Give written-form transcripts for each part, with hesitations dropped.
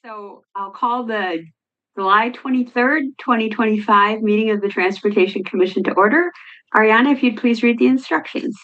So I'll call the July 23rd, 2025 meeting of the Transportation Commission to order. Ariana, if you'd please read the instructions.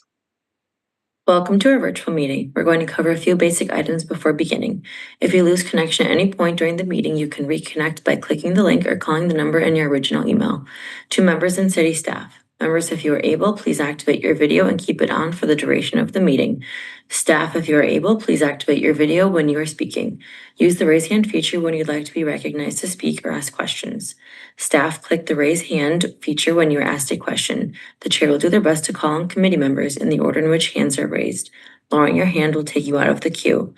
Welcome to our virtual meeting. We're going to cover a few basic items before beginning. If you lose connection at any point during the meeting, you can reconnect by clicking the link or calling the number in your original email. To members and city staff. Members, if you are able, please activate your video and keep it on for the duration of the meeting. Staff, if you are able, please activate your video when you are speaking. Use the raise hand feature when you'd like to be recognized to speak or ask questions. Staff, click the raise hand feature when you are asked a question. The chair will do their best to call on committee members in the order in which hands are raised. Lowering your hand will take you out of the queue.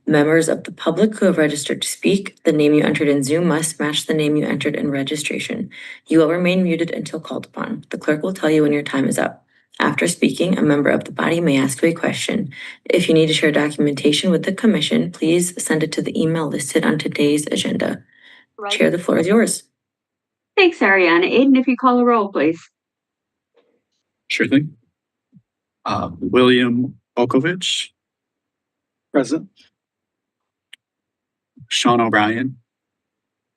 Members of the public who have registered to speak, the name you entered in Zoom must match the name you entered in registration. You will remain muted until called upon. The clerk will tell you when your time is up. After speaking, a member of the body may ask you a question. If you need to share documentation with the commission, please send it to the email listed on today's agenda. Right. Chair, the floor is yours. Thanks, Ariana. Aiden, if you call the roll, please. Sure thing. William Olkovich. Present. Sean O'Brien.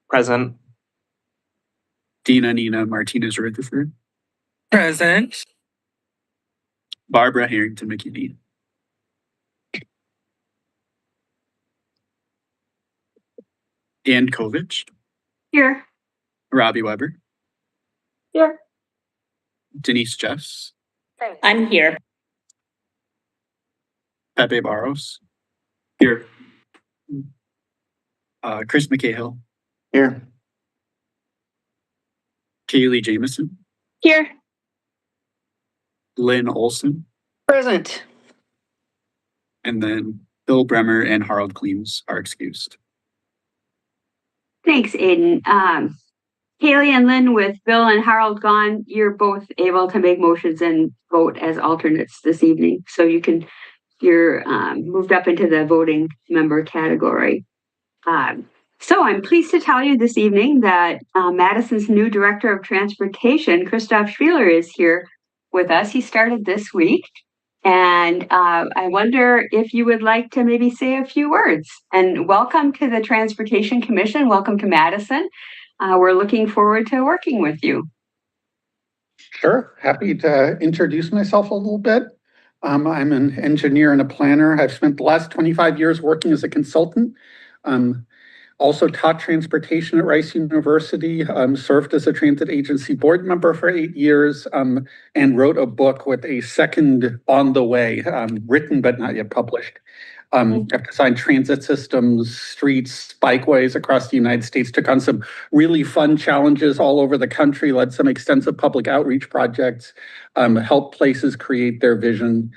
Present. Dina Nina Martinez Rutherford. Present. Barbara Harrington McKinney. Ann Kovich. Here. Robbie Weber. Here. Denise Jeffs. I'm here. Pepe Barros. Here. Chris McCahill. Here. Kaylee Jameson. Here. Lynn Olson. Present. And then Bill Bremer and Harold Clemes are excused. Thanks, Aiden. Kaylee and Lynn, with Bill and Harold gone, you're both able to make motions and vote as alternates this evening. So you're moved up into the voting member category. So I'm pleased to tell you this evening that Madison's new Director of Transportation, Christoph Spieler, is here with us. He started this week. And I wonder if you would like to maybe say a few words. And welcome to the Transportation Commission. Welcome to Madison. We're looking forward to working with you. Sure. Happy to introduce myself a little bit. I'm an engineer and a planner. I've spent the last 25 years working as a consultant. Also taught transportation at Rice University, served as a transit agency board member for 8 years, and wrote a book with a second on the way, written but not yet published. I've designed transit systems, streets, bikeways across the United States, took on some really fun challenges all over the country, led some extensive public outreach projects, helped places create their vision.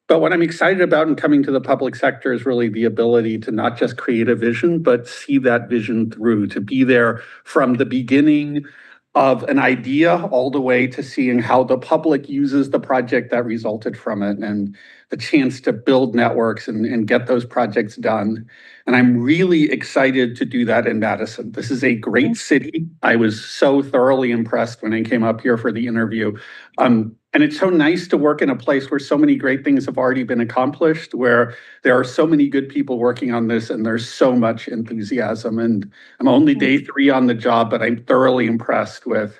But what I'm excited about in coming to the public sector is really the ability to not just create a vision, but see that vision through, to be there from the beginning of an idea all the way to seeing how the public uses the project that resulted from it, and the chance to build networks and get those projects done. And I'm really excited to do that in Madison. This is a great city. I was so thoroughly impressed when I came up here for the interview. And it's so nice to work in a place where so many great things have already been accomplished, where there are so many good people working on this and there's so much enthusiasm. And I'm only day 3 on the job, but I'm thoroughly impressed with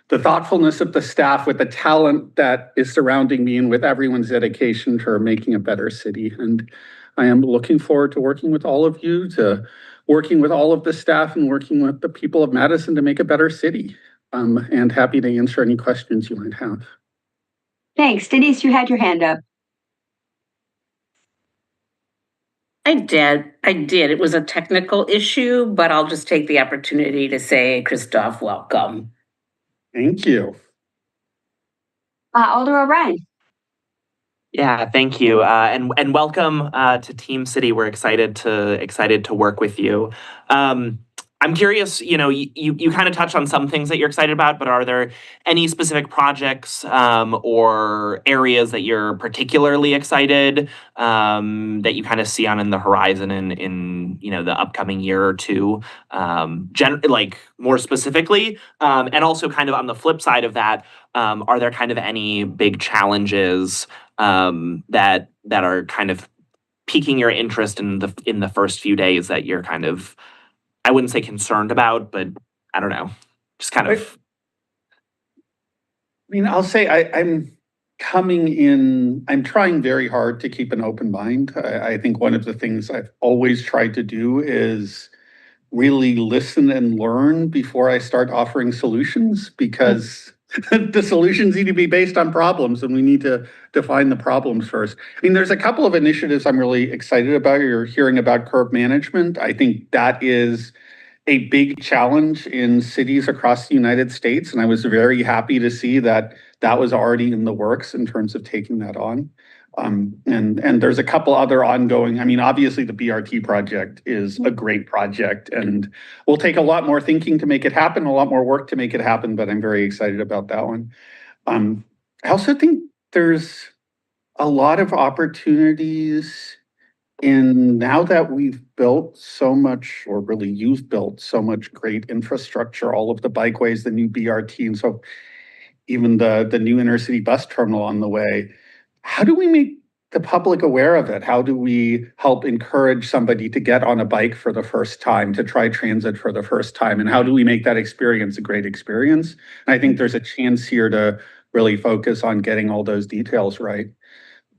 the thoughtfulness of the staff, with the talent that is surrounding me, and with everyone's dedication to making a better city. And I am looking forward to working with all of you, to working with all of the staff, and working with the people of Madison to make a better city. And happy to answer any questions you might have. Thanks. Denise, you had your hand up. I did. It was a technical issue, but I'll just take the opportunity to say, Christoph, welcome. Thank you. Alder O'Brien. Yeah, thank you, and welcome to Team City. We're excited to work with you. I'm curious, you kind of touched on some things that you're excited about, but are there any specific projects or areas that you're particularly excited that you kind of see on in the horizon in the upcoming year or two, like more specifically, and also kind of on the flip side of that, are there kind of any big challenges that are kind of piquing your interest in the first few days that you're kind of, I wouldn't say concerned about, but I don't know, just kind of. I mean, I'll say I'm coming in, I'm trying very hard to keep an open mind. I think one of the things I've always tried to do is really listen and learn before I start offering solutions, because the solutions need to be based on problems and we need to define the problems first. I mean, there's a couple of initiatives I'm really excited about. You're hearing about curb management. I think that is a big challenge in cities across the United States. And I was very happy to see that that was already in the works in terms of taking that on. And there's a couple other ongoing, I mean, obviously the BRT project is a great project and will take a lot more thinking to make it happen, a lot more work to make it happen, but I'm very excited about that one. I also think there's a lot of opportunities in now that we've built so much, or really you've built so much great infrastructure, all of the bikeways, the new BRT, and so even the new intercity bus terminal on the way. How do we make the public aware of it? How do we help encourage somebody to get on a bike for the first time, to try transit for the first time? And how do we make that experience a great experience? And I think there's a chance here to really focus on getting all those details right.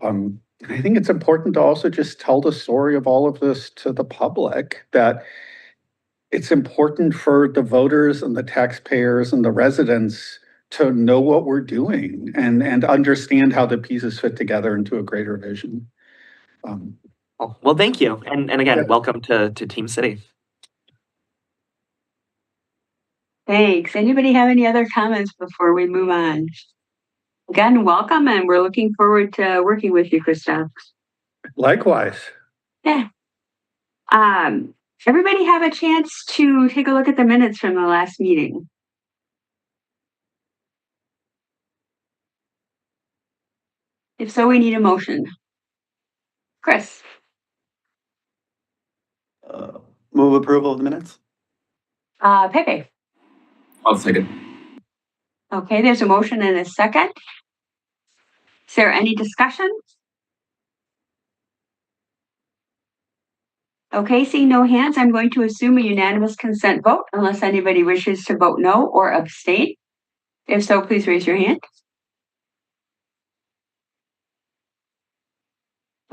I think it's important to also just tell the story of all of this to the public, that it's important for the voters and the taxpayers and the residents to know what we're doing and understand how the pieces fit together into a greater vision. Well, thank you. And again, Yeah. welcome to Team City. Thanks. Anybody have any other comments before we move on? Again, welcome, and we're looking forward to working with you, Christoph. Likewise. Yeah. Everybody have a chance to take a look at the minutes from the last meeting. If so, we need a motion. Chris, Move approval of the minutes? Pepe. I'll second. Okay, there's a motion and a second. Is there any discussion? Okay, seeing no hands, I'm going to assume a unanimous consent vote unless anybody wishes to vote no or abstain. If so, please raise your hand.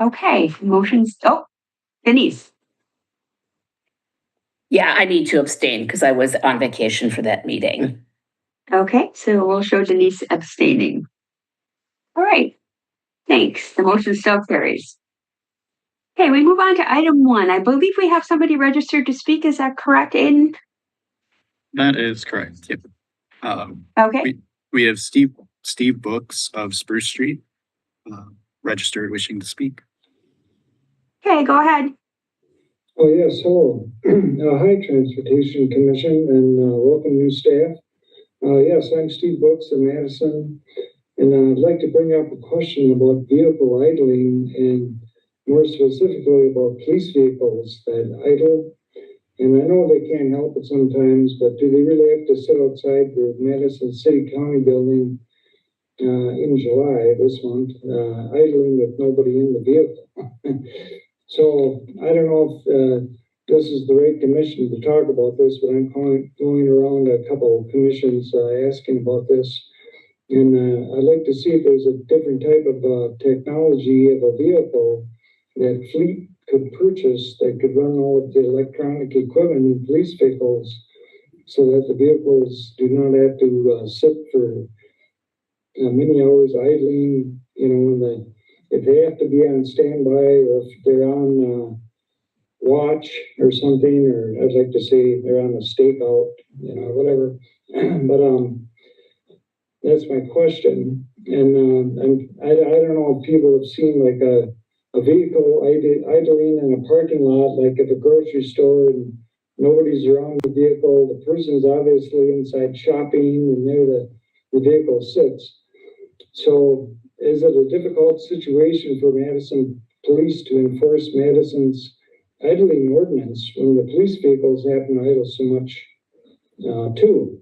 Okay, motions, Denise. Yeah, I need to abstain because I was on vacation for that meeting. Okay, so we'll show Denise abstaining. All right, thanks. The motion still carries. Okay, we move on to item 1. I believe we have somebody registered to speak. Is that correct, Aiden? That is correct. Yep. Okay, We have Steve Books of Spruce Street, registered wishing to speak. okay, go ahead. Oh, yes, hello. Hi, Transportation Commission, and welcome new staff. Yes, I'm Steve Books of Madison, and I'd like to bring up a question about vehicle idling, and more specifically about police vehicles that idle. And I know they can't help it sometimes, but do they really have to sit outside the Madison City County building in July this month, idling with nobody in the vehicle? So I don't know if this is the right commission to talk about this, but I'm going around a couple of commissions asking about this. And I'd like to see if there's a different type of technology of a vehicle that fleet could purchase that could run all of the electronic equipment in police vehicles so that the vehicles do not have to sit for many hours idling, you know, if they have to be on standby or if they're on watch or something, or I'd like to say they're on a stakeout, you know, whatever. But that's my question. And I don't know if people have seen like a vehicle idling in a parking lot, like at a grocery store and nobody's around the vehicle. The person's obviously inside shopping and there the vehicle sits. So is it a difficult situation for Madison police to enforce Madison's idling ordinance when the police vehicles happen to idle so much too?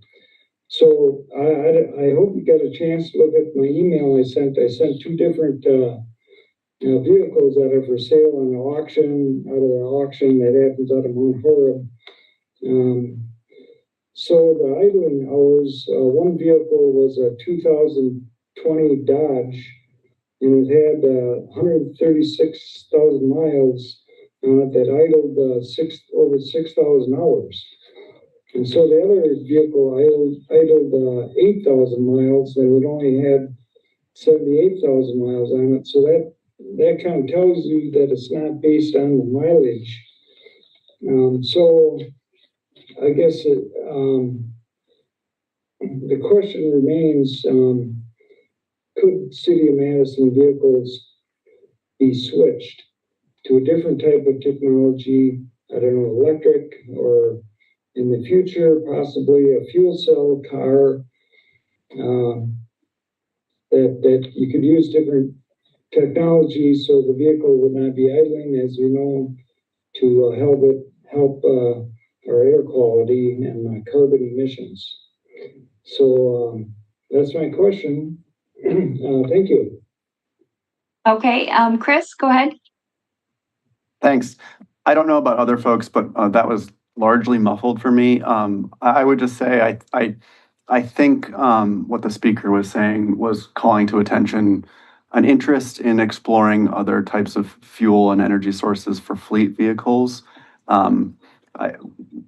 So I hope you got a chance to look at my email I sent. I sent two different vehicles that are for sale on the auction, out of the auction that happens out of Mount Horeb. So the idling hours, one vehicle was a 2020 Dodge, and it had 136,000 miles on it that idled over 6,000 hours. And so the other vehicle idled 8,000 miles, and it only had 78,000 miles on it. So that kind of tells you that it's not based on the mileage. So I guess the question remains, could City of Madison vehicles be switched to a different type of technology? I don't know, electric, or in the future, possibly a fuel cell car, that you could use different technology so the vehicle would not be idling, as we know, to help our air quality and carbon emissions. So that's my question. Thank you. Okay, Chris, go ahead. Thanks. I don't know about other folks, but that was largely muffled for me. I would just say I think what the speaker was saying was calling to attention an interest in exploring other types of fuel and energy sources for fleet vehicles.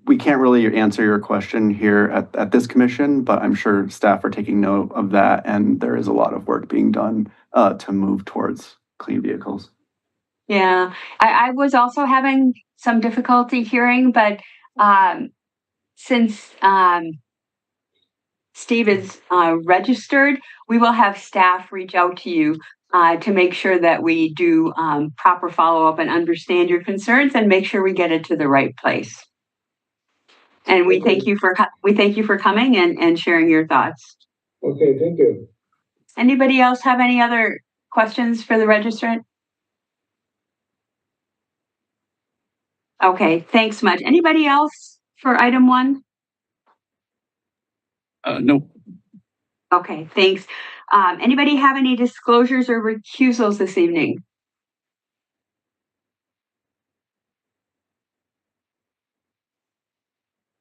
We can't really answer your question here at this commission, but I'm sure staff are taking note of that, and there is a lot of work being done to move towards clean vehicles. Yeah, I was also having some difficulty hearing, but since Steve is registered, we will have staff reach out to you to make sure that we do proper follow-up and understand your concerns and make sure we get it to the right place. And we thank you for coming and sharing your thoughts. Okay, thank you. Anybody else have any other questions for the registrant? Okay, thanks much. Anybody else for item 1? No. Okay, thanks. Anybody have any disclosures or recusals this evening?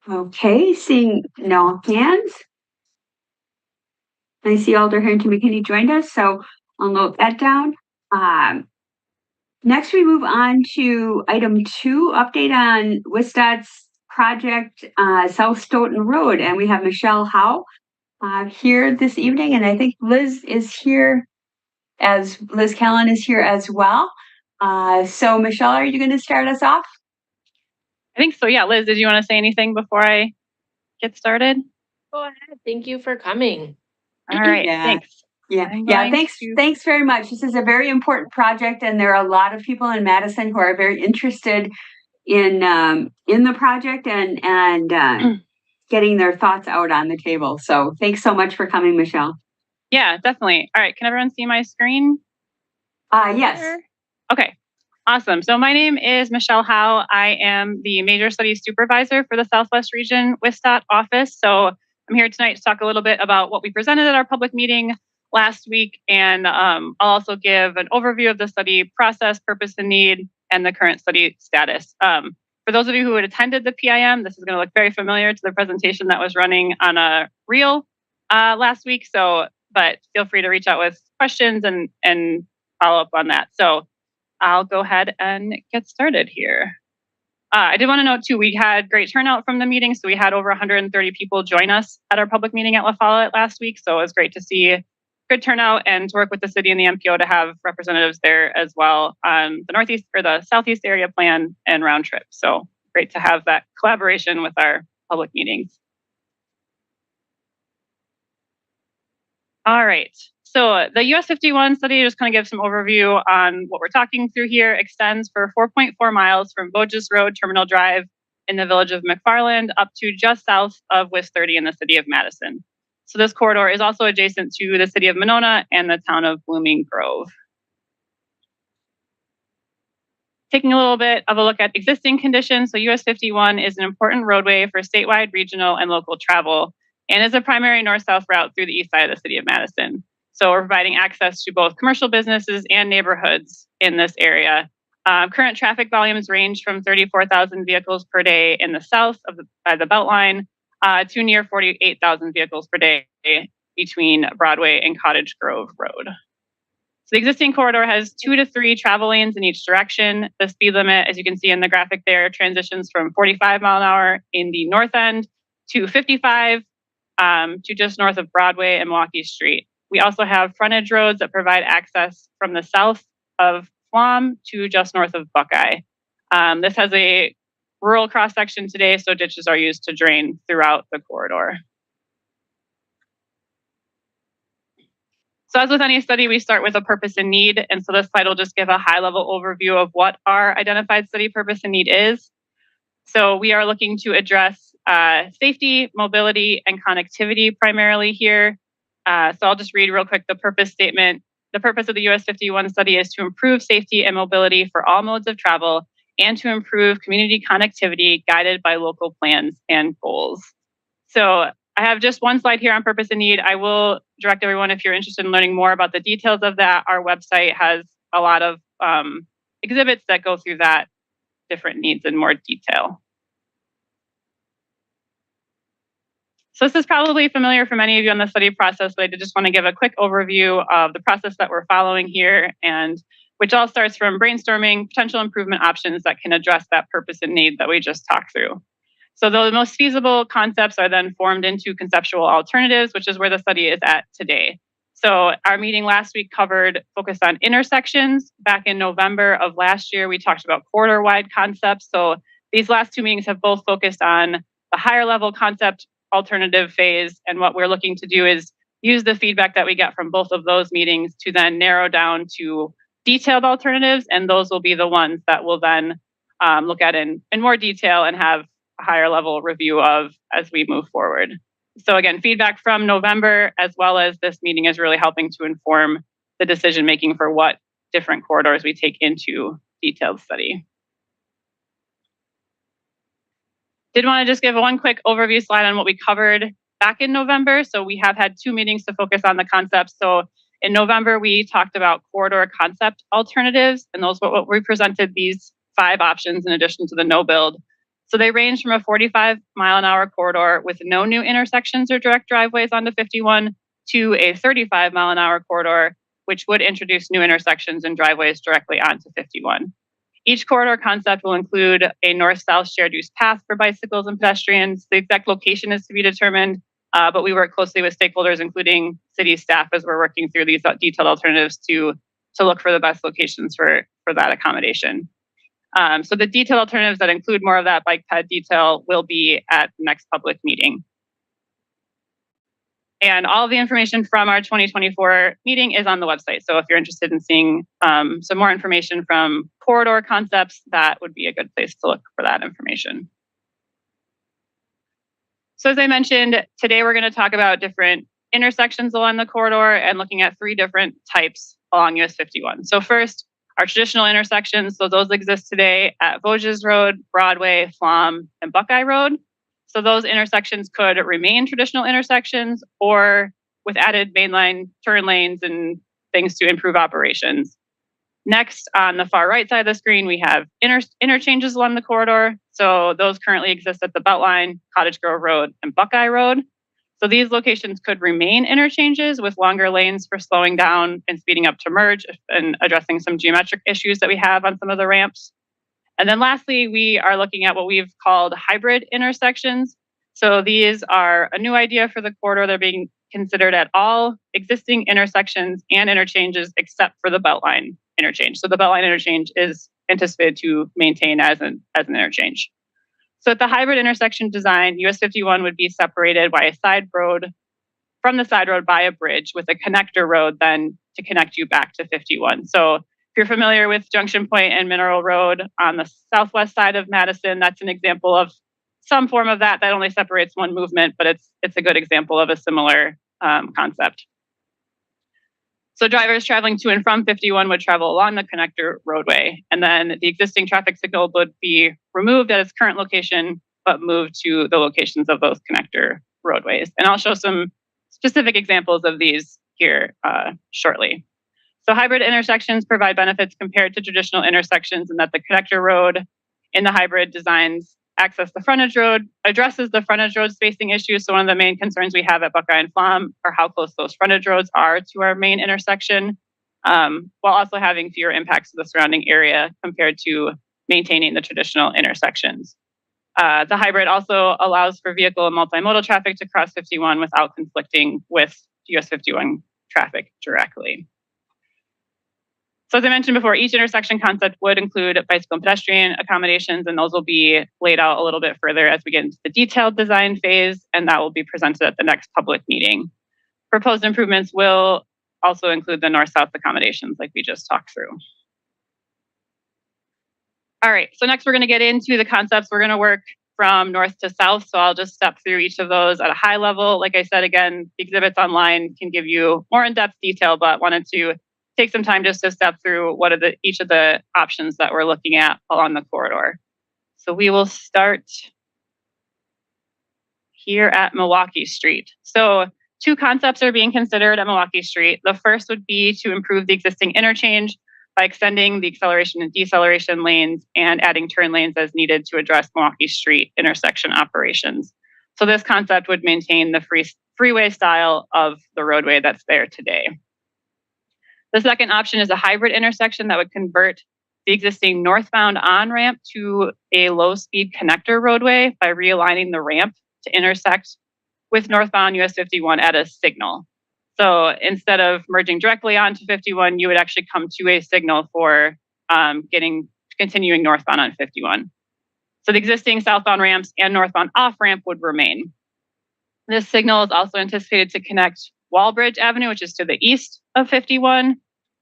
Okay, seeing no hands. I see Alder Harrington McKinney joined us, so I'll note that down. Next, we move on to item 2, update on WSDOT's project South Stoughton Road, and we have Michelle Howe here this evening, and I think Liz Callan is here as well. So Michelle, are you going to start us off? I think so, yeah. Liz, did you want to say anything before I get started? Go ahead. Thank you for coming. All right, Yeah. thanks. Yeah, thanks very much. This is a very important project, and there are a lot of people in Madison who are very interested in the project and getting their thoughts out on the table. So thanks so much for coming, Michelle. Yeah, definitely. All right, can everyone see my screen? Yes. Okay, awesome. So my name is Michelle Howe. I am the Major Studies Supervisor for the Southwest Region WSDOT office. So I'm here tonight to talk a little bit about what we presented at our public meeting last week, and I'll also give an overview of the study process, purpose and need, and the current study status. For those of you who had attended the PIM, this is going to look very familiar to the presentation that was running on a reel last week. But feel free to reach out with questions and follow up on that. So I'll go ahead and get started here. I did want to note too, we had great turnout from the meeting. So we had over 130 people join us at our public meeting at La Follette last week. So it was great to see good turnout and to work with the city and the MPO to have representatives there as well on the Northeast or the Southeast area plan and round trip. So great to have that collaboration with our public meetings. All right. So the US 51 study, just kind of give some overview on what we're talking through here, extends for 4.4 miles from Boges Road, Terminal Drive in the village of McFarland up to just south of WIS 30 in the city of Madison. So this corridor is also adjacent to the city of Monona and the town of Blooming Grove. Taking a little bit of a look at existing conditions. So US 51 is an important roadway for statewide, regional, and local travel, and is a primary north-south route through the east side of the city of Madison. So we're providing access to both commercial businesses and neighborhoods in this area. Current traffic volumes range from 34,000 vehicles per day in the south by the Beltline to near 48,000 vehicles per day between Broadway and Cottage Grove Road. So the existing corridor has 2 to 3 travel lanes in each direction. The speed limit, as you can see in the graphic there, transitions from 45 mile an hour in the north end to 55 to just north of Broadway and Milwaukee Street. We also have frontage roads that provide access from the south of Flom to just north of Buckeye. This has a rural cross section today, so ditches are used to drain throughout the corridor. So as with any study, we start with a purpose and need. And so this slide will just give a high level overview of what our identified study purpose and need is. So we are looking to address safety, mobility, and connectivity primarily here. So I'll just read real quick the purpose statement. The purpose of the US 51 study is to improve safety and mobility for all modes of travel and to improve community connectivity guided by local plans and goals. So I have just one slide here on purpose and need. I will direct everyone, if you're interested in learning more about the details of that, our website has a lot of exhibits that go through that different needs in more detail. So this is probably familiar for many of you on the study process, but I did just want to give a quick overview of the process that we're following here, and which all starts from brainstorming potential improvement options that can address that purpose and need that we just talked through. So the most feasible concepts are then formed into conceptual alternatives, which is where the study is at today. So our meeting last week focused on intersections. Back in November of last year, we talked about corridor-wide concepts. So these last 2 meetings have both focused on the higher level concept alternative phase. And what we're looking to do is use the feedback that we get from both of those meetings to then narrow down to detailed alternatives. And those will be the ones that we'll then look at in more detail and have a higher level review of as we move forward. So again, feedback from November as well as this meeting is really helping to inform the decision making for what different corridors we take into detailed study. Did want to just give one quick overview slide on what we covered back in November. So we have had 2 meetings to focus on the concepts. So in November, we talked about corridor concept alternatives, and those what we presented these 5 options in addition to the no build. So they range from a 45 mile an hour corridor with no new intersections or direct driveways onto 51 to a 35 mile an hour corridor, which would introduce new intersections and driveways directly onto 51. Each corridor concept will include a north-south shared use path for bicycles and pedestrians. The exact location is to be determined, but we work closely with stakeholders, including city staff, as we're working through these detailed alternatives to look for the best locations for that accommodation. So the detailed alternatives that include more of that bike ped detail will be at the next public meeting. And all of the information from our 2024 meeting is on the website. So if you're interested in seeing some more information from corridor concepts, that would be a good place to look for that information. So as I mentioned, today we're going to talk about different intersections along the corridor and looking at 3 different types along US 51. So first, our traditional intersections. So those exist today at Vosges Road, Broadway, Flom, and Buckeye Road. So those intersections could remain traditional intersections or with added mainline turn lanes and things to improve operations. Next, on the far right side of the screen, we have interchanges along the corridor. So those currently exist at the Beltline, Cottage Grove Road, and Buckeye Road. So these locations could remain interchanges with longer lanes for slowing down and speeding up to merge and addressing some geometric issues that we have on some of the ramps. And then lastly, we are looking at what we've called hybrid intersections. So these are a new idea for the corridor. They're being considered at all existing intersections and interchanges except for the Beltline interchange. So the Beltline interchange is anticipated to maintain as an interchange. So at the hybrid intersection design, US 51 would be separated by a side road from the side road by a bridge with a connector road then to connect you back to 51. So if you're familiar with Junction Point and Mineral Road on the southwest side of Madison, that's an example of some form of that only separates one movement, but it's a good example of a similar concept. So drivers traveling to and from 51 would travel along the connector roadway, and then the existing traffic signal would be removed at its current location, but moved to the locations of those connector roadways. And I'll show some specific examples of these here shortly. So hybrid intersections provide benefits compared to traditional intersections in that the connector road in the hybrid designs access the frontage road, addresses the frontage road spacing issues. So one of the main concerns we have at Buckeye and Flom are how close those frontage roads are to our main intersection, while also having fewer impacts to the surrounding area compared to maintaining the traditional intersections. The hybrid also allows for vehicle and multimodal traffic to cross 51 without conflicting with US 51 traffic directly. So as I mentioned before, each intersection concept would include bicycle and pedestrian accommodations, and those will be laid out a little bit further as we get into the detailed design phase, and that will be presented at the next public meeting. Proposed improvements will also include the north-south accommodations like we just talked through. All right, so next we're going to get into the concepts. We're going to work from north to south, so I'll just step through each of those at a high level. Like I said, again, the exhibits online can give you more in-depth detail, but wanted to take some time just to step through what are each of the options that we're looking at along the corridor. So we will start here at Milwaukee Street. So 2 concepts are being considered at Milwaukee Street. The first would be to improve the existing interchange by extending the acceleration and deceleration lanes and adding turn lanes as needed to address Milwaukee Street intersection operations. So this concept would maintain the freeway style of the roadway that's there today. The second option is a hybrid intersection that would convert the existing northbound on-ramp to a low-speed connector roadway by realigning the ramp to intersect with northbound US 51 at a signal. So instead of merging directly onto 51, you would actually come to a signal for continuing northbound on 51. So the existing southbound ramps and northbound off-ramp would remain. This signal is also anticipated to connect Walbridge Avenue, which is to the east of 51,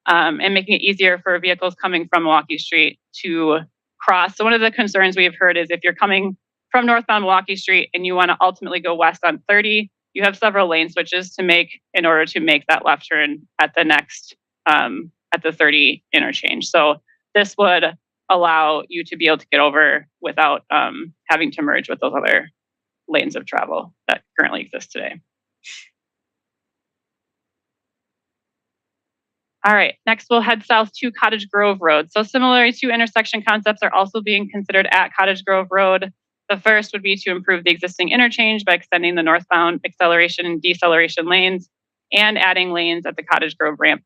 and making it easier for vehicles coming from Milwaukee Street to cross. So one of the concerns we've heard is if you're coming from northbound Milwaukee Street and you want to ultimately go west on 30, you have several lane switches to make in order to make that left turn at the next, at the 30 interchange. So this would allow you to be able to get over without having to merge with those other lanes of travel that currently exist today. All right, next we'll head south to Cottage Grove Road. So similar to intersection concepts are also being considered at Cottage Grove Road. The first would be to improve the existing interchange by extending the northbound acceleration and deceleration lanes and adding lanes at the Cottage Grove ramp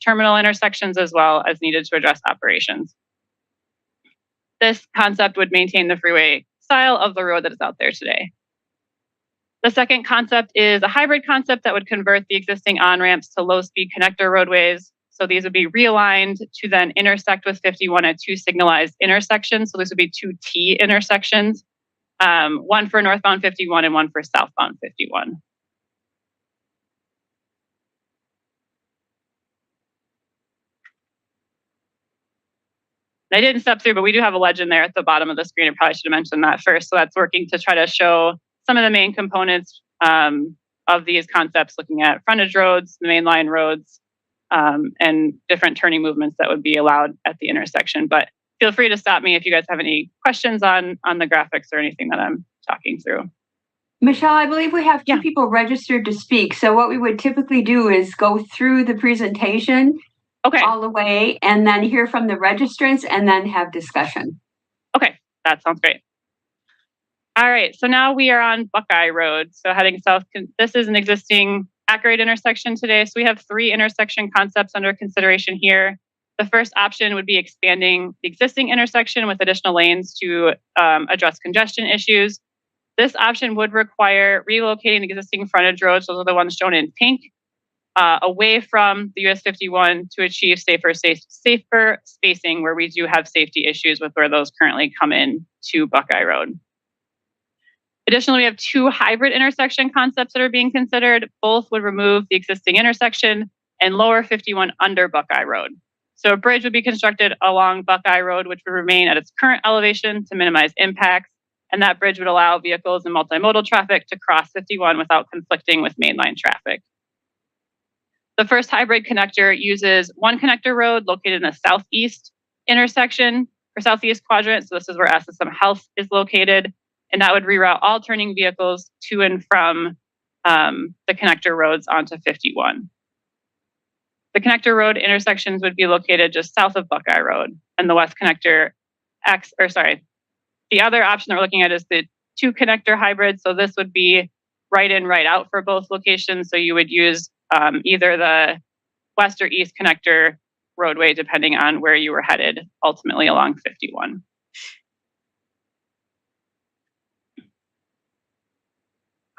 terminal intersections as well as needed to address operations. This concept would maintain the freeway style of the road that is out there today. The second concept is a hybrid concept that would convert the existing on-ramps to low-speed connector roadways. So these would be realigned to then intersect with 51 at 2 signalized intersections. So this would be 2 T intersections, one for northbound 51 and one for southbound 51. I didn't step through, but we do have a legend there at the bottom of the screen. I probably should have mentioned that first. So that's working to try to show some of the main components of these concepts, looking at frontage roads, the mainline roads, and different turning movements that would be allowed at the intersection. But feel free to stop me if you guys have any questions on the graphics or anything that I'm talking through. Michelle, I believe we have 2 people registered to speak. So what we would typically do is go through the presentation all the way and then hear from the registrants and then have discussion. Okay, that sounds great. All right, so now we are on Buckeye Road. So heading south, this is an existing at-grade intersection today. So we have 3 intersection concepts under consideration here. The first option would be expanding the existing intersection with additional lanes to address congestion issues. This option would require relocating the existing frontage roads, those are the ones shown in pink, away from the US 51 to achieve safer spacing where we do have safety issues with where those currently come in to Buckeye Road. Additionally, we have 2 hybrid intersection concepts that are being considered. Both would remove the existing intersection and lower 51 under Buckeye Road. So a bridge would be constructed along Buckeye Road, which would remain at its current elevation to minimize impacts. And that bridge would allow vehicles and multimodal traffic to cross 51 without conflicting with mainline traffic. The first hybrid connector uses one connector road located in the southeast intersection or southeast quadrant. So this is where SSM Health is located. And that would reroute all turning vehicles to and from the connector roads onto 51. The connector road intersections would be located just south of Buckeye Road, and the west connector the other option that we're looking at is the 2 connector hybrid. So this would be right in, right out for both locations. So you would use either the west or east connector roadway, depending on where you were headed ultimately along 51.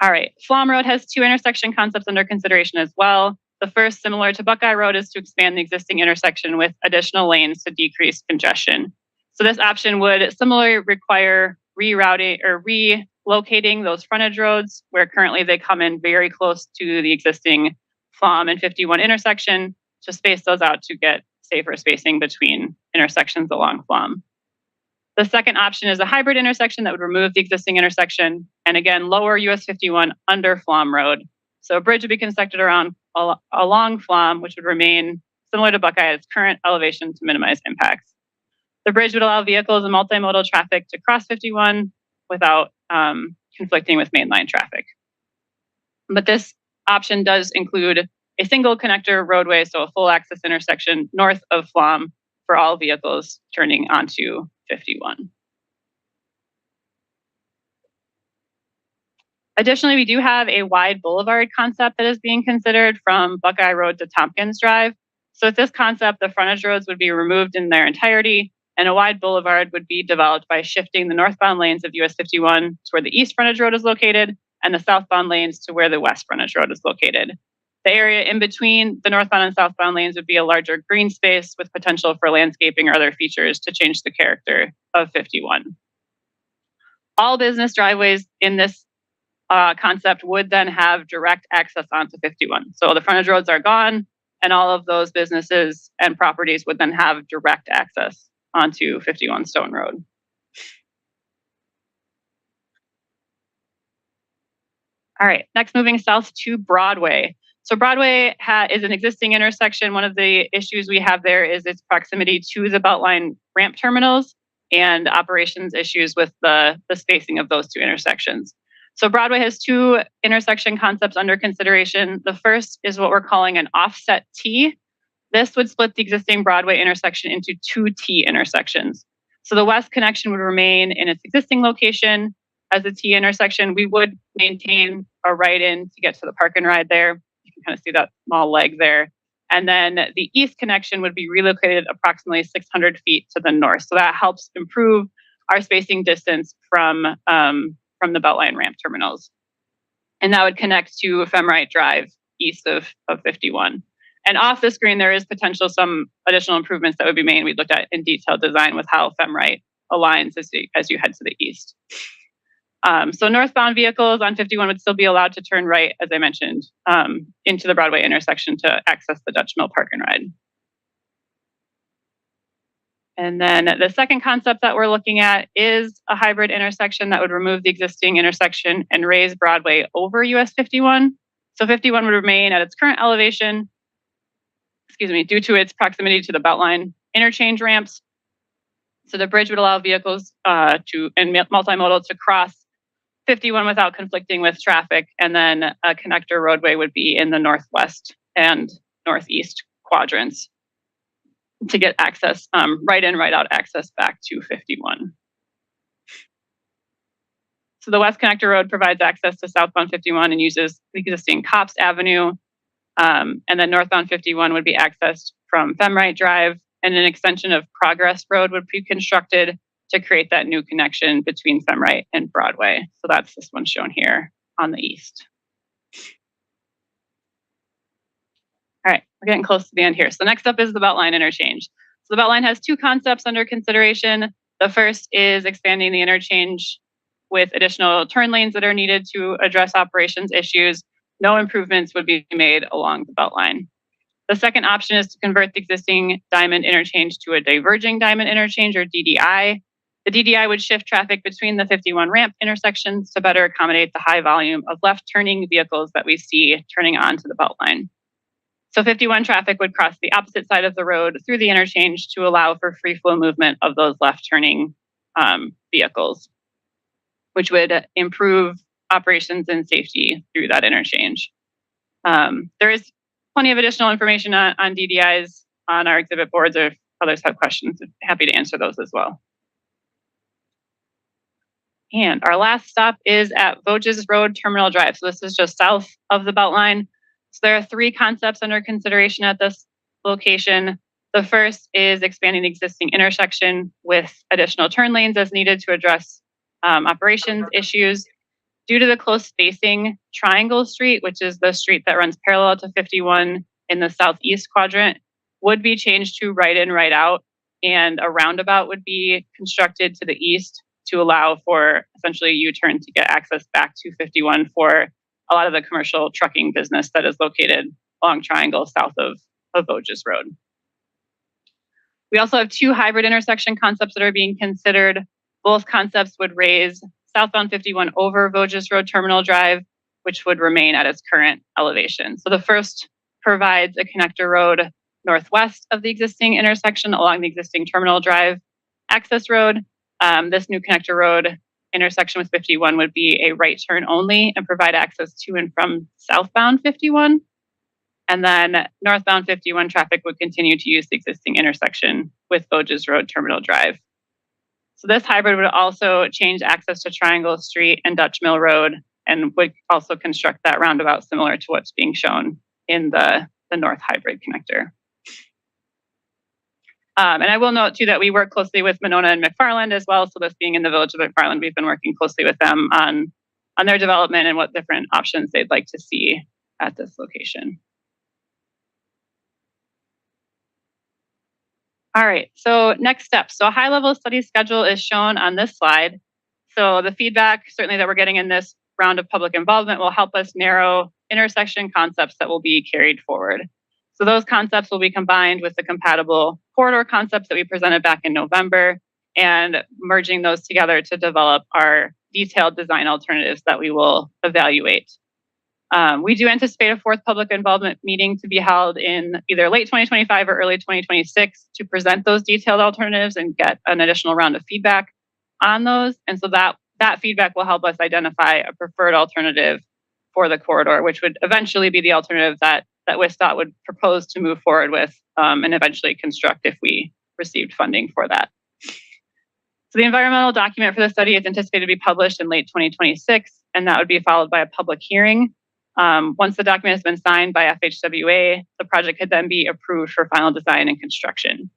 All right, Flom Road has 2 intersection concepts under consideration as well. The first, similar to Buckeye Road, is to expand the existing intersection with additional lanes to decrease congestion. So this option would similarly require rerouting or relocating those frontage roads where currently they come in very close to the existing Flom and 51 intersection to space those out to get safer spacing between intersections along Flom. The second option is a hybrid intersection that would remove the existing intersection and again lower US 51 under Flom Road. So a bridge would be constructed along Flom, which would remain similar to Buckeye at its current elevation to minimize impacts. The bridge would allow vehicles and multimodal traffic to cross 51 without conflicting with mainline traffic. But this option does include a single connector roadway, so a full access intersection north of Flom for all vehicles turning onto 51. Additionally, we do have a wide boulevard concept that is being considered from Buckeye Road to Tompkins Drive. So with this concept, the frontage roads would be removed in their entirety, and a wide boulevard would be developed by shifting the northbound lanes of US 51 to where the east frontage road is located and the southbound lanes to where the west frontage road is located. The area in between the northbound and southbound lanes would be a larger green space with potential for landscaping or other features to change the character of 51. All business driveways in this concept would then have direct access onto 51. So the frontage roads are gone, and all of those businesses and properties would then have direct access onto 51 Stone Road. All right, next moving south to Broadway. So Broadway is an existing intersection. One of the issues we have there is its proximity to the Beltline ramp terminals and operations issues with the spacing of those 2 intersections. So Broadway has 2 intersection concepts under consideration. The first is what we're calling an offset T. This would split the existing Broadway intersection into 2 T intersections. So the west connection would remain in its existing location as a T intersection. We would maintain a right-in to get to the park and ride there. You can kind of see that small leg there. And then the east connection would be relocated approximately 600 feet to the north. So that helps improve our spacing distance from the Beltline ramp terminals. And that would connect to Femrite Drive east of 51. And off the screen, there is potential some additional improvements that would be made. We looked at in detailed design with how Femrite aligns as you head to the east. So northbound vehicles on 51 would still be allowed to turn right, as I mentioned, into the Broadway intersection to access the Dutch Mill Park and Ride. And then the second concept that we're looking at is a hybrid intersection that would remove the existing intersection and raise Broadway over US 51. So 51 would remain at its current elevation, due to its proximity to the Beltline interchange ramps. So the bridge would allow vehicles and multimodal to cross 51 without conflicting with traffic. And then a connector roadway would be in the northwest and northeast quadrants to get access, right in, right out access back to 51. So the West Connector Road provides access to southbound 51 and uses the existing Copps Avenue. And then northbound 51 would be accessed from Femrite Drive, and an extension of Progress Road would be constructed to create that new connection between Femrite and Broadway. So that's this one shown here on the east. All right, we're getting close to the end here. So next up is the Beltline interchange. So the Beltline has 2 concepts under consideration. The first is expanding the interchange with additional turn lanes that are needed to address operations issues. No improvements would be made along the Beltline. The second option is to convert the existing diamond interchange to a diverging diamond interchange, or DDI. The DDI would shift traffic between the 51 ramp intersections to better accommodate the high volume of left turning vehicles that we see turning onto the Beltline. So 51 traffic would cross the opposite side of the road through the interchange to allow for free flow movement of those left turning vehicles, which would improve operations and safety through that interchange. There is plenty of additional information on DDIs on our exhibit boards, or if others have questions, I'm happy to answer those as well. And our last stop is at Voges Road Terminal Drive. So this is just south of the Beltline. So there are 3 concepts under consideration at this location. The first is expanding the existing intersection with additional turn lanes as needed to address operations issues. Due to the close spacing, Triangle Street, which is the street that runs parallel to 51 in the southeast quadrant, would be changed to right in, right out, and a roundabout would be constructed to the east to allow for essentially a U-turn to get access back to 51 for a lot of the commercial trucking business that is located along Triangle south of Voges Road. We also have 2 hybrid intersection concepts that are being considered. Both concepts would raise southbound 51 over Voges Road Terminal Drive, which would remain at its current elevation. So the first provides a connector road northwest of the existing intersection along the existing Terminal Drive access road. This new connector road intersection with 51 would be a right turn only and provide access to and from southbound 51. And then northbound 51 traffic would continue to use the existing intersection with Voges Road Terminal Drive. So this hybrid would also change access to Triangle Street and Dutch Mill Road and would also construct that roundabout similar to what's being shown in the North Hybrid connector. And I will note too that we work closely with Monona and McFarland as well. So this being in the village of McFarland, we've been working closely with them on their development and what different options they'd like to see at this location. All right, so next steps. So a high-level study schedule is shown on this slide. So the feedback certainly that we're getting in this round of public involvement will help us narrow intersection concepts that will be carried forward. So those concepts will be combined with the compatible corridor concepts that we presented back in November and merging those together to develop our detailed design alternatives that we will evaluate. We do anticipate a 4th public involvement meeting to be held in either late 2025 or early 2026 to present those detailed alternatives and get an additional round of feedback on those. And so that feedback will help us identify a preferred alternative for the corridor, which would eventually be the alternative that WSDOT would propose to move forward with and eventually construct if we received funding for that. So the environmental document for the study is anticipated to be published in late 2026, and that would be followed by a public hearing. Once the document has been signed by FHWA, the project could then be approved for final design and construction.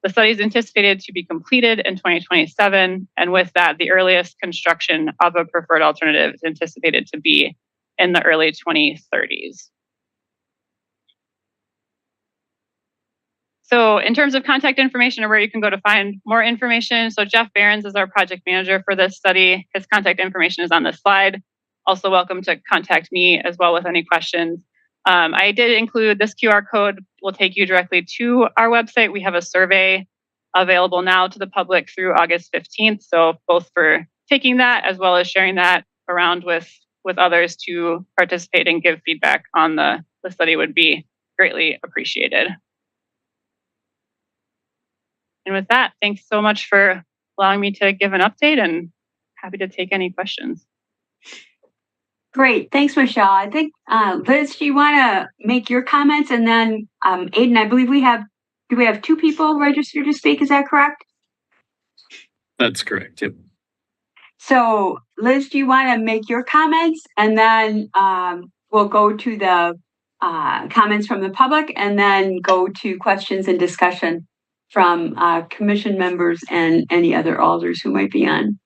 The study is anticipated to be completed in 2027, and with that, the earliest construction of a preferred alternative is anticipated to be in the early 2030s. So in terms of contact information or where you can go to find more information, so Jeff Behrens is our project manager for this study. His contact information is on this slide. Also welcome to contact me as well with any questions. I did include this QR code will take you directly to our website. We have a survey available now to the public through August 15th. So both for taking that as well as sharing that around with others to participate and give feedback on the study would be greatly appreciated. And with that, thanks so much for allowing me to give an update and happy to take any questions. Great. Thanks, Michelle. I think, Liz, do you want to make your comments? And then Aiden, I believe do we have 2 people registered to speak? Is that correct? That's correct. Yep. So Liz, do you want to make your comments? And then we'll go to the comments from the public and then go to questions and discussion from commission members and any other alders who might be on.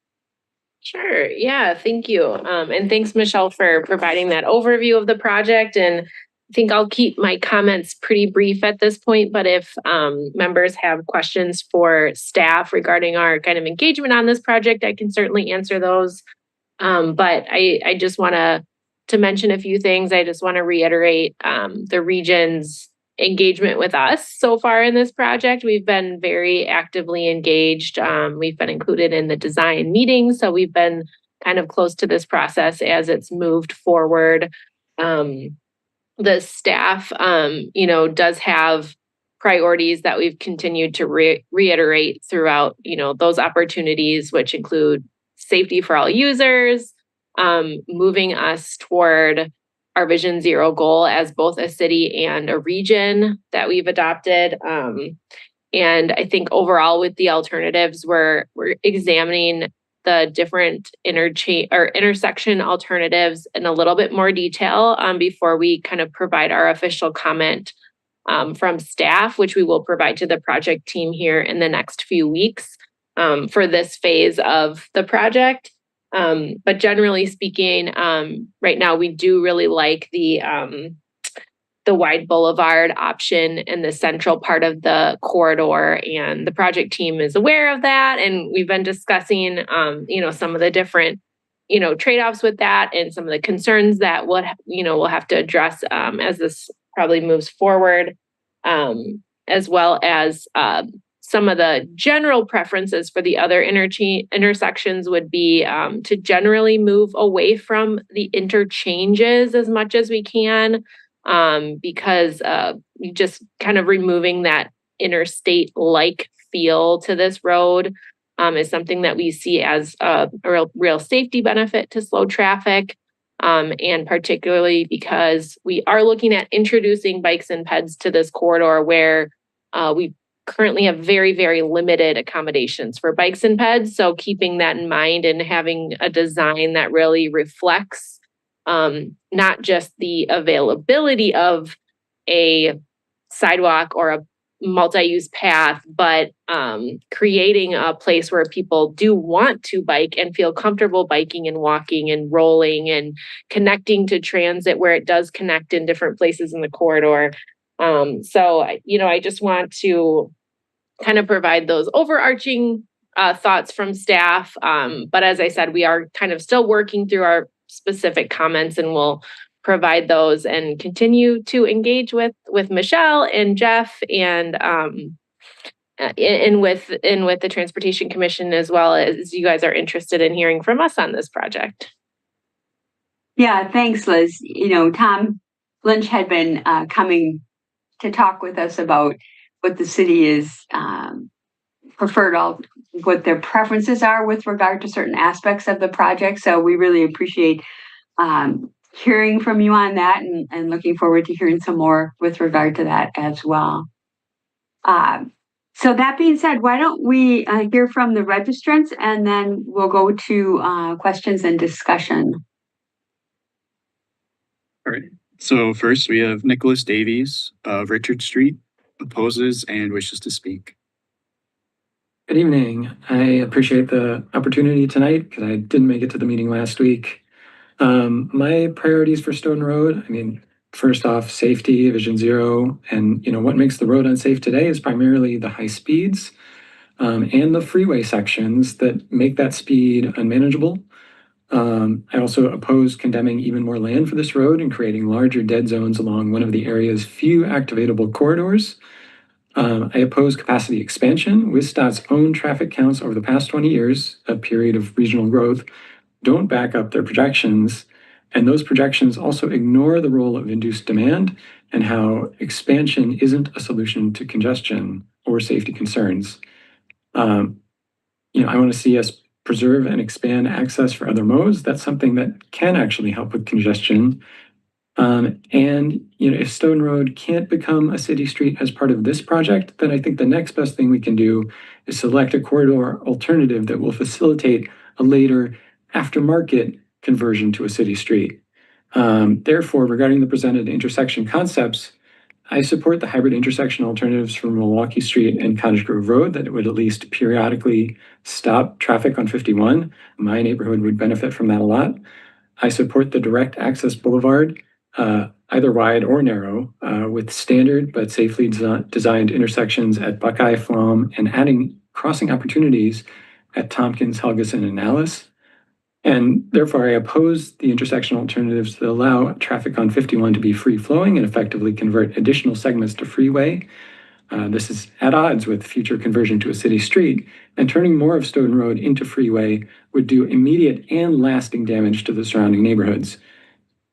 Sure. Yeah, thank you. And thanks, Michelle, for providing that overview of the project. And I think I'll keep my comments pretty brief at this point, but if members have questions for staff regarding our kind of engagement on this project, I can certainly answer those. But I just want to mention a few things. I just want to reiterate the region's engagement with us so far in this project. We've been very actively engaged. We've been included in the design meetings, so we've been kind of close to this process as it's moved forward. The staff, does have priorities that we've continued to reiterate throughout, those opportunities, which include safety for all users, moving us toward our Vision Zero goal as both a city and a region that we've adopted. And I think overall with the alternatives, we're examining the different intersection alternatives in a little bit more detail before we kind of provide our official comment from staff, which we will provide to the project team here in the next few weeks for this phase of the project. But generally speaking, right now we do really like the wide boulevard option in the central part of the corridor, and the project team is aware of that. And we've been discussing, some of the different, trade-offs with that and some of the concerns that we'll have to address as this probably moves forward, as well as some of the general preferences for the other intersections would be to generally move away from the interchanges as much as we can. Because just kind of removing that interstate-like feel to this road is something that we see as a real safety benefit to slow traffic, and particularly because we are looking at introducing bikes and peds to this corridor where we currently have very, very limited accommodations for bikes and peds. So keeping that in mind and having a design that really reflects not just the availability of a sidewalk or a multi-use path, but creating a place where people do want to bike and feel comfortable biking and walking and rolling and connecting to transit where it does connect in different places in the corridor. So I just want to kind of provide those overarching thoughts from staff. But as I said, we are kind of still working through our specific comments, and we'll provide those and continue to engage with Michelle and Jeff and with the Transportation Commission, as well as you guys are interested in hearing from us on this project. Yeah, thanks, Liz. Tom Lynch had been coming to talk with us about what the city is what their preferences are with regard to certain aspects of the project. So we really appreciate hearing from you on that, and looking forward to hearing some more with regard to that as well. So that being said, why don't we hear from the registrants, and then we'll go to questions and discussion. All right. So first we have Nicholas Davies of Richard Street, opposes and wishes to speak. Good evening. I appreciate the opportunity tonight because I didn't make it to the meeting last week. My priorities for Stoughton Road, first off, safety, Vision Zero, and what makes the road unsafe today is primarily the high speeds and the freeway sections that make that speed unmanageable. I also oppose condemning even more land for this road and creating larger dead zones along one of the area's few activatable corridors. I oppose capacity expansion. WSDOT's own traffic counts over the past 20 years, a period of regional growth, don't back up their projections. And those projections also ignore the role of induced demand and how expansion isn't a solution to congestion or safety concerns. I want to see us preserve and expand access for other modes. That's something that can actually help with congestion. If Stoughton Road can't become a city street as part of this project, then I think the next best thing we can do is select a corridor alternative that will facilitate a later aftermarket conversion to a city street. Therefore, regarding the presented intersection concepts, I support the hybrid intersection alternatives for Milwaukee Street and Cottage Grove Road that would at least periodically stop traffic on 51. My neighborhood would benefit from that a lot. I support the direct access boulevard, either wide or narrow, with standard but safely designed intersections at Buckeye, Flom, and adding crossing opportunities at Tompkins, Helgeson, and Alice. And therefore, I oppose the intersection alternatives that allow traffic on 51 to be free-flowing and effectively convert additional segments to freeway. This is at odds with future conversion to a city street, and turning more of Stoughton Road into freeway would do immediate and lasting damage to the surrounding neighborhoods.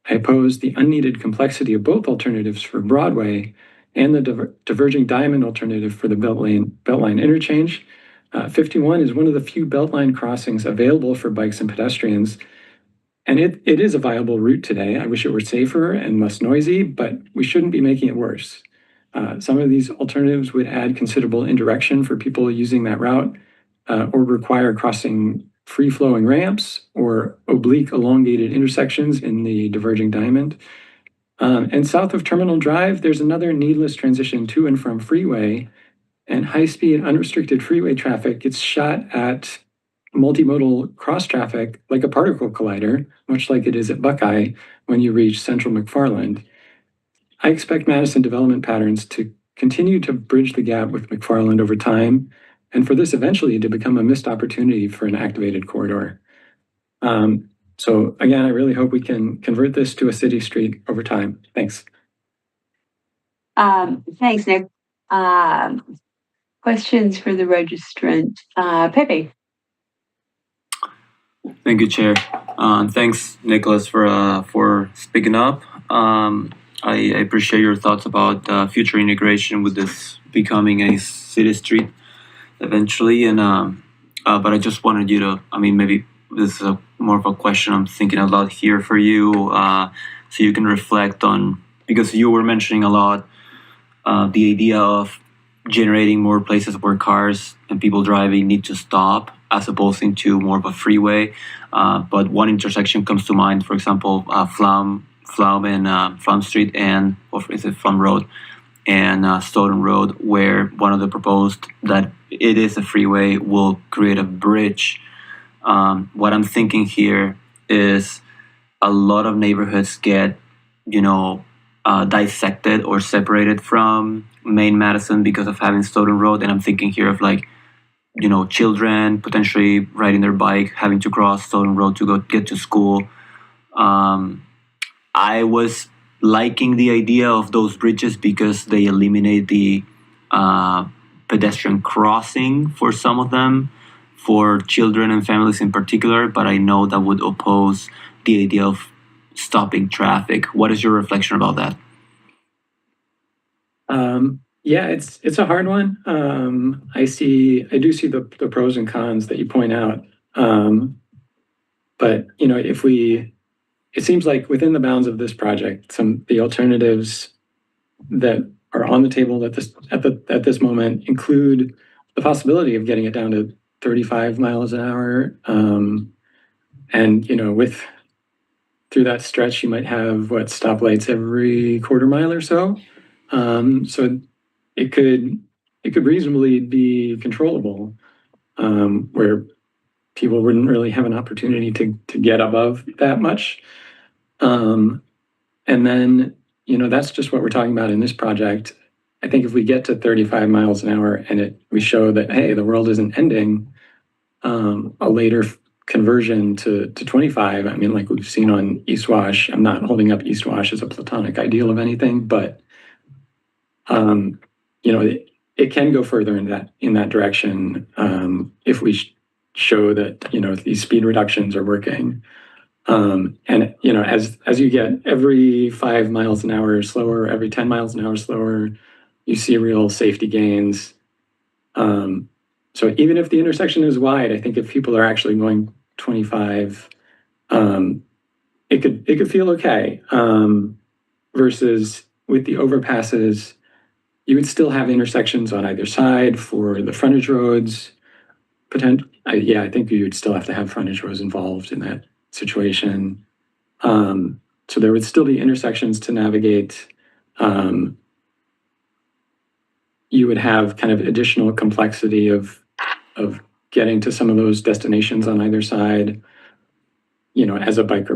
I oppose the unneeded complexity of both alternatives for Broadway and the diverging diamond alternative for the Beltline interchange. 51 is one of the few Beltline crossings available for bikes and pedestrians. And it is a viable route today. I wish it were safer and less noisy, but we shouldn't be making it worse. Some of these alternatives would add considerable indirection for people using that route, or require crossing free-flowing ramps or oblique elongated intersections in the diverging diamond. And south of Terminal Drive, there's another needless transition to and from freeway, and high-speed unrestricted freeway traffic gets shot at multimodal cross traffic like a particle collider, much like it is at Buckeye when you reach Central McFarland. I expect Madison development patterns to continue to bridge the gap with McFarland over time, and for this eventually to become a missed opportunity for an activated corridor. So again, I really hope we can convert this to a city street over time. Thanks. Thanks, Nick. Questions for the registrant? Pepe. Thank you, Chair. Thanks, Nicholas, for speaking up. I appreciate your thoughts about future integration with this becoming a city street eventually. And but I just wanted you to, maybe this is more of a question I'm thinking out loud here for you, so you can reflect on, because you were mentioning a lot the idea of generating more places where cars and people driving need to stop, as opposed to more of a freeway. But one intersection comes to mind, for example, Flum Street and, or is it Flum Road and Stoughton Road, where one of the proposed that it is a freeway will create a bridge. What I'm thinking here is a lot of neighborhoods get, dissected or separated from main Madison because of having Stoughton Road. And I'm thinking here of children potentially riding their bike, having to cross Stoughton Road to go get to school. I was liking the idea of those bridges because they eliminate the pedestrian crossing for some of them, for children and families in particular, but I know that would oppose the idea of stopping traffic. What is your reflection about that? Yeah, it's a hard one. I do see the pros and cons that you point out. But it seems like within the bounds of this project, the alternatives that are on the table at this moment include the possibility of getting it down to 35 miles an hour. And through that stretch, you might have stoplights every quarter mile or so. So it could reasonably be controllable, where people wouldn't really have an opportunity to get above that much. And then, that's just what we're talking about in this project. I think if we get to 35 miles an hour and we show that, hey, the world isn't ending, a later conversion to 25, like we've seen on East Wash. I'm not holding up East Wash as a platonic ideal of anything, but it can go further in that direction if we show that these speed reductions are working. And as you get every 5 miles an hour slower, every 10 miles an hour slower, you see real safety gains. So even if the intersection is wide, I think if people are actually going 25, it could feel okay. Versus with the overpasses, you would still have intersections on either side for the frontage roads. I think you would still have to have frontage roads involved in that situation. So there would still be intersections to navigate. You would have kind of additional complexity of getting to some of those destinations on either side, as a bike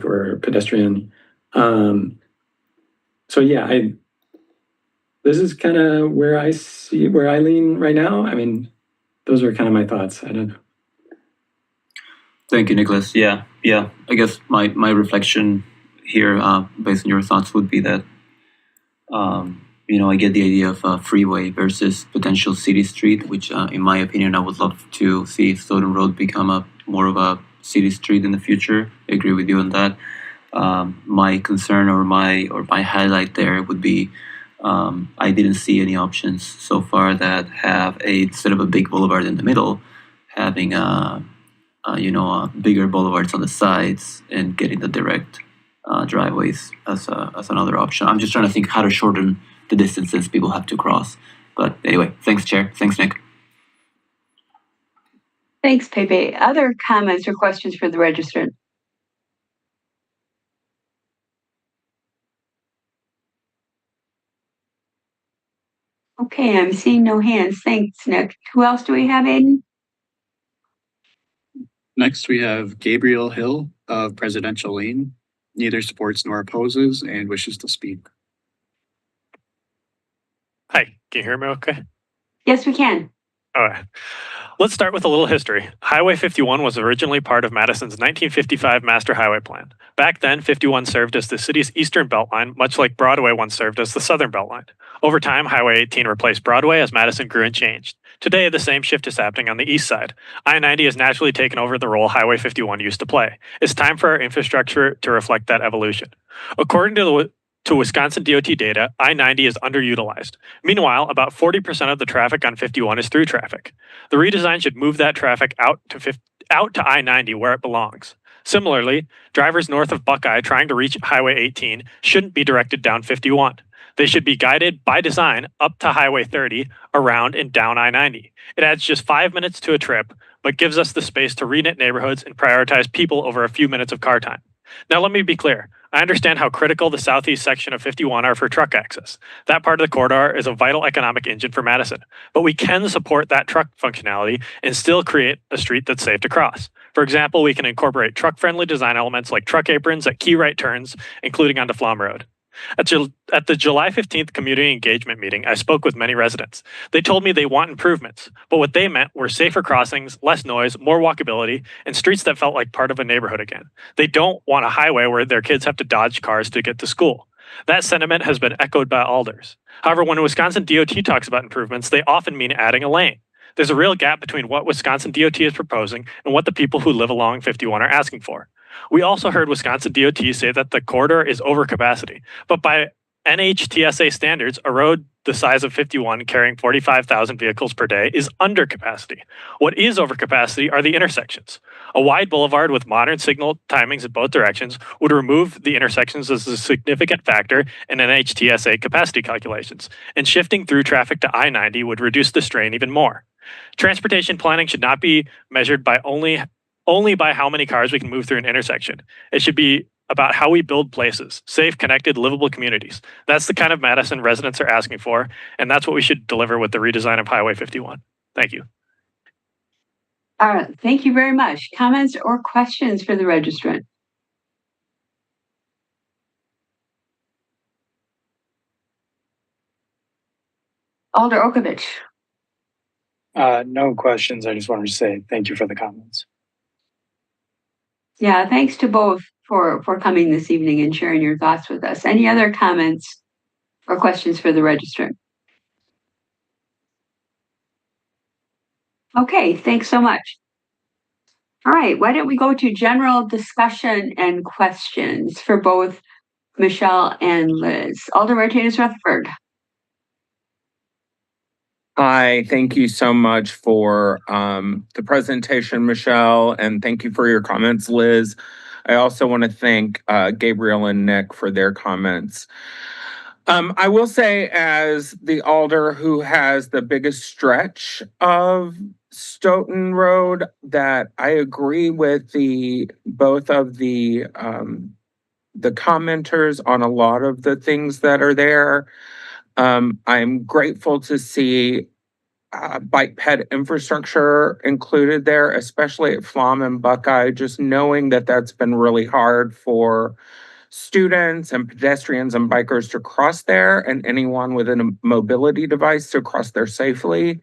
or pedestrian. This is kind of where I lean right now. Those are kind of my thoughts. I don't know. Thank you, Nicholas. Yeah. I guess my reflection here, based on your thoughts, would be that, I get the idea of a freeway versus potential city street, which, in my opinion, I would love to see Stoughton Road become more of a city street in the future. I agree with you on that. My concern or my highlight there would be, I didn't see any options so far that have instead of a big boulevard in the middle, having bigger boulevards on the sides and getting the direct driveways as another option. I'm just trying to think how to shorten the distances people have to cross. But anyway, thanks, Chair. Thanks, Nick. Thanks, Pepe. Other comments or questions for the registrant? Okay, I'm seeing no hands. Thanks, Nick. Who else do we have, Aiden? Next, we have Gabriel Hill of Presidential Lane. Neither supports nor opposes and wishes to speak. Hi, can you hear me okay? Yes, we can. All right. Let's start with a little history. Highway 51 was originally part of Madison's 1955 Master Highway Plan. Back then, 51 served as the city's eastern beltline, much like Broadway once served as the southern beltline. Over time, Highway 18 replaced Broadway as Madison grew and changed. Today, the same shift is happening on the east side. I-90 has naturally taken over the role Highway 51 used to play. It's time for our infrastructure to reflect that evolution. According to Wisconsin DOT data, I-90 is underutilized. Meanwhile, about 40% of the traffic on 51 is through traffic. The redesign should move that traffic out to I-90 where it belongs. Similarly, drivers north of Buckeye trying to reach Highway 18 shouldn't be directed down 51. They should be guided by design up to Highway 30, around and down I-90. It adds just 5 minutes to a trip, but gives us the space to reknit neighborhoods and prioritize people over a few minutes of car time. Now, let me be clear. I understand how critical the southeast section of 51 are for truck access. That part of the corridor is a vital economic engine for Madison, but we can support that truck functionality and still create a street that's safe to cross. For example, we can incorporate truck-friendly design elements like truck aprons at key right turns, including onto Flom Road. At the July 15th community engagement meeting, I spoke with many residents. They told me they want improvements, but what they meant were safer crossings, less noise, more walkability, and streets that felt like part of a neighborhood again. They don't want a highway where their kids have to dodge cars to get to school. That sentiment has been echoed by alders. However, when Wisconsin DOT talks about improvements, they often mean adding a lane. There's a real gap between what Wisconsin DOT is proposing and what the people who live along 51 are asking for. We also heard Wisconsin DOT say that the corridor is overcapacity, but by NHTSA standards, a road the size of 51 carrying 45,000 vehicles per day is under capacity. What is overcapacity are the intersections. A wide boulevard with modern signal timings in both directions would remove the intersections as a significant factor in NHTSA capacity calculations, and shifting through traffic to I-90 would reduce the strain even more. Transportation planning should not be measured by only by how many cars we can move through an intersection. It should be about how we build places, safe, connected, livable communities. That's the kind of Madison residents are asking for, and that's what we should deliver with the redesign of Highway 51. Thank you. All right, thank you very much. Comments or questions for the registrant? Alder Okovich. No questions. I just wanted to say thank you for the comments. Yeah, thanks to both for coming this evening and sharing your thoughts with us. Any other comments or questions for the registrant? Okay, thanks so much. All right, why don't we go to general discussion and questions for both Michelle and Liz. Alder Martinez Rutherford. Hi, thank you so much for the presentation, Michelle, and thank you for your comments, Liz. I also want to thank Gabriel and Nick for their comments. I will say, as the alder who has the biggest stretch of Stoughton Road, that I agree with both of the commenters on a lot of the things that are there. I'm grateful to see bike ped infrastructure included there, especially at Flom and Buckeye, just knowing that that's been really hard for students and pedestrians and bikers to cross there, and anyone with a mobility device to cross there safely.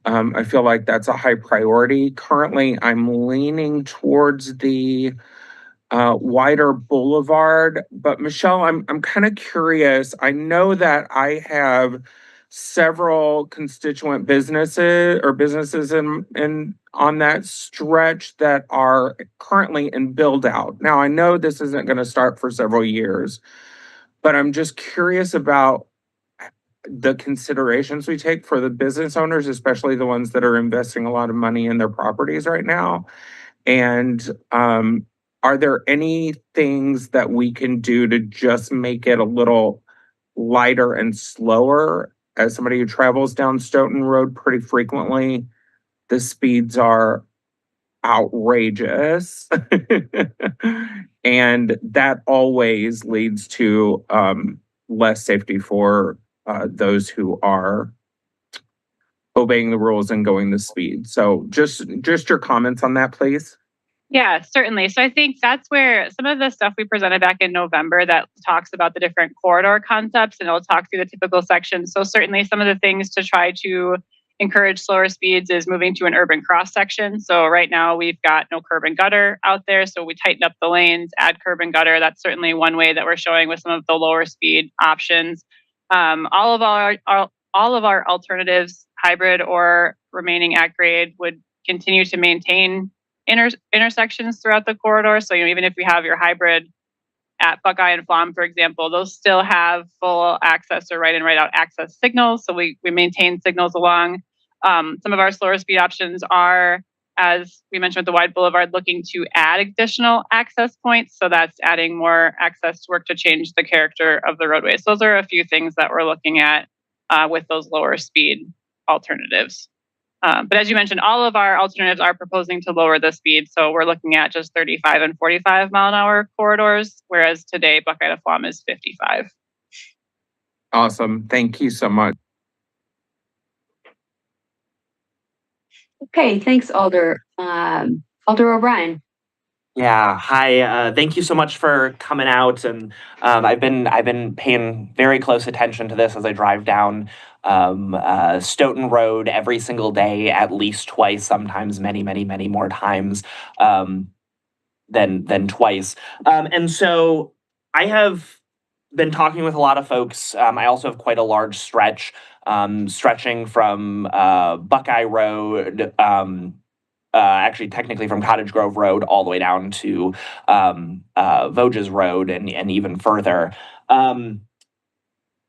I feel like that's a high priority. Currently, I'm leaning towards the wider boulevard. But Michelle, I'm kind of curious. I know that I have several constituent businesses in on that stretch that are currently in build out. Now, I know this isn't going to start for several years, but I'm just curious about the considerations we take for the business owners, especially the ones that are investing a lot of money in their properties right now. And are there any things that we can do to just make it a little lighter and slower? As somebody who travels down Stoughton Road pretty frequently, the speeds are outrageous. And that always leads to less safety for those who are obeying the rules and going the speed. So just your comments on that, please. Yeah, certainly. So I think that's where some of the stuff we presented back in November that talks about the different corridor concepts, and it'll talk through the typical sections. So certainly some of the things to try to encourage slower speeds is moving to an urban cross section. So right now we've got no curb and gutter out there. So we tighten up the lanes, add curb and gutter. That's certainly one way that we're showing with some of the lower speed options. All of our alternatives, hybrid or remaining at grade, would continue to maintain intersections throughout the corridor. So even if we have your hybrid at Buckeye and Flom, for example, those still have full access or right in, right out access signals. So we maintain signals along. Some of our slower speed options are, as we mentioned with the wide boulevard, looking to add additional access points. So that's adding more access to work to change the character of the roadways. Those are a few things that we're looking at with those lower speed alternatives. But as you mentioned, all of our alternatives are proposing to lower the speed. So we're looking at just 35 and 45 mile an hour corridors, whereas today Buckeye to Flom is 55. Awesome. Thank you so much. Okay, thanks, Alder. Alder O'Brien. Yeah, hi. Thank you so much for coming out, and I've been paying very close attention to this as I drive down Stoughton Road every single day, at least twice, sometimes many more times than twice. And so I have been talking with a lot of folks. I also have quite a large stretch stretching from Buckeye Road. Actually, technically from Cottage Grove Road all the way down to Voges Road and even further.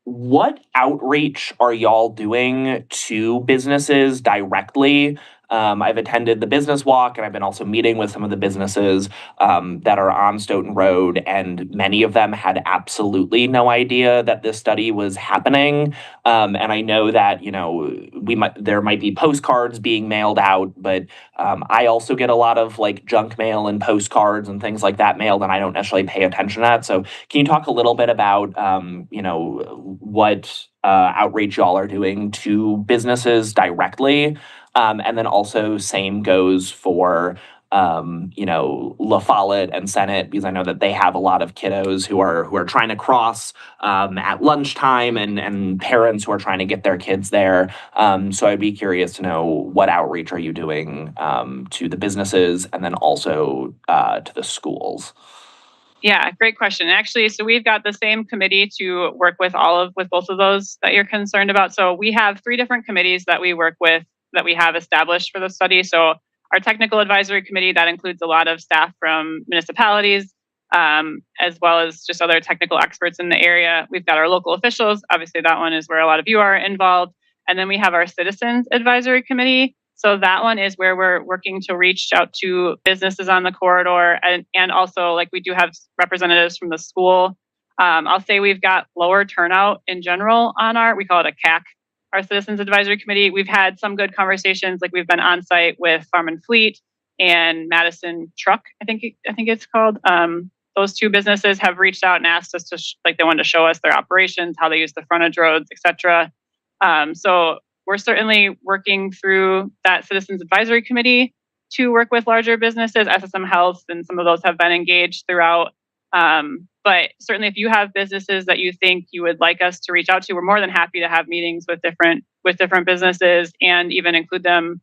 What outreach are y'all doing to businesses directly? I've attended the business walk, and I've been also meeting with some of the businesses that are on Stoughton Road, and many of them had absolutely no idea that this study was happening. And I know that, there might be postcards being mailed out, but I also get a lot of junk mail and postcards and things like that mailed, and I don't necessarily pay attention to that. So can you talk a little bit about, what outreach y'all are doing to businesses directly? And then also same goes for, La Follette and Senate, because I know that they have a lot of kiddos who are trying to cross at lunchtime and parents who are trying to get their kids there. So I'd be curious to know, what outreach are you doing to the businesses and then also to the schools? Yeah, great question. Actually, so we've got the same committee to work with both of those that you're concerned about. So we have 3 different committees that we work with that we have established for the study. So our technical advisory committee, that includes a lot of staff from municipalities, as well as just other technical experts in the area. We've got our local officials. Obviously, that one is where a lot of you are involved. And then we have our citizens advisory committee. So that one is where we're working to reach out to businesses on the corridor, and also we do have representatives from the school. I'll say we've got lower turnout in general on we call it a CAC, our Citizens Advisory Committee. We've had some good conversations. We've been on site with Farm and Fleet and Madison Truck, I think it's called. Those 2 businesses have reached out and asked us to, they wanted to show us their operations, how they use the frontage roads, etc. So we're certainly working through that Citizens Advisory Committee to work with larger businesses. SSM Health and some of those have been engaged throughout. But certainly, if you have businesses that you think you would like us to reach out to, we're more than happy to have meetings with different businesses and even include them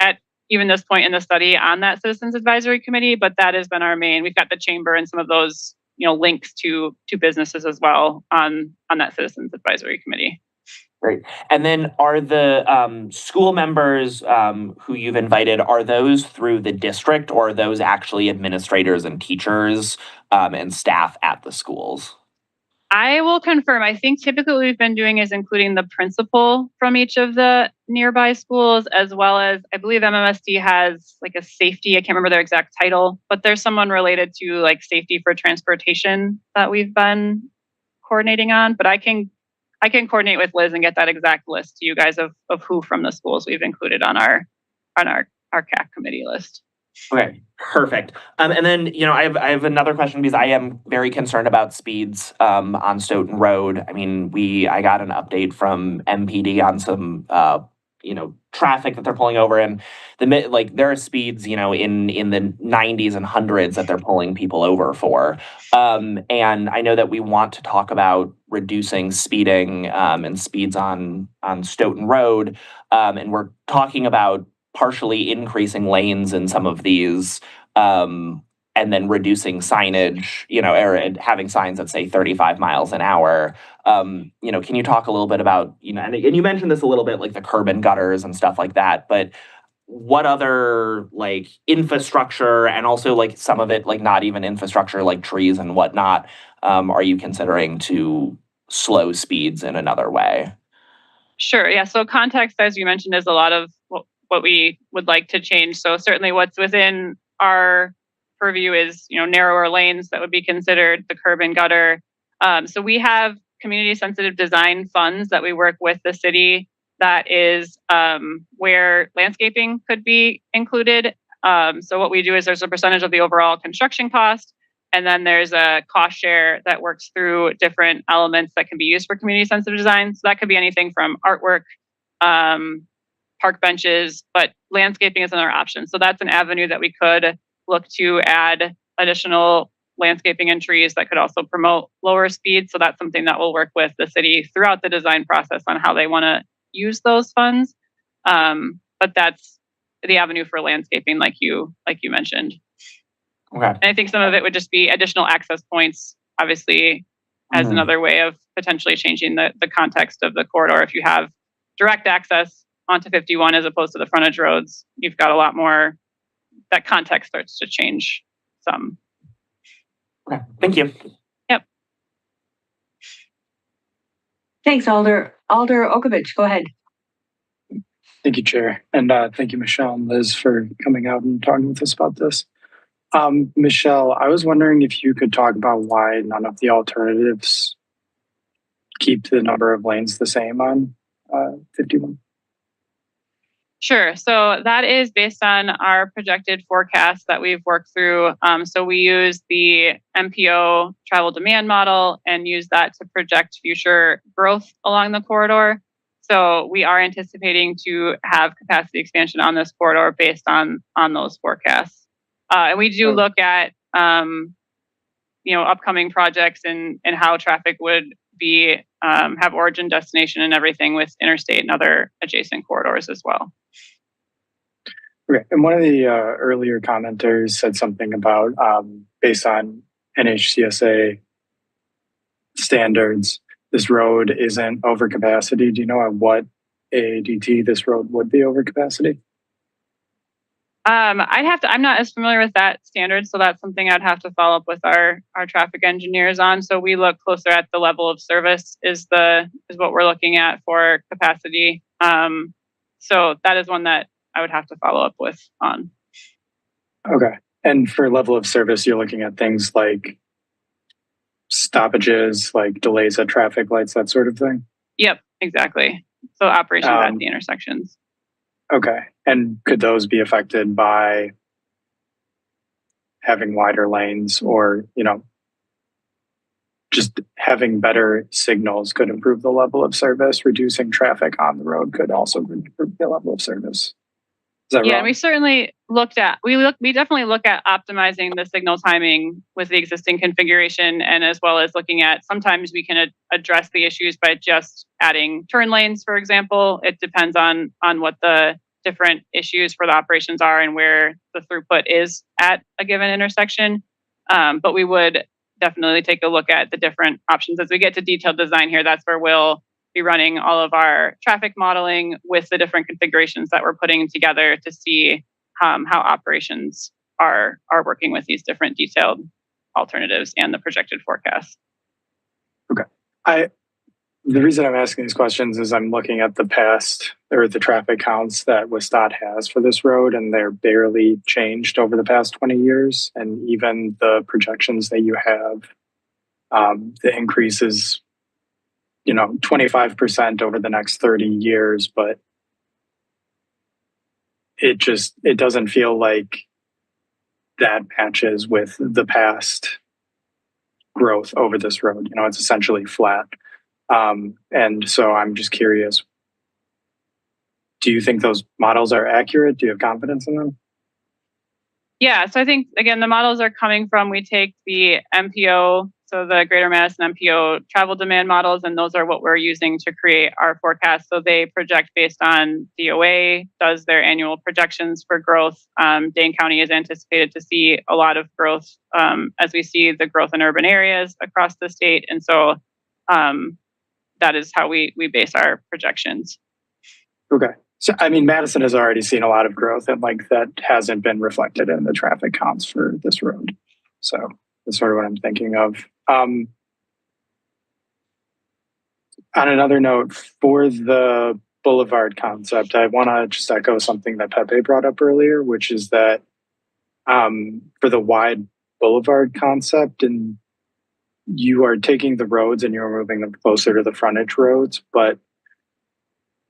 at even this point in the study on that Citizens Advisory Committee. But that has been our main. We've got the chamber and some of those, links to businesses as well on that Citizens Advisory Committee. Great. And then are the school members who you've invited, are those through the district, or are those actually administrators and teachers and staff at the schools? I will confirm. I think typically what we've been doing is including the principal from each of the nearby schools, as well as I believe MMSD has like a safety. I can't remember their exact title, but there's someone related to like safety for transportation that we've been coordinating on. But I can coordinate with Liz and get that exact list to you guys of who from the schools we've included on our CAC committee list. Okay, perfect. And then, I have another question because I am very concerned about speeds on Stoughton Road. I mean, I got an update from MPD on some traffic that they're pulling over, and there are speeds, in the 90s and hundreds that they're pulling people over for. And I know that we want to talk about reducing speeding and speeds on Stoughton Road, and we're talking about partially increasing lanes in some of these, and then reducing signage, or having signs that say 35 miles an hour. Can you talk a little bit about, and you mentioned this a little bit, like the curb and gutters and stuff like that, but what other like infrastructure, and also like some of it, like not even infrastructure, like trees and whatnot, are you considering to slow speeds in another way? Sure. Yeah. So context, as you mentioned, is a lot of what we would like to change. So certainly what's within our purview is, narrower lanes that would be considered the curb and gutter. So we have community sensitive design funds that we work with the city that is where landscaping could be included. So what we do is there's a percentage of the overall construction cost, and then there's a cost share that works through different elements that can be used for community sensitive design. So that could be anything from artwork, park benches, but landscaping is another option. So that's an avenue that we could look to add additional landscaping and trees that could also promote lower speed. So that's something that we'll work with the city throughout the design process on how they want to use those funds. But that's the avenue for landscaping, like you mentioned. Okay. And I think some of it would just be additional access points, obviously, as another way of potentially changing the context of the corridor. If you have direct access onto 51 as opposed to the frontage roads, you've got a lot more, that context starts to change some. Okay, thank you. Yep. Thanks, Alder Okovich, go ahead. Thank you, Chair. And thank you, Michelle and Liz, for coming out and talking with us about this. Michelle, I was wondering if you could talk about why none of the alternatives keep the number of lanes the same on 51. Sure. So that is based on our projected forecast that we've worked through. So we use the MPO travel demand model and use that to project future growth along the corridor. So we are anticipating to have capacity expansion on this corridor based on those forecasts. And we do look at upcoming projects and how traffic would be have origin, destination, and everything with interstate and other adjacent corridors as well. Okay. And one of the earlier commenters said something about based on NHCSA standards, this road isn't over capacity. Do you know at what AADT this road would be over capacity? I'm not as familiar with that standard, so that's something I'd have to follow up with our traffic engineers on. So we look closer at the level of service is what we're looking at for capacity. So that is one that I would have to follow up with on. Okay. And for level of service, you're looking at things like stoppages, like delays at traffic lights, that sort of thing? Yep, exactly. So operations at the intersections. Okay. And could those be affected by having wider lanes or, just having better signals could improve the level of service? Reducing traffic on the road could also improve the level of service. Is that wrong? We certainly we definitely look at optimizing the signal timing with the existing configuration, and as well as looking at sometimes we can address the issues by just adding turn lanes, for example. It depends on what the different issues for the operations are and where the throughput is at a given intersection. But we would definitely take a look at the different options as we get to detailed design here. That's where we'll be running all of our traffic modeling with the different configurations that we're putting together to see how operations are working with these different detailed alternatives and the projected forecast. The reason I'm asking these questions is I'm looking at the past or the traffic counts that WSDOT has for this road, and they're barely changed over the past 20 years. And even the projections that you have, the increase is, 25% over the next 30 years, but it doesn't feel like that matches with the past growth over this road. It's essentially flat. And so I'm just curious, do you think those models are accurate? Do you have confidence in them? Yeah, so I think, again, the models are coming from, we take the MPO, so the Greater Madison MPO travel demand models, and those are what we're using to create our forecast. So they project based on DOA, does their annual projections for growth. Dane County is anticipated to see a lot of growth as we see the growth in urban areas across the state. And so that is how we base our projections. Okay. So, Madison has already seen a lot of growth, and that hasn't been reflected in the traffic counts for this road. So that's sort of what I'm thinking of. On another note, for the boulevard concept, I want to just echo something that Pepe brought up earlier, which is that for the wide boulevard concept, and you are taking the roads and you're moving them closer to the frontage roads, but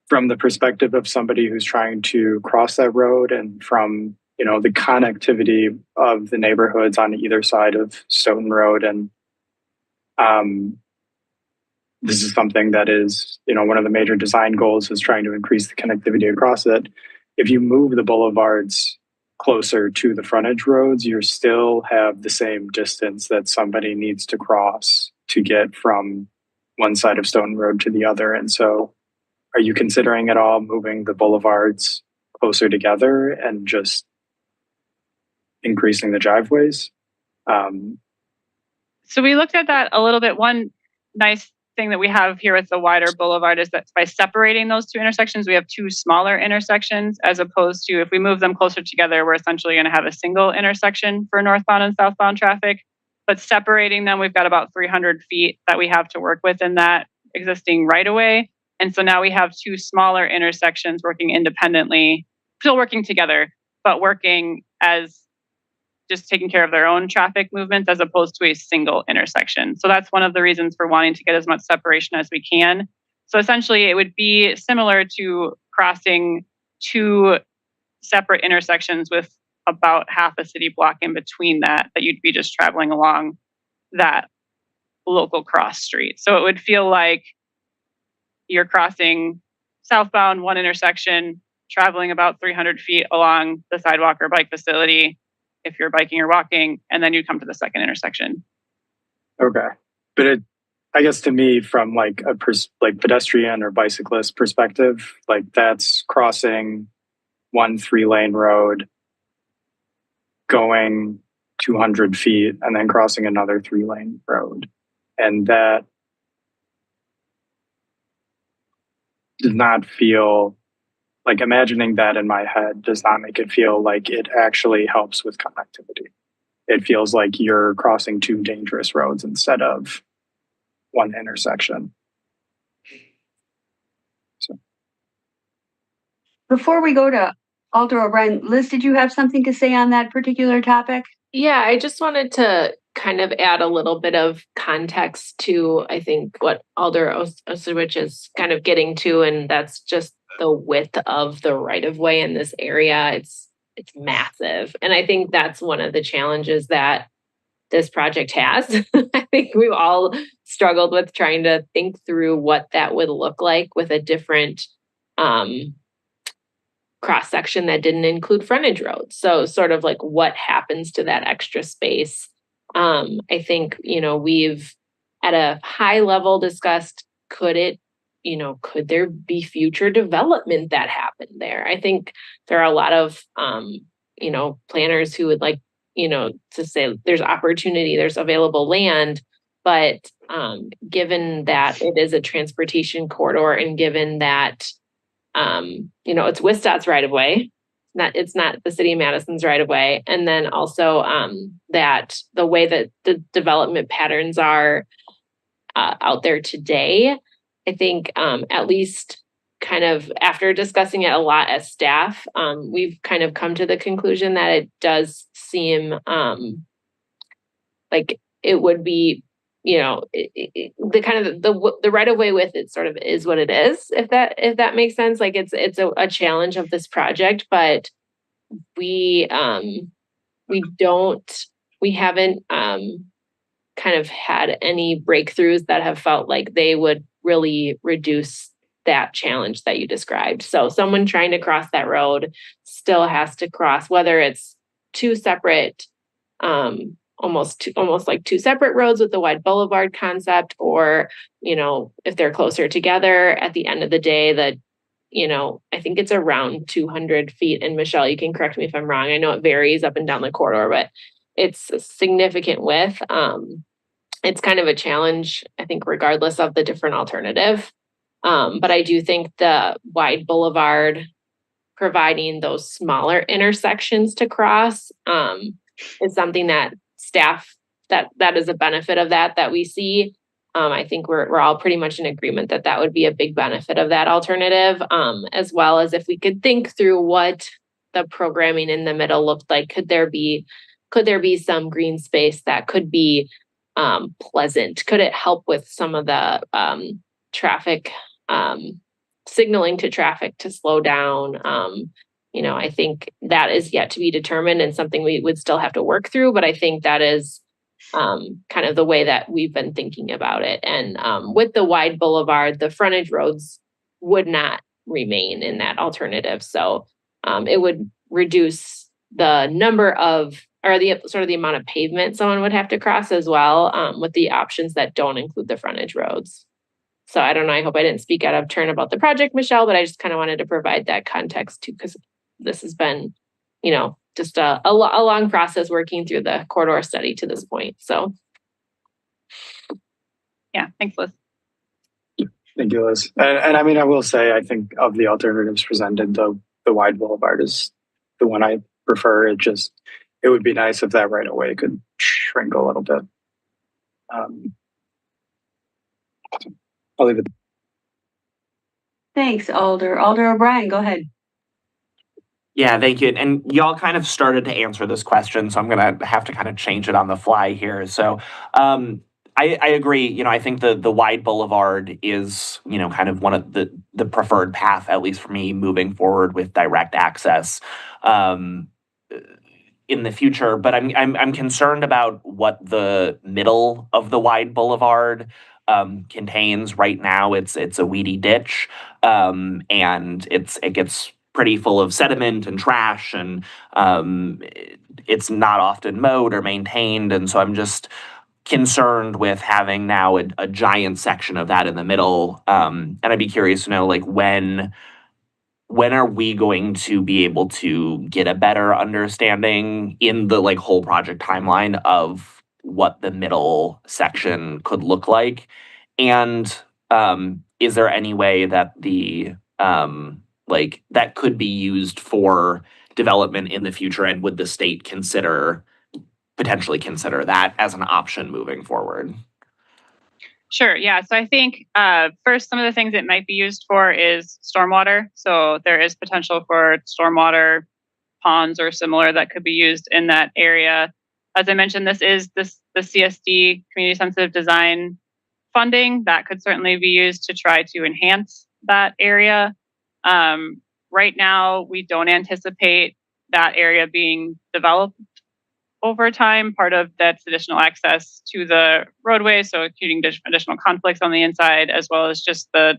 from the perspective of somebody who's trying to cross that road, and from the connectivity of the neighborhoods on either side of Stoughton Road, and this is something that is one of the major design goals, is trying to increase the connectivity across it. If you move the boulevards closer to the frontage roads, you still have the same distance that somebody needs to cross to get from one side of Stoughton Road to the other. And so are you considering at all moving the boulevards closer together and just increasing the driveways? So we looked at that a little bit. One nice thing that we have here with the wider boulevard is that by separating those two intersections, we have two smaller intersections, as opposed to if we move them closer together, we're essentially going to have a single intersection for northbound and southbound traffic. But separating them, we've got about 300 feet that we have to work with in that existing right-of-way. And so now we have two smaller intersections working independently, still working together, but working as just taking care of their own traffic movements as opposed to a single intersection. So that's one of the reasons for wanting to get as much separation as we can. So essentially it would be similar to crossing two separate intersections with about half a city block in between that you'd be just traveling along that local cross street. So it would feel like you're crossing southbound one intersection, traveling about 300 feet along the sidewalk or bike facility, if you're biking or walking, and then you come to the second intersection. Okay. But I guess to me, from a pedestrian or bicyclist perspective, that's crossing one 3-lane road, going 200 feet, and then crossing another 3-lane road. And that does not feel imagining that in my head does not make it feel like it actually helps with connectivity. It feels like you're crossing two dangerous roads instead of one intersection. So. Before we go to Alder O'Brien, Liz, did you have something to say on that particular topic? Yeah, I just wanted to kind of add a little bit of context to, I think, what Alder Osowich is kind of getting to, and that's just the width of the right-of-way in this area. It's massive. And I think that's one of the challenges that this project has. I think we've all struggled with trying to think through what that would look like with a different cross-section that didn't include frontage roads. So sort of what happens to that extra space. I think, we've at a high level discussed, could there be future development that happened there? I think there are a lot of, planners who would like, to say there's opportunity, there's available land, but given that it is a transportation corridor, and given that, it's WSDOT's right of way, it's not the city of Madison's right of way. And then also that the way that the development patterns are, out there today. I think at least kind of after discussing it a lot as staff, we've kind of come to the conclusion that it does seem like it would be, the kind of the right of way with it sort of is what it is, if that makes sense. Like it's a challenge of this project, but we haven't kind of had any breakthroughs that have felt like they would really reduce that challenge that you described. So someone trying to cross that road still has to cross, whether it's two separate, almost like two separate roads with the wide boulevard concept, or, if they're closer together at the end of the day, that, I think it's around 200 feet. And Michelle, you can correct me if I'm wrong. I know it varies up and down the corridor, but it's a significant width. It's kind of a challenge, I think, regardless of the different alternative. But I do think the wide boulevard providing those smaller intersections to cross is something that staff, that is a benefit of that we see. I think we're all pretty much in agreement that would be a big benefit of that alternative, as well as if we could think through what the programming in the middle looked like. Could there be some green space that could be pleasant? Could it help with some of the traffic, signaling to traffic to slow down? I think that is yet to be determined and something we would still have to work through, but I think that is kind of the way that we've been thinking about it. And with the wide boulevard, the frontage roads would not remain in that alternative. So it would reduce the number of, or the amount of pavement someone would have to cross as well, with the options that don't include the frontage roads. So I don't know, I hope I didn't speak out of turn about the project, Michelle, but I just kind of wanted to provide that context too, because this has been, just a long process working through the corridor study to this point. So. Yeah, thanks, Liz. Thank you, Liz. And I mean, I will say, I think of the alternatives presented, the wide boulevard is the one I prefer. It would be nice if that right of way could shrink a little bit. I'll leave it. Thanks, Alder. Alder O'Brien, go ahead. Yeah, thank you. And y'all kind of started to answer this question, so I'm going to have to kind of change it on the fly here. So I agree. I think the wide boulevard is, kind of one of the preferred path, at least for me, moving forward with direct access in the future. But I'm concerned about what the middle of the wide boulevard contains. Right now, it's a weedy ditch, and it gets pretty full of sediment and trash, and it's not often mowed or maintained. And so I'm just concerned with having now a giant section of that in the middle. And I'd be curious to know, like, when are we going to be able to get a better understanding in the whole project timeline of what the middle section could look like? And is there any way that that could be used for development in the future? And would the state potentially consider that as an option moving forward? Sure. Yeah. So I think first, some of the things it might be used for is stormwater. So there is potential for stormwater ponds or similar that could be used in that area. As I mentioned, this is the CSD, Community Sensitive Design funding that could certainly be used to try to enhance that area. Right now, we don't anticipate that area being developed over time. Part of that's additional access to the roadway, so including additional conflicts on the inside, as well as just the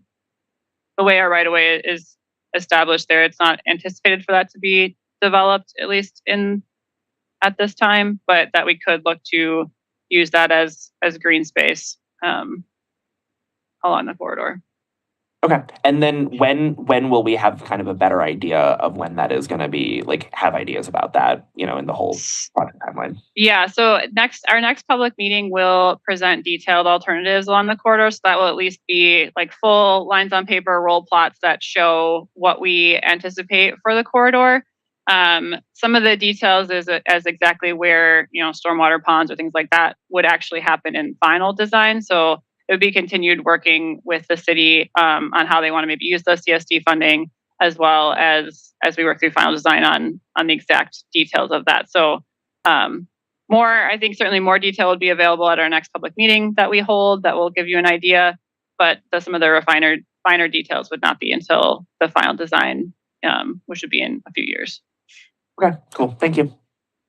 way our right-of-way is established there. It's not anticipated for that to be developed, at least at this time, but that we could look to use that as green space along the corridor. Okay. And then when will we have kind of a better idea of when that is going to be, have ideas about that, in the whole project timeline? Yeah. So our next public meeting will present detailed alternatives along the corridor. So that will at least be full lines on paper, roll plots that show what we anticipate for the corridor. Some of the details as exactly where, stormwater ponds or things like that would actually happen in final design. So it would be continued working with the city on how they want to maybe use the CSD funding, as well as we work through final design on the exact details of that. So I think certainly more detail would be available at our next public meeting that we hold that will give you an idea, but some of the finer details would not be until the final design, which would be in a few years. Okay, cool. Thank you.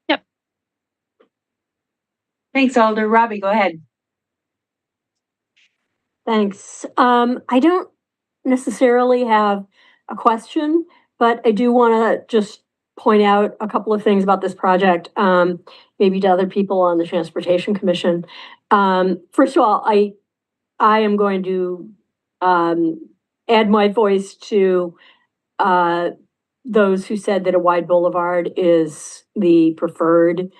Yep. Thanks, Alder. Robbie, go ahead. Thanks. I don't necessarily have a question, but I do want to just point out a couple of things about this project, maybe to other people on the Transportation Commission. First of all, I am going to add my voice to those who said that a wide boulevard is the preferred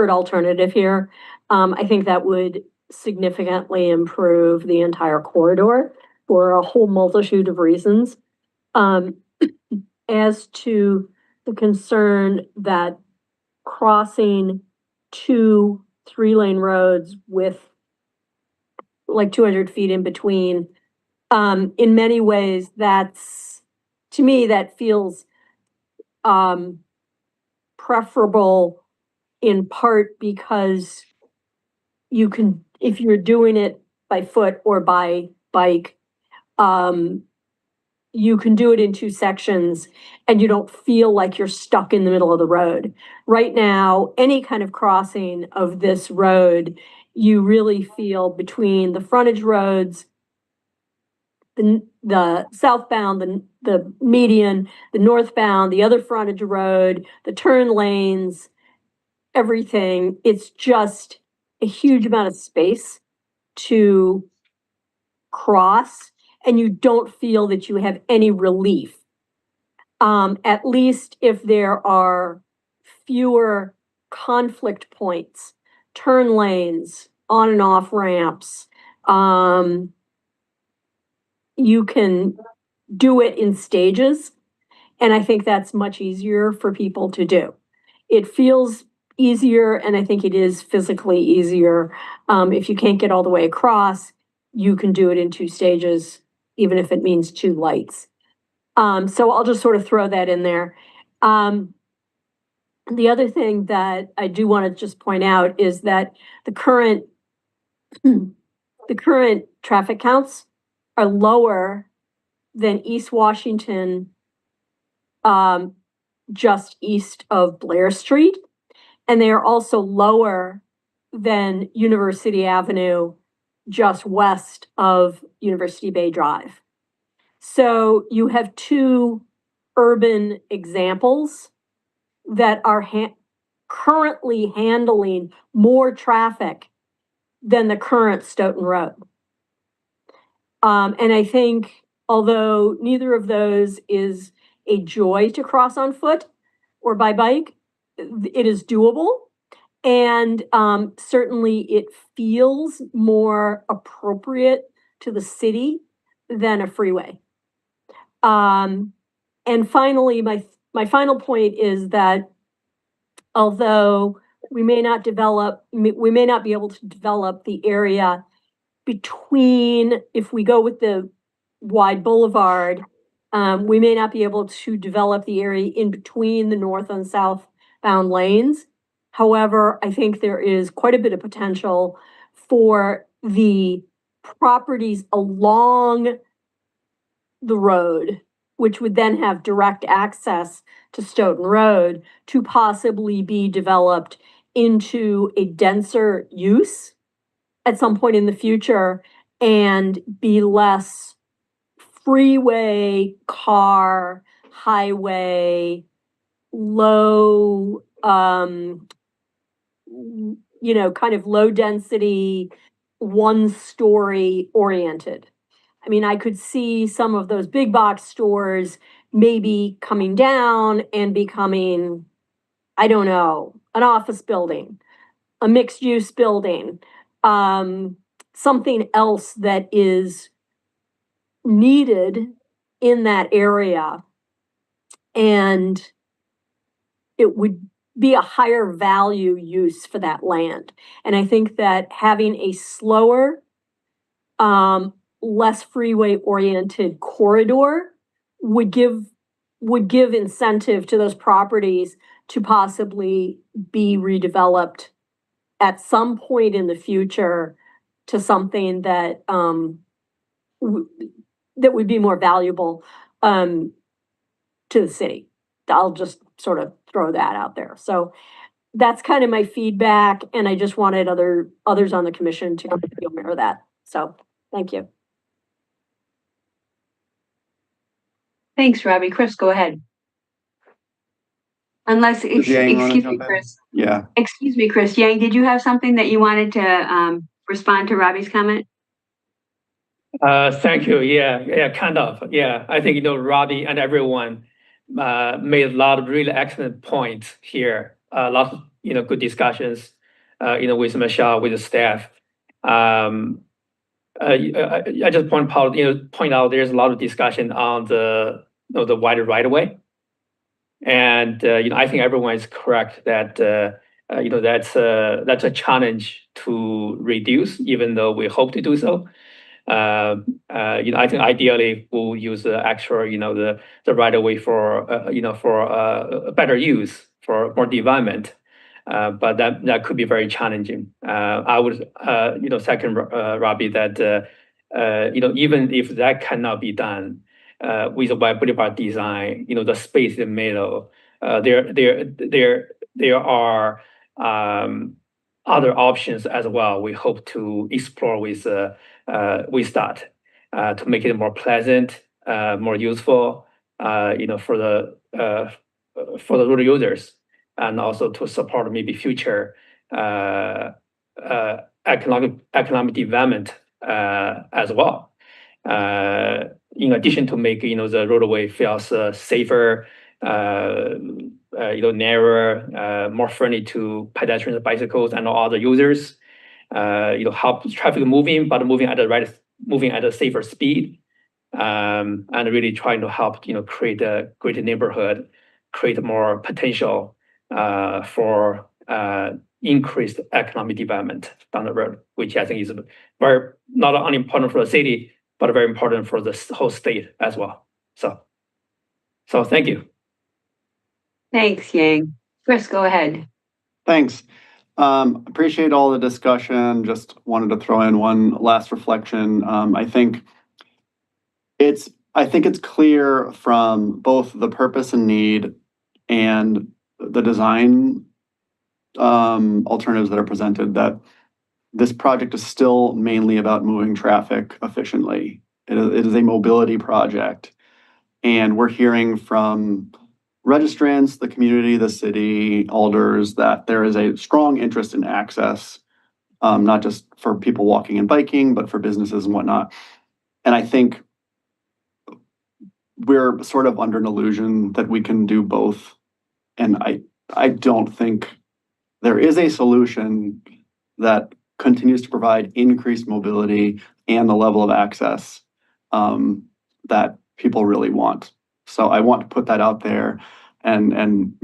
alternative here. I think that would significantly improve the entire corridor for a whole multitude of reasons. As to the concern that crossing 2 3-lane roads with like 200 feet in between, in many ways, to me, that feels preferable, in part because you can, if you're doing it by foot or by bike, you can do it in 2 sections and you don't feel like you're stuck in the middle of the road. Right now, any kind of crossing of this road, you really feel between the frontage roads, the southbound, the median, the northbound, the other frontage road, the turn lanes, everything. It's just a huge amount of space to cross, and you don't feel that you have any relief. At least if there are fewer conflict points, turn lanes, on and off ramps, you can do it in stages. And I think that's much easier for people to do. It feels easier, and I think it is physically easier. If you can't get all the way across, you can do it in 2 stages, even if it means 2 lights. So I'll just sort of throw that in there. The other thing that I do want to just point out is that the current traffic counts are lower than East Washington, just east of Blair Street. And they are also lower than University Avenue, just west of University Bay Drive. So you have 2 urban examples that are currently handling more traffic than the current Stoughton Road. And I think, although neither of those is a joy to cross on foot or by bike, it is doable. And certainly it feels more appropriate to the city than a freeway. And finally, my final point is that although we may not be able to develop the area between, if we go with the wide boulevard, we may not be able to develop the area in between the north and southbound lanes. However, I think there is quite a bit of potential for the properties along the road, which would then have direct access to Stoughton Road, to possibly be developed into a denser use at some point in the future and be less freeway, car, highway, low, kind of low density, 1-story oriented. I mean, I could see some of those big box stores maybe coming down and becoming, I don't know, an office building, a mixed use building, something else that is needed in that area. And it would be a higher value use for that land. And I think that having a slower, less freeway oriented corridor would give incentive to those properties to possibly be redeveloped at some point in the future to something that that would be more valuable to the city. I'll just sort of throw that out there. So that's kind of my feedback, and I just wanted others on the commission to be aware of that. So thank you. Thanks, Robbie. Chris, go ahead. Unless, Does Yang wanna excuse me, jump in? Chris. Yeah. Excuse me, Chris. Yang, did you have something that you wanted to respond to Robbie's comment? Thank you. Yeah, kind of. Yeah, I think, Robbie and everyone made a lot of really excellent points here. A lot of, good discussions, with Michelle, with the staff. I just point out there's a lot of discussion on the wider right of way. And, I think everyone is correct that, that's a challenge to reduce, even though we hope to do so. I think ideally we'll use the actual, the right of way for, for better use, for more development. But that could be very challenging. I would, second Robbie that, even if that cannot be done with a wide boulevard design, the space in the middle, there are other options as well. We hope to explore with that to make it more pleasant, more useful, for the rural users, and also to support maybe future economic development as well. In addition to make the roadway feels safer, narrower, more friendly to pedestrians, bicycles, and all other users. Help traffic moving, but moving at a safer speed, and really trying to help create a greater neighborhood, create more potential for increased economic development down the road, which I think is very not only important for the city, but very important for the whole state as well. So thank you. Thanks, Yang. Chris, go ahead. Thanks. Appreciate all the discussion. Just wanted to throw in one last reflection. I think it's clear from both the purpose and need and the design alternatives that are presented that this project is still mainly about moving traffic efficiently. It is a mobility project, and we're hearing from registrants, the community, the city, alders, that there is a strong interest in access, not just for people walking and biking, but for businesses and whatnot. And I think we're sort of under an illusion that we can do both. And I don't think there is a solution that continues to provide increased mobility and the level of access that people really want. So I want to put that out there and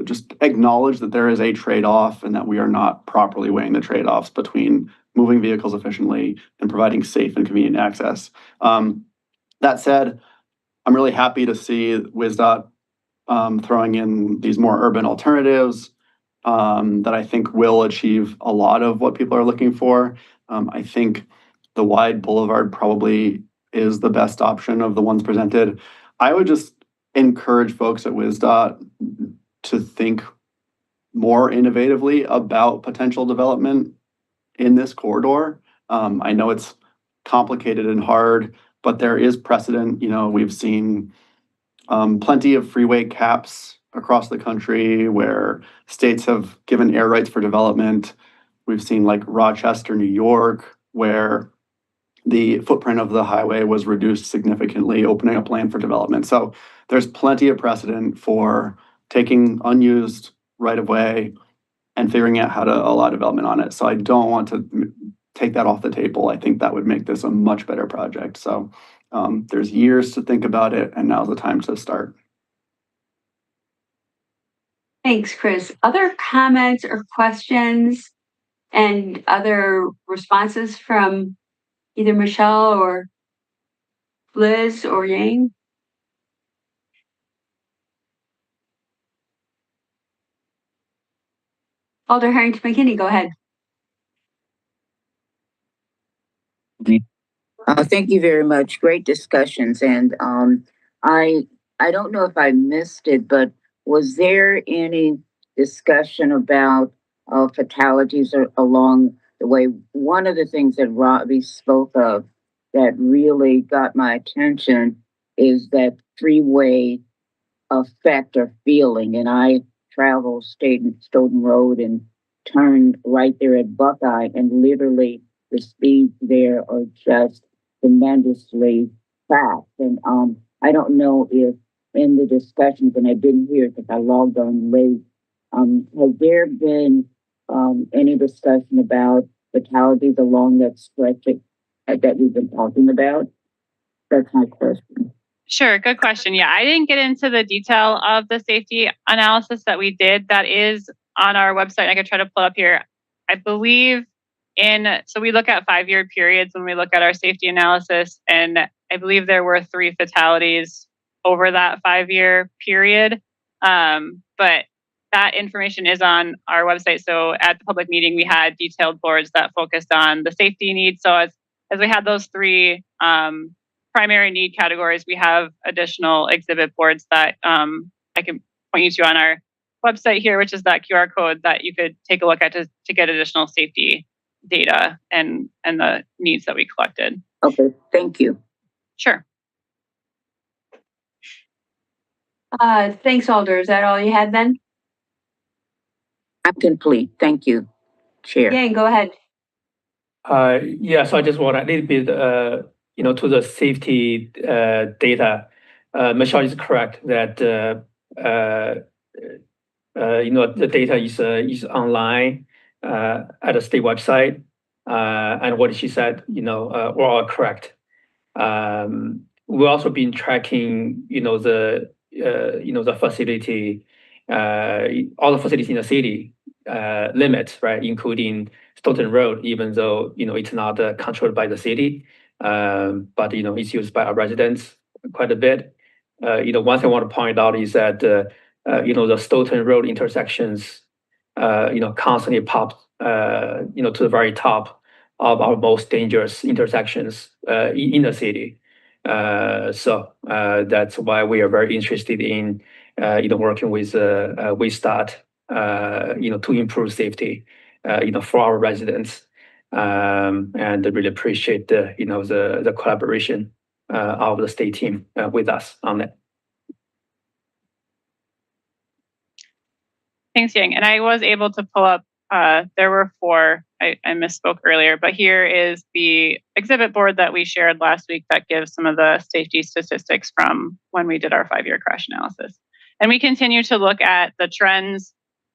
just acknowledge that there is a trade-off and that we are not properly weighing the trade-offs between moving vehicles efficiently and providing safe and convenient access. That said, I'm really happy to see WisDOT throwing in these more urban alternatives that I think will achieve a lot of what people are looking for. I think the wide boulevard probably is the best option of the ones presented. I would just encourage folks at WisDOT to think more innovatively about potential development in this corridor. I know it's complicated and hard, but there is precedent. We've seen plenty of freeway caps across the country where states have given air rights for development. We've seen like Rochester, New York, where the footprint of the highway was reduced significantly, opening up land for development. So there's plenty of precedent for taking unused right-of-way and figuring out how to allow development on it. So I don't want to take that off the table. I think that would make this a much better project. So there's years to think about it, and now's the time to start. Thanks, Chris. Other comments or questions and other responses from either Michelle or Liz or Yang? Alder Harrington McKinney, go ahead. Thank you very much. Great discussions. And I don't know if I missed it, but was there any discussion about fatalities along the way? One of the things that Robbie spoke of that really got my attention is that freeway effect or feeling. And I traveled Stoughton Road and turned right there at Buckeye, and literally the speeds there are just tremendously fast. And I don't know if in the discussions, and I didn't hear it because I logged on late, has there been any discussion about fatalities along that stretch that we've been talking about? That's my question. Sure, good question. Yeah, I didn't get into the detail of the safety analysis that we did. That is on our website. I could try to pull up here. I believe so we look at 5-year periods when we look at our safety analysis, and I believe there were 3 fatalities over that 5-year period. But that information is on our website. So at the public meeting, we had detailed boards that focused on the safety needs. So as we had those 3 primary need categories, we have additional exhibit boards that I can point you to on our website here, which is that QR code that you could take a look at to get additional safety data and the needs that we collected. Okay, thank you. Sure. Thanks, Alder. Is that all you had then? I'm complete. Thank you, Chair. Yang, go ahead. Yeah, so I just want a little bit, to the safety data. Michelle is correct that the data is online at the state website, and what she said, were all correct. We've also been tracking, the facility, all the facilities in the city limits, right, including Stoughton Road, even though it's not controlled by the city, but it's used by our residents quite a bit. One thing I want to point out is that the Stoughton Road intersections, constantly pop, to the very top of our most dangerous intersections in the city. So that's why we are very interested in working with WSDOT, to improve safety, for our residents, and I really appreciate the collaboration of the state team with us on that. Thanks, Yang. And I was able to pull up, there were 4, I misspoke earlier, but here is the exhibit board that we shared last week that gives some of the safety statistics from when we did our 5-year crash analysis. And we continue to look at the trends.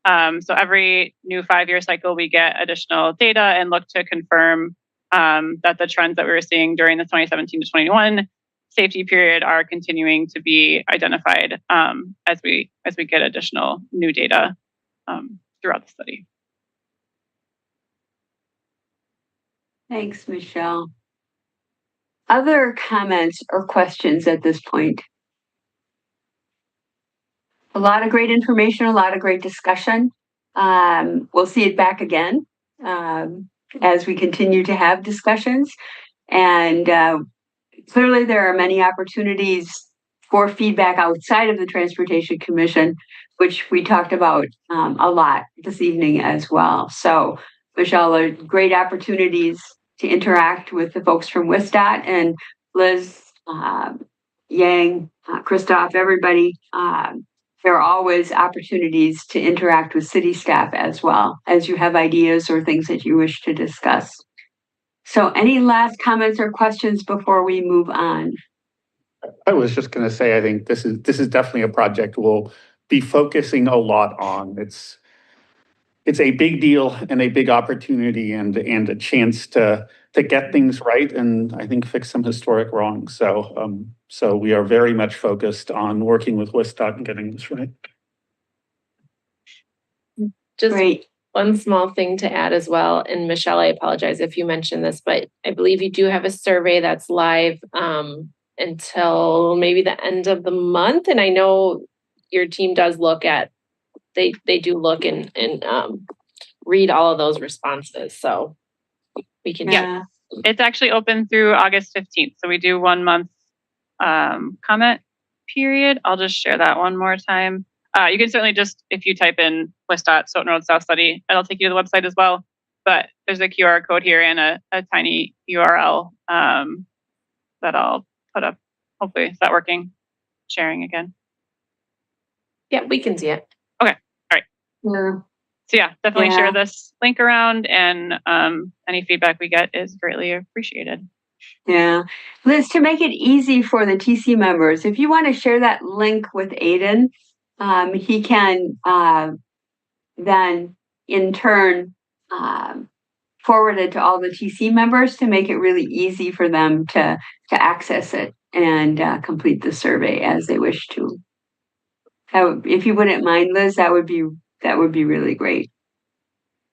So every new 5-year cycle, we get additional data and look to confirm that the trends that we were seeing during the 2017 to 21 safety period are continuing to be identified as we get additional new data throughout the study. Thanks, Michelle. Other comments or questions at this point? A lot of great information, a lot of great discussion. We'll see it back again as we continue to have discussions. And clearly there are many opportunities for feedback outside of the Transportation Commission, which we talked about a lot this evening as well. So, Michelle, there are great opportunities to interact with the folks from WSDOT, and Liz, Yang, Christoph, everybody. There are always opportunities to interact with city staff as well as you have ideas or things that you wish to discuss. So any last comments or questions before we move on? I was just going to say, I think this is definitely a project we'll be focusing a lot on. It's a big deal and a big opportunity and a chance to get things right and I think fix some historic wrongs. So we are very much focused on working with WSDOT and getting this right. Just Great. one small thing to add as well. And Michelle, I apologize if you mentioned this, but I believe you do have a survey that's live until maybe the end of the month. And I know your team does look at, they do look and read all of those responses. So we can. Yeah. It's actually open through August 15th. So we do 1 month comment period. I'll just share that one more time. You can certainly just, if you type in WSDOT Stoughton Road South Study, it'll take you to the website as well. But there's a QR code here and a tiny URL that I'll put up. Hopefully, is that working? Sharing again. Yeah, we can see it. Okay. All right. Yeah. So yeah, definitely Yeah. share this link around, and any feedback we get is greatly appreciated. Yeah. Liz, to make it easy for the TC members, if you want to share that link with Aiden, he can then in turn forward it to all the TC members to make it really easy for them to access it and complete the survey as they wish to. If you wouldn't mind, Liz, that would be really great.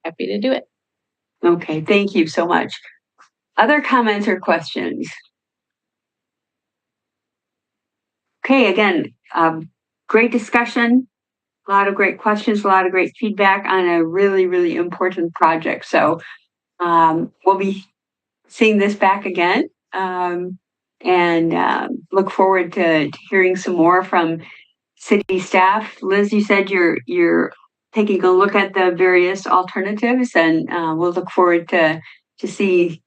Happy to do it. Okay, thank you so much. Other comments or questions? Okay, again, great discussion, a lot of great questions, a lot of great feedback on a really, really important project. So we'll be seeing this back again and look forward to hearing some more from city staff. Liz, you said you're taking a look at the various alternatives, and we'll look forward to seeing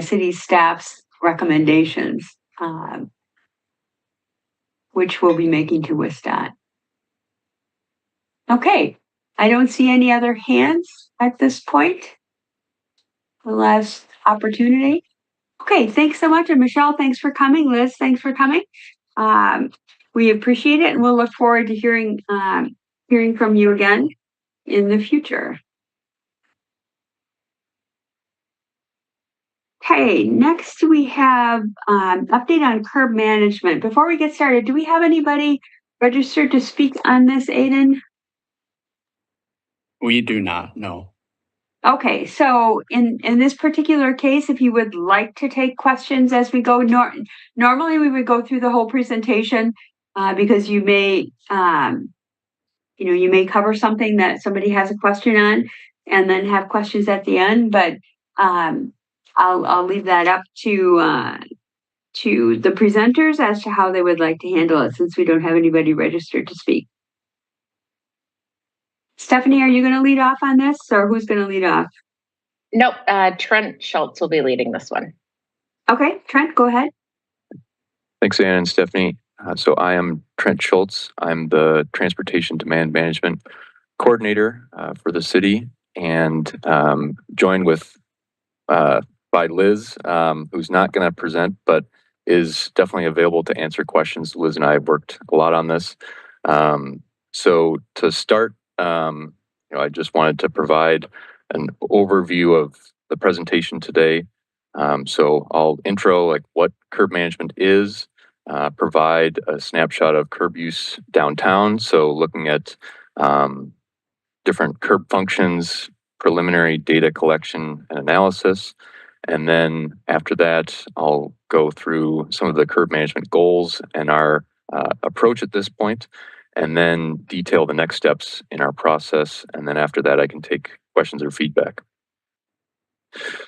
city staff's recommendations, which we'll be making to WSDOT. Okay, I don't see any other hands at this point. The last opportunity. Okay, thanks so much. And Michelle, thanks for coming. Liz, thanks for coming. We appreciate it, and we'll look forward to hearing from you again in the future. Okay, next we have update on curb management. Before we get started, do we have anybody registered to speak on this, Aiden? We do not, no. Okay, so in this particular case, if you would like to take questions as we go, normally we would go through the whole presentation because you may, you may cover something that somebody has a question on, and then have questions at the end. But I'll leave that up to the presenters as to how they would like to handle it, since we don't have anybody registered to speak. Stephanie, are you going to lead off on this, or who's going to lead off? Nope, Trent Schultz will be leading this one. Okay, Trent, go ahead. Thanks, Ann and Stephanie. So I am Trent Schultz. I'm the Transportation Demand Management Coordinator for the city, and joined with by Liz, who's not going to present, but is definitely available to answer questions. Liz and I have worked a lot on this. So to start, I just wanted to provide an overview of the presentation today. So I'll intro like what curb management is, provide a snapshot of curb use downtown. So looking at different curb functions, preliminary data collection and analysis. And then after that, I'll go through some of the curb management goals and our approach at this point, and then detail the next steps in our process. And then after that, I can take questions or feedback.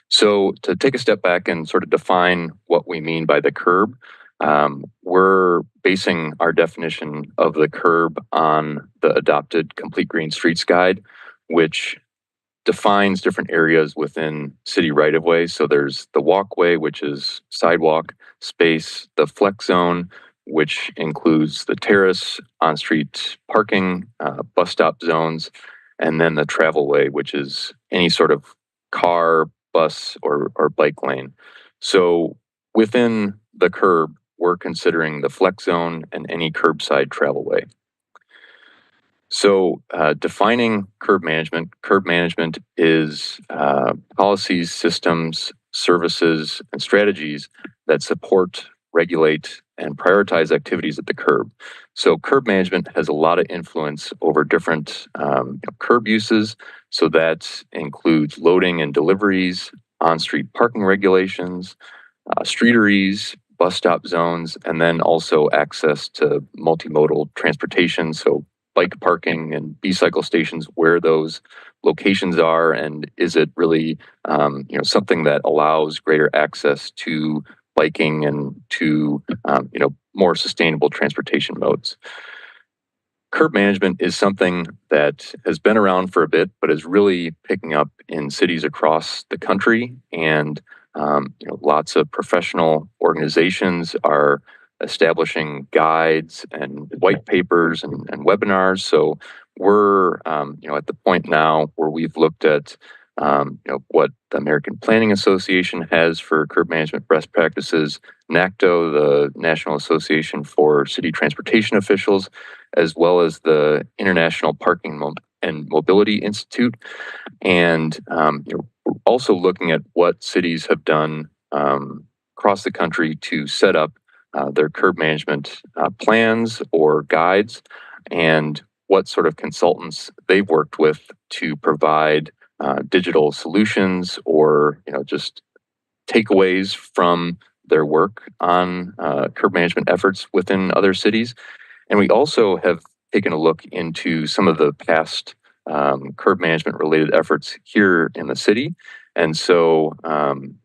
So to take a step back and sort of define what we mean by the curb, we're basing our definition of the curb on the adopted Complete Green Streets Guide, which defines different areas within city right-of-way. So there's the walkway, which is sidewalk space, the flex zone, which includes the terrace, on-street parking, bus stop zones, and then the travel way, which is any sort of car, bus, or bike lane. So within the curb, we're considering the flex zone and any curbside travel way. So defining curb management is policies, systems, services, and strategies that support, regulate, and prioritize activities at the curb. So curb management has a lot of influence over different curb uses. So that includes loading and deliveries, on-street parking regulations, streeteries, bus stop zones, and then also access to multimodal transportation. So bike parking and B-cycle stations, where those locations are, and is it really something that allows greater access to biking and to more sustainable transportation modes. Curb management is something that has been around for a bit, but is really picking up in cities across the country. And lots of professional organizations are establishing guides and white papers and webinars. So we're at the point now where we've looked at what the American Planning Association has for curb management best practices, NACTO, the National Association for City Transportation Officials, as well as the International Parking and Mobility Institute. And we're also looking at what cities have done across the country to set up their curb management plans or guides, and what sort of consultants they've worked with to provide digital solutions or just takeaways from their work on curb management efforts within other cities. And we also have taken a look into some of the past curb management related efforts here in the city. And so some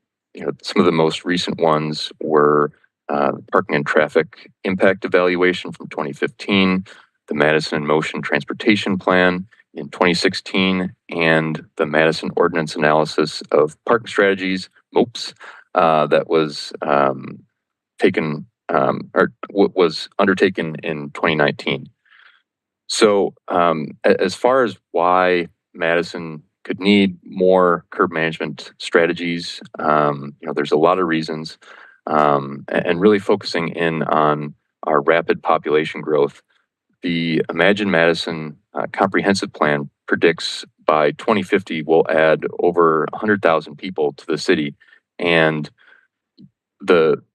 of the most recent ones were Parking and Traffic Impact Evaluation from 2015, the Madison in Motion Transportation Plan in 2016, and the Madison Ordinance Analysis of Parking Strategies, MOPS, that was was undertaken in 2019. So as far as why Madison could need more curb management strategies, there's a lot of reasons, and really focusing in on our rapid population growth. The Imagine Madison comprehensive plan predicts by 2050 we'll add over 100,000 people to the city, and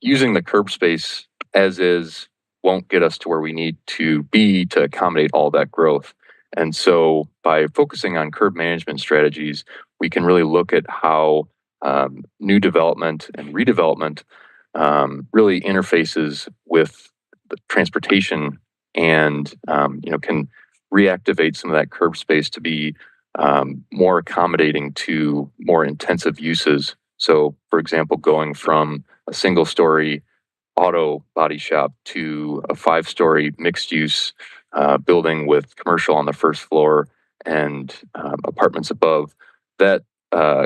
using the curb space as is won't get us to where we need to be to accommodate all that growth. And so by focusing on curb management strategies, we can really look at how new development and redevelopment really interfaces with the transportation and can reactivate some of that curb space to be more accommodating to more intensive uses. So for example, going from a single story auto body shop to a 5-story mixed use building with commercial on the first floor and apartments above, that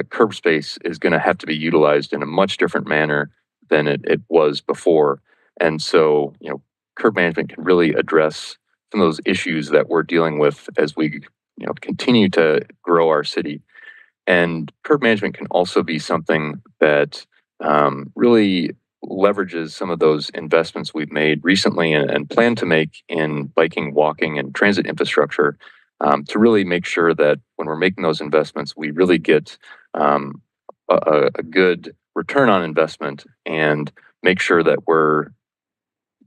curb space is going to have to be utilized in a much different manner than it was before. And so, curb management can really address some of those issues that we're dealing with as we continue to grow our city. And curb management can also be something that really leverages some of those investments we've made recently and plan to make in biking, walking, and transit infrastructure to really make sure that when we're making those investments, we really get a good return on investment and make sure that we're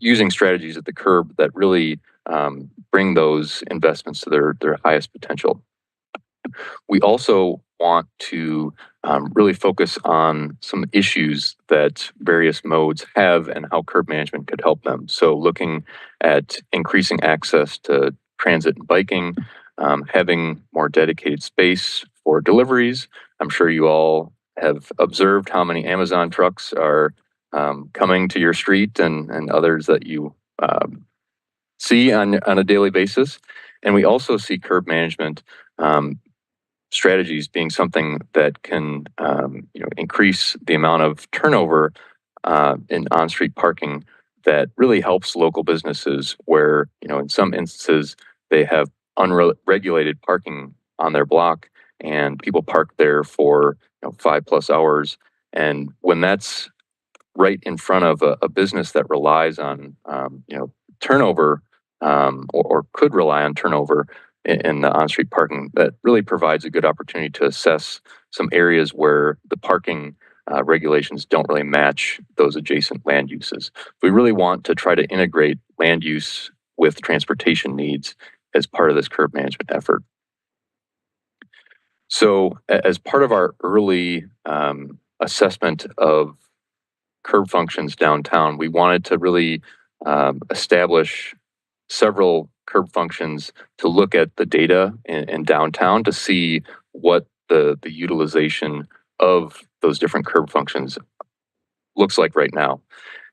using strategies at the curb that really bring those investments to their highest potential. We also want to really focus on some issues that various modes have and how curb management could help them. So looking at increasing access to transit and biking, having more dedicated space for deliveries. I'm sure you all have observed how many Amazon trucks are coming to your street and others that you see on a daily basis. And we also see curb management strategies being something that can increase the amount of turnover in on-street parking that really helps local businesses where, in some instances, they have unregulated parking on their block and people park there for 5+ hours. And when that's right in front of a business that relies on turnover or could rely on turnover in the on-street parking, that really provides a good opportunity to assess some areas where the parking regulations don't really match those adjacent land uses. We really want to try to integrate land use with transportation needs as part of this curb management effort. So as part of our early assessment of curb functions downtown, we wanted to really establish several curb functions to look at the data in downtown to see what the utilization of those different curb functions looks like right now.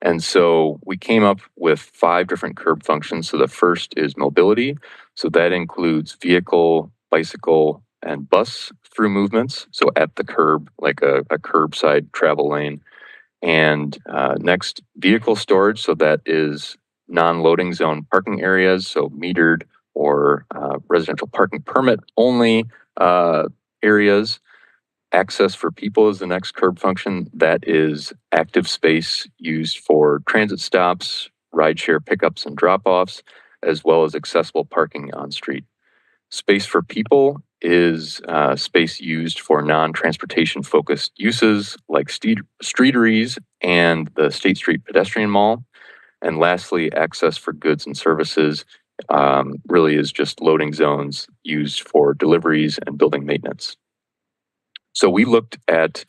And so we came up with 5 different curb functions. So the first is mobility. So that includes vehicle, bicycle, and bus through movements. So at the curb, like a curbside travel lane. And next, vehicle storage. So that is non-loading zone parking areas. So metered or residential parking permit only areas. Access for people is the next curb function. That is active space used for transit stops, rideshare pickups and drop-offs, as well as accessible parking on street. Space for people is space used for non-transportation focused uses like streeteries and the State Street Pedestrian Mall. And lastly, access for goods and services really is just loading zones used for deliveries and building maintenance. So we looked at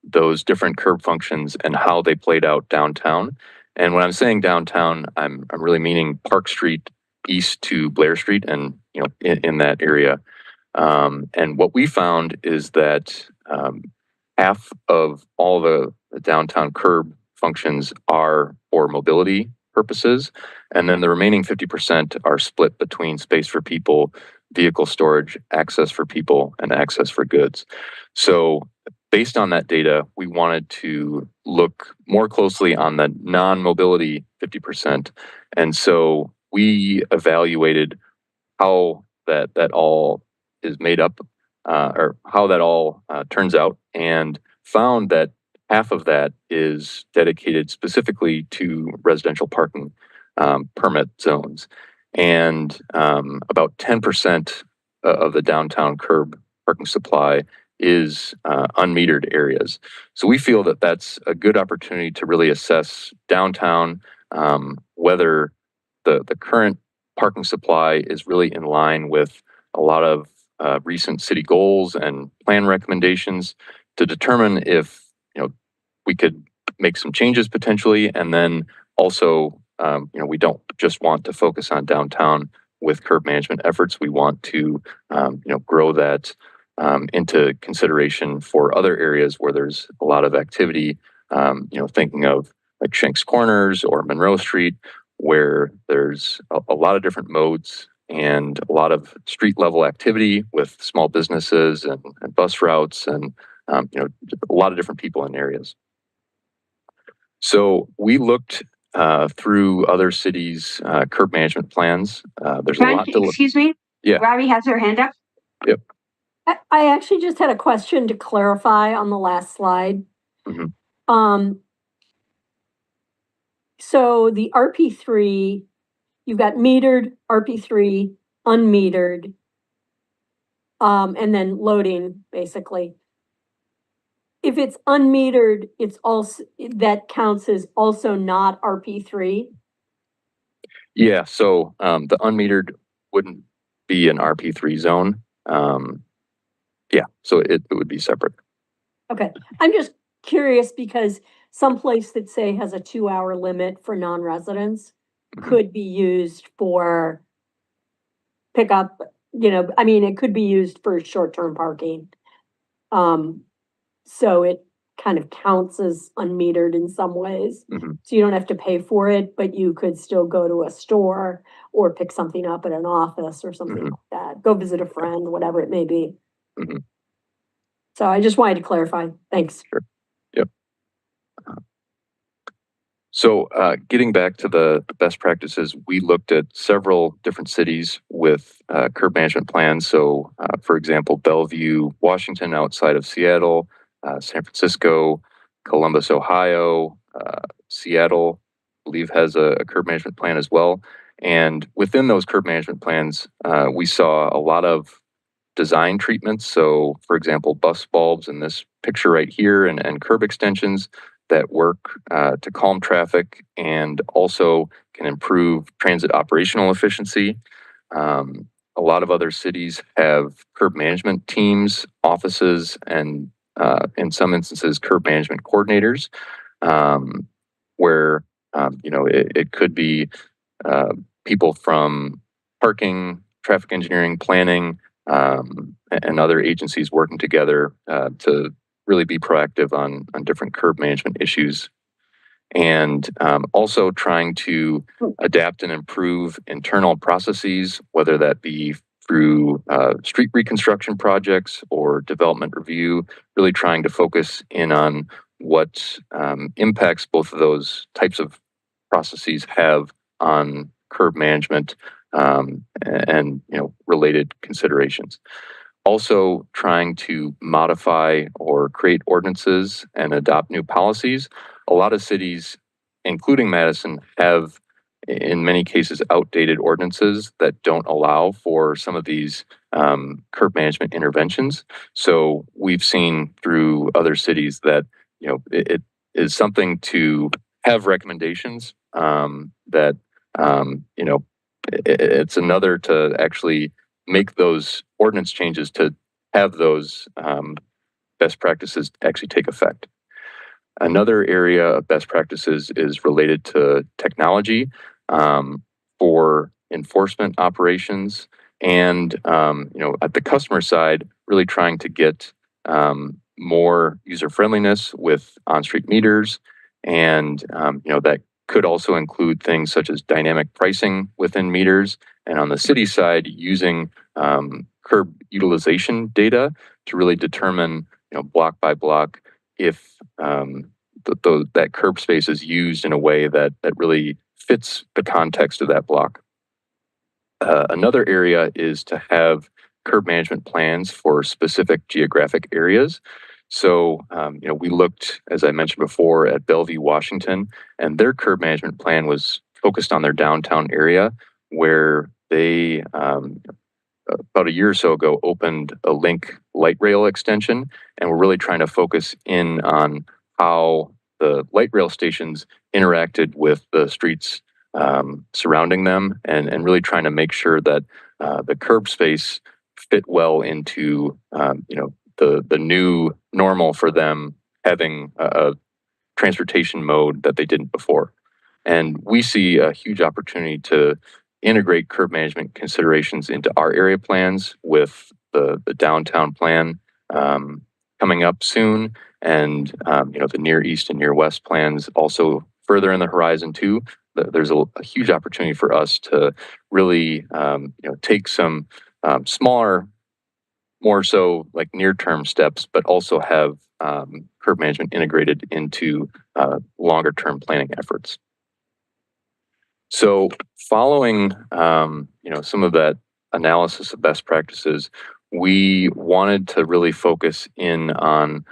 those different curb functions and how they played out downtown. And when I'm saying downtown, I'm really meaning Park Street east to Blair Street and in that area. And what we found is that half of all the downtown curb functions are for mobility purposes, and then the remaining 50% are split between space for people, vehicle storage, access for people, and access for goods. So based on that data, we wanted to look more closely on the non-mobility 50%. And so we evaluated how that all is made up, or how that all turns out, and found that half of that is dedicated specifically to residential parking permit zones. And about 10% of the downtown curb parking supply is unmetered areas. So we feel that that's a good opportunity to really assess downtown whether the current parking supply is really in line with a lot of recent city goals and plan recommendations to determine if we could make some changes potentially, and then also we don't just want to focus on downtown with curb management efforts. We want to grow that into consideration for other areas where there's a lot of activity. Thinking of like Shanks Corners or Monroe Street, where there's a lot of different modes and a lot of street level activity with small businesses and bus routes and a lot of different people in areas. So we looked through other cities' curb management plans. There's a lot to look. Excuse me? Yeah. Robbie has her hand up. Yep. I actually just had a question to clarify on the last slide. Mm-hmm. So the RP3, you've got metered, RP3, unmetered, and then loading, basically. If it's unmetered, it's also, that counts as also not RP3? Yeah, so the unmetered wouldn't be an RP3 zone. Yeah, so it would be separate. Okay, I'm just curious because some place that say has a 2-hour limit for non-residents could be used for pickup, it could be used for short-term parking. So it kind of counts as unmetered in some ways. Mm-hmm. So you don't have to pay for it, but you could still go to a store or pick something up at an office or something like that. Go visit a friend, whatever it may be. Mm-hmm. So I just wanted to clarify. Thanks. Sure. Yep. So getting back to the best practices, we looked at several different cities with curb management plans. So for example, Bellevue, Washington, outside of Seattle, San Francisco, Columbus, Ohio, Seattle, I believe has a curb management plan as well. And within those curb management plans, we saw a lot of design treatments. So for example, bus bulbs in this picture right here and curb extensions that work to calm traffic and also can improve transit operational efficiency. A lot of other cities have curb management teams, offices, and in some instances, curb management coordinators, where it could be people from parking, traffic engineering, planning, and other agencies working together to really be proactive on different curb management issues. And also trying to adapt and improve internal processes, whether that be through street reconstruction projects or development review, really trying to focus in on what impacts both of those types of processes have on curb management and related considerations. Also trying to modify or create ordinances and adopt new policies. A lot of cities, including Madison, have in many cases outdated ordinances that don't allow for some of these curb management interventions. So we've seen through other cities that it is something to have recommendations that it's another to actually make those ordinance changes to have those best practices actually take effect. Another area of best practices is related to technology for enforcement operations and at the customer side, really trying to get more user friendliness with on-street meters, and that could also include things such as dynamic pricing within meters, and on the city side, using curb utilization data to really determine, block by block, if that curb space is used in a way that really fits the context of that block. Another area is to have curb management plans for specific geographic areas. So, we looked, as I mentioned before, at Bellevue, Washington, and their curb management plan was focused on their downtown area, where they, about a year or so ago, opened a Link light rail extension, and we're really trying to focus in on how the light rail stations interacted with the streets surrounding them, and really trying to make sure that the curb space fit well into, the new normal for them, having a transportation mode that they didn't before. And we see a huge opportunity to integrate curb management considerations into our area plans with the downtown plan coming up soon, and the Near East and Near West plans also further in the horizon too. There's a huge opportunity for us to really take some smaller, more so like near-term steps, but also have curb management integrated into longer-term planning efforts. So following some of that analysis of best practices, we wanted to really focus in on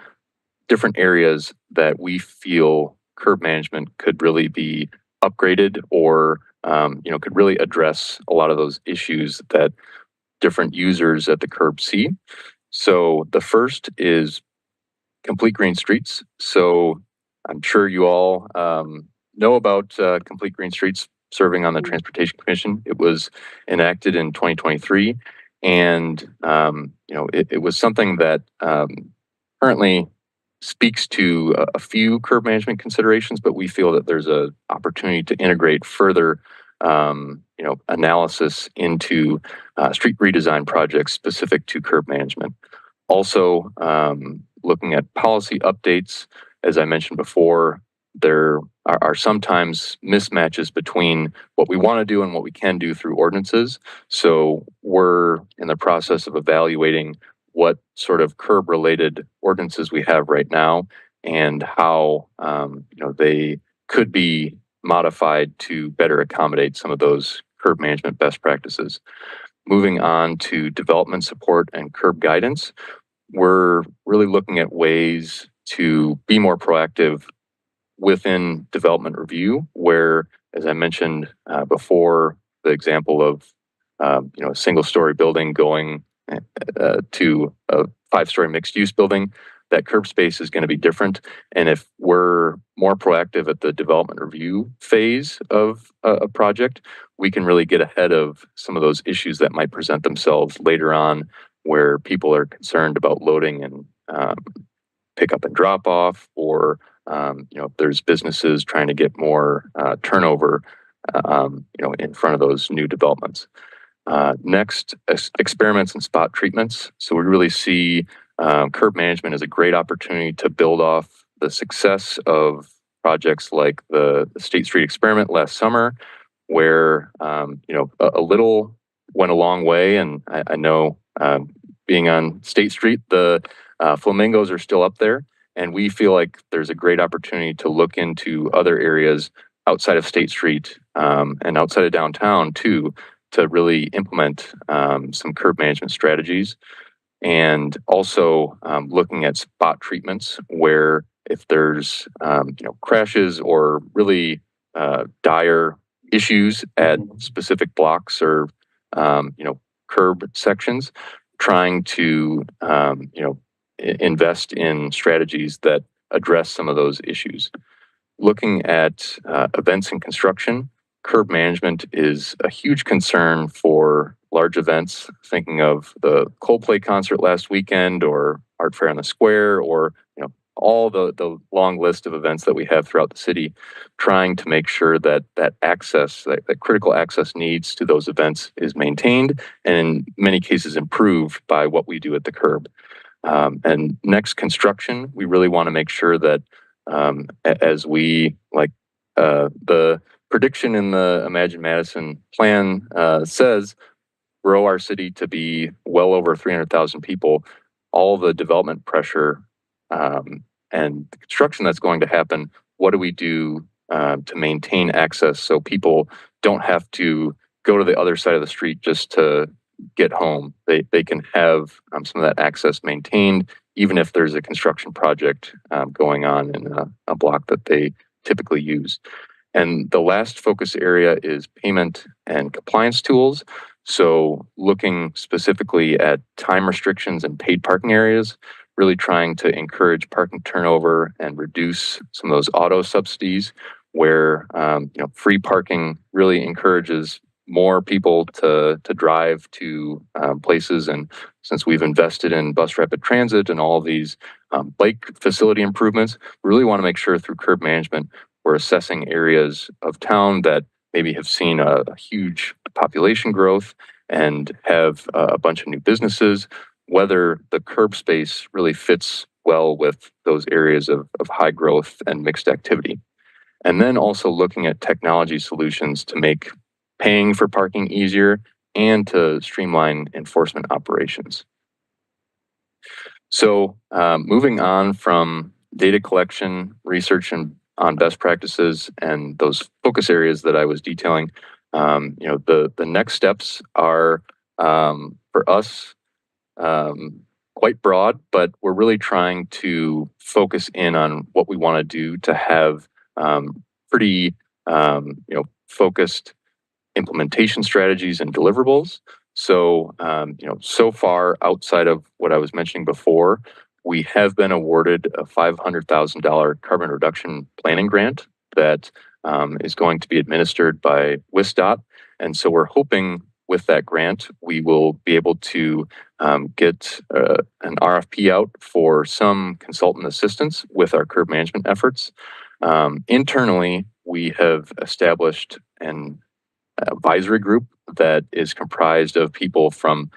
different areas that we feel curb management could really be upgraded, or could really address a lot of those issues that different users at the curb see. So the first is Complete Green Streets. So I'm sure you all know about Complete Green Streets serving on the Transportation Commission. It was enacted in 2023, and it was something that currently speaks to a few curb management considerations, but we feel that there's an opportunity to integrate further analysis into street redesign projects specific to curb management. Also, looking at policy updates, as I mentioned before, there are sometimes mismatches between what we want to do and what we can do through ordinances. So we're in the process of evaluating what sort of curb-related ordinances we have right now, and how they could be modified to better accommodate some of those curb management best practices. Moving on to development support and curb guidance, we're really looking at ways to be more proactive within development review, where, as I mentioned before, the example of a single-story building going to a 5-story mixed-use building, that curb space is going to be different. And if we're more proactive at the development review phase of a project, we can really get ahead of some of those issues that might present themselves later on, where people are concerned about loading and pick up and drop off, or if there's businesses trying to get more turnover, in front of those new developments. Next, experiments and spot treatments. So we really see curb management as a great opportunity to build off the success of projects like the State Street experiment last summer, where a little went a long way. And I know being on State Street, the flamingos are still up there, and we feel like there's a great opportunity to look into other areas outside of State Street and outside of downtown too, to really implement some curb management strategies. And also looking at spot treatments, where if there's crashes or really dire issues at specific blocks or curb sections, trying to invest in strategies that address some of those issues. Looking at events and construction, curb management is a huge concern for large events, thinking of the Coldplay concert last weekend, or Art Fair on the Square, or all the long list of events that we have throughout the city, trying to make sure that access, that critical access needs to those events is maintained, and in many cases improved by what we do at the curb. And next, construction, we really want to make sure that as we, the prediction in the Imagine Madison plan says, grow our city to be well over 300,000 people, all the development pressure and the construction that's going to happen, what do we do to maintain access so people don't have to go to the other side of the street just to get home? They can have some of that access maintained, even if there's a construction project going on in a block that they typically use. And the last focus area is payment and compliance tools. So looking specifically at time restrictions and paid parking areas, really trying to encourage parking turnover and reduce some of those auto subsidies, where free parking really encourages more people to drive to places. And since we've invested in bus rapid transit and all of these bike facility improvements, we really want to make sure through curb management we're assessing areas of town that maybe have seen a huge population growth and have a bunch of new businesses, whether the curb space really fits well with those areas of high growth and mixed activity. And then also looking at technology solutions to make paying for parking easier and to streamline enforcement operations. So moving on from data collection, research, and on best practices and those focus areas that I was detailing, the next steps are for us quite broad, but we're really trying to focus in on what we want to do to have pretty focused implementation strategies and deliverables. So so far, outside of what I was mentioning before, we have been awarded a $500,000 carbon reduction planning grant that is going to be administered by WSDOT. And so we're hoping with that grant, we will be able to get an RFP out for some consultant assistance with our curb management efforts. Internally, we have established an advisory group that is comprised of people from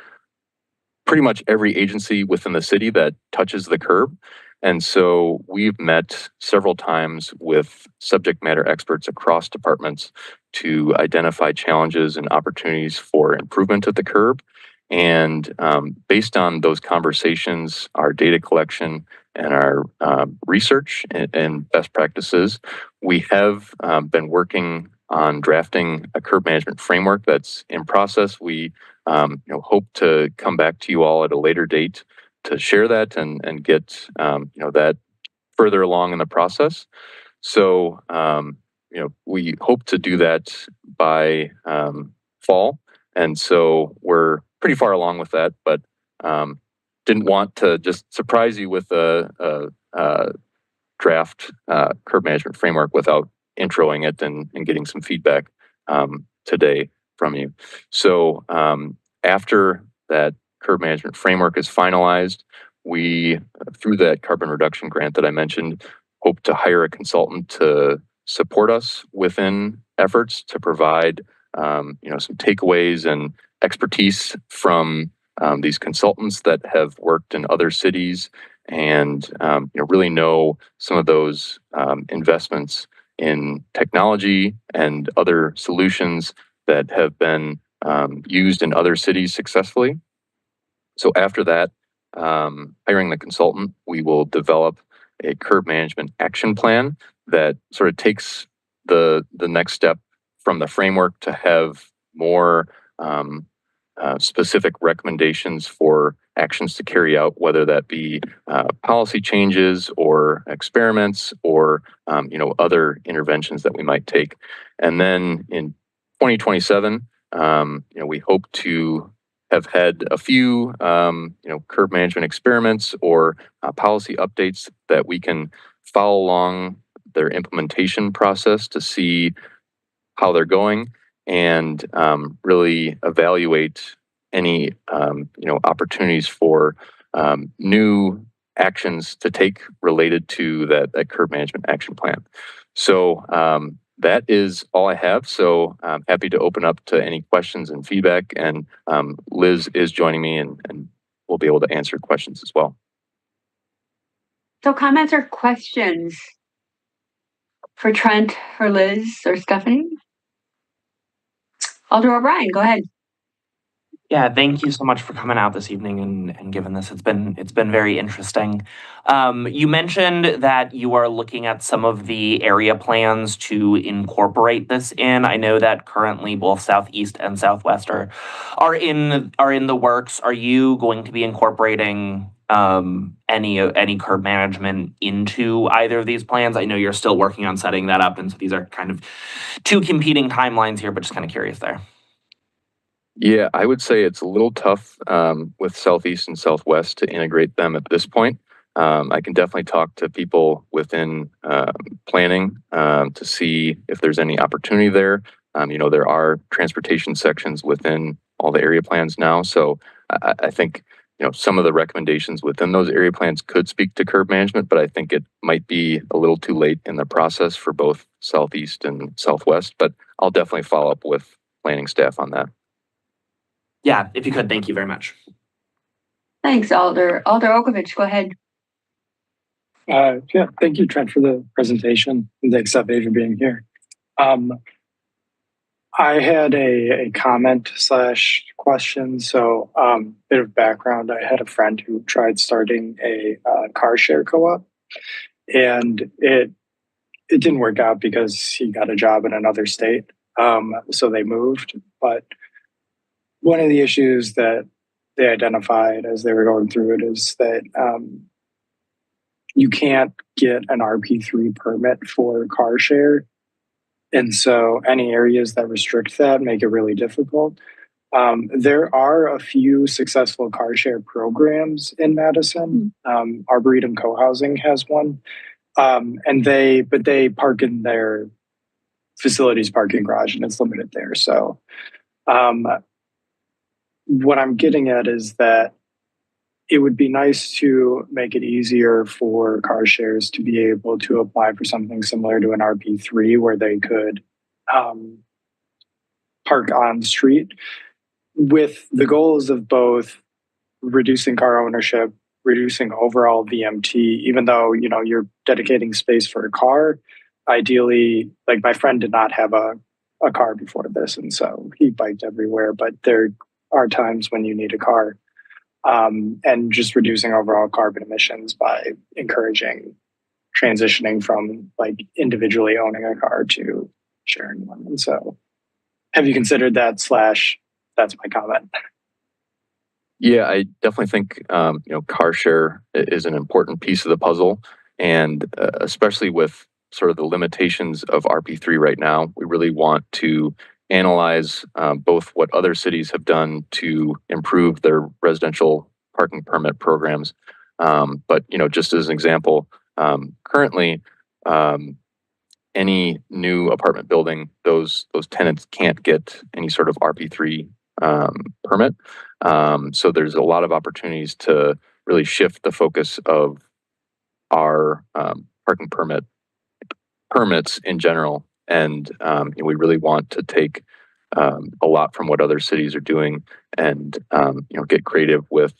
pretty much every agency within the city that touches the curb. And so we've met several times with subject matter experts across departments to identify challenges and opportunities for improvement at the curb. And based on those conversations, our data collection, and our research and best practices, we have been working on drafting a curb management framework that's in process. We hope to come back to you all at a later date to share that and get that further along in the process. So we hope to do that by fall, and so we're pretty far along with that. But Didn't want to just surprise you with a draft curb management framework without introing it and getting some feedback today from you. So after that curb management framework is finalized, we, through that carbon reduction grant that I mentioned, hope to hire a consultant to support us within efforts to provide some takeaways and expertise from these consultants that have worked in other cities and really know some of those investments in technology and other solutions that have been used in other cities successfully. So after that, hiring the consultant, we will develop a curb management action plan that sort of takes the next step from the framework to have more specific recommendations for actions to carry out, whether that be policy changes or experiments or other interventions that we might take. And then in 2027, we hope to have had a few curb management experiments or policy updates that we can follow along their implementation process to see how they're going and really evaluate any opportunities for new actions to take related to that curb management action plan. So that is all I have. So I'm happy to open up to any questions and feedback. And Liz is joining me and we'll be able to answer questions as well. So comments or questions for Trent, or Liz, or Stephanie? Alder O'Brien, go ahead. Yeah, thank you so much for coming out this evening and giving this. It's been very interesting. You mentioned that you are looking at some of the area plans to incorporate this in. I know that currently both Southeast and Southwest are in the works. Are you going to be incorporating any curb management into either of these plans? I know you're still working on setting that up, and so these are kind of two competing timelines here, but just kind of curious there. Yeah, I would say it's a little tough with Southeast and Southwest to integrate them at this point. I can definitely talk to people within planning to see if there's any opportunity there. There are transportation sections within all the area plans now. So I think, some of the recommendations within those area plans could speak to curb management, but I think it might be a little too late in the process for both Southeast and Southwest. But I'll definitely follow up with planning staff on that. Yeah, if you could, thank you very much. Thanks, Alder. Alder Okovich, go ahead. Yeah, thank you, Trent, for the presentation and thanks, Stephanie, for being here. I had a comment / question. So bit of background, I had a friend who tried starting a car share co-op and it didn't work out because he got a job in another state. So they moved, but one of the issues that they identified as they were going through it is that you can't get an RP3 permit for car share. And so any areas that restrict that make it really difficult. There are a few successful car share programs in Madison. Arboretum Co-housing has one. But they park in their facilities parking garage and it's limited there. So what I'm getting at is that it would be nice to make it easier for car shares to be able to apply for something similar to an RP3 where they could park on the street with the goals of both reducing car ownership, reducing overall VMT, even though, you're dedicating space for a car. Ideally, like my friend did not have a car before this, and so he biked everywhere, but there are times when you need a car. And just reducing overall carbon emissions by encouraging transitioning from like individually owning a car to sharing one. And so have you considered that / that's my comment. Yeah, I definitely think, car share is an important piece of the puzzle. And especially with sort of the limitations of RP3 right now, we really want to analyze both what other cities have done to improve their residential parking permit programs. But, you know, just as an example, currently, any new apartment building, those tenants can't get any sort of RP3 permit. So there's a lot of opportunities to really shift the focus of our parking permits in general. And we really want to take a lot from what other cities are doing and get creative with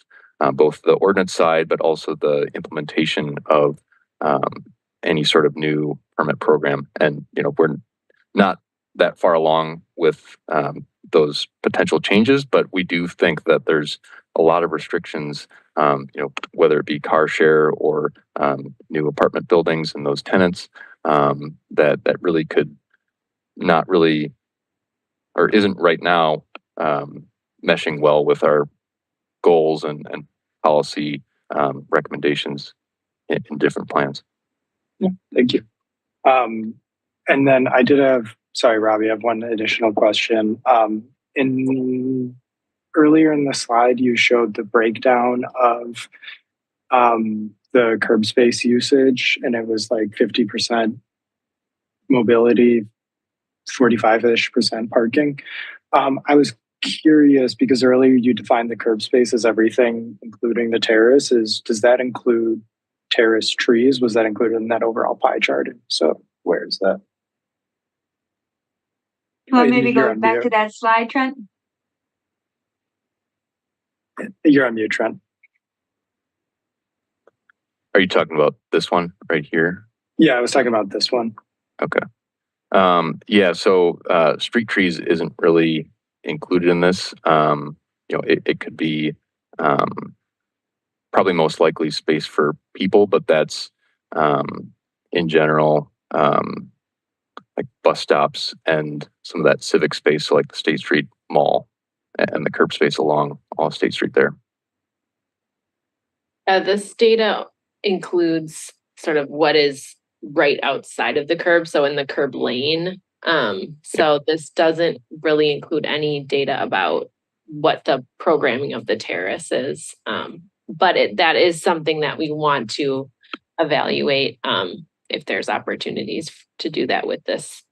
both the ordinance side, but also the implementation of any sort of new permit program. And we're not that far along with those potential changes, but we do think that there's a lot of restrictions, whether it be car share or new apartment buildings and those tenants that really could not really or isn't right now meshing well with our goals and policy recommendations in different plans. Yeah, thank you. And then I did have, sorry, Robbie, I have one additional question. Earlier in the slide, you showed the breakdown of the curb space usage, and it was like 50% mobility, 45-ish% parking. I was curious because earlier you defined the curb space as everything, including the terrace. Does that include terrace trees? Was that included in that overall pie chart? So where is that? Well, maybe go back to that slide, Trent. You're on mute, Trent. Are you talking about this one right here? Yeah, I was talking about this one. Okay. Yeah, so street trees isn't really included in this. It could be probably most likely space for people, but that's in general like bus stops and some of that civic space, so like the State Street Mall and the curb space along all State Street there. This data includes sort of what is right outside of the curb, so in the curb lane. So this doesn't really include any data about what the programming of the terrace is. But that is something that we want to evaluate if there's opportunities to do that with this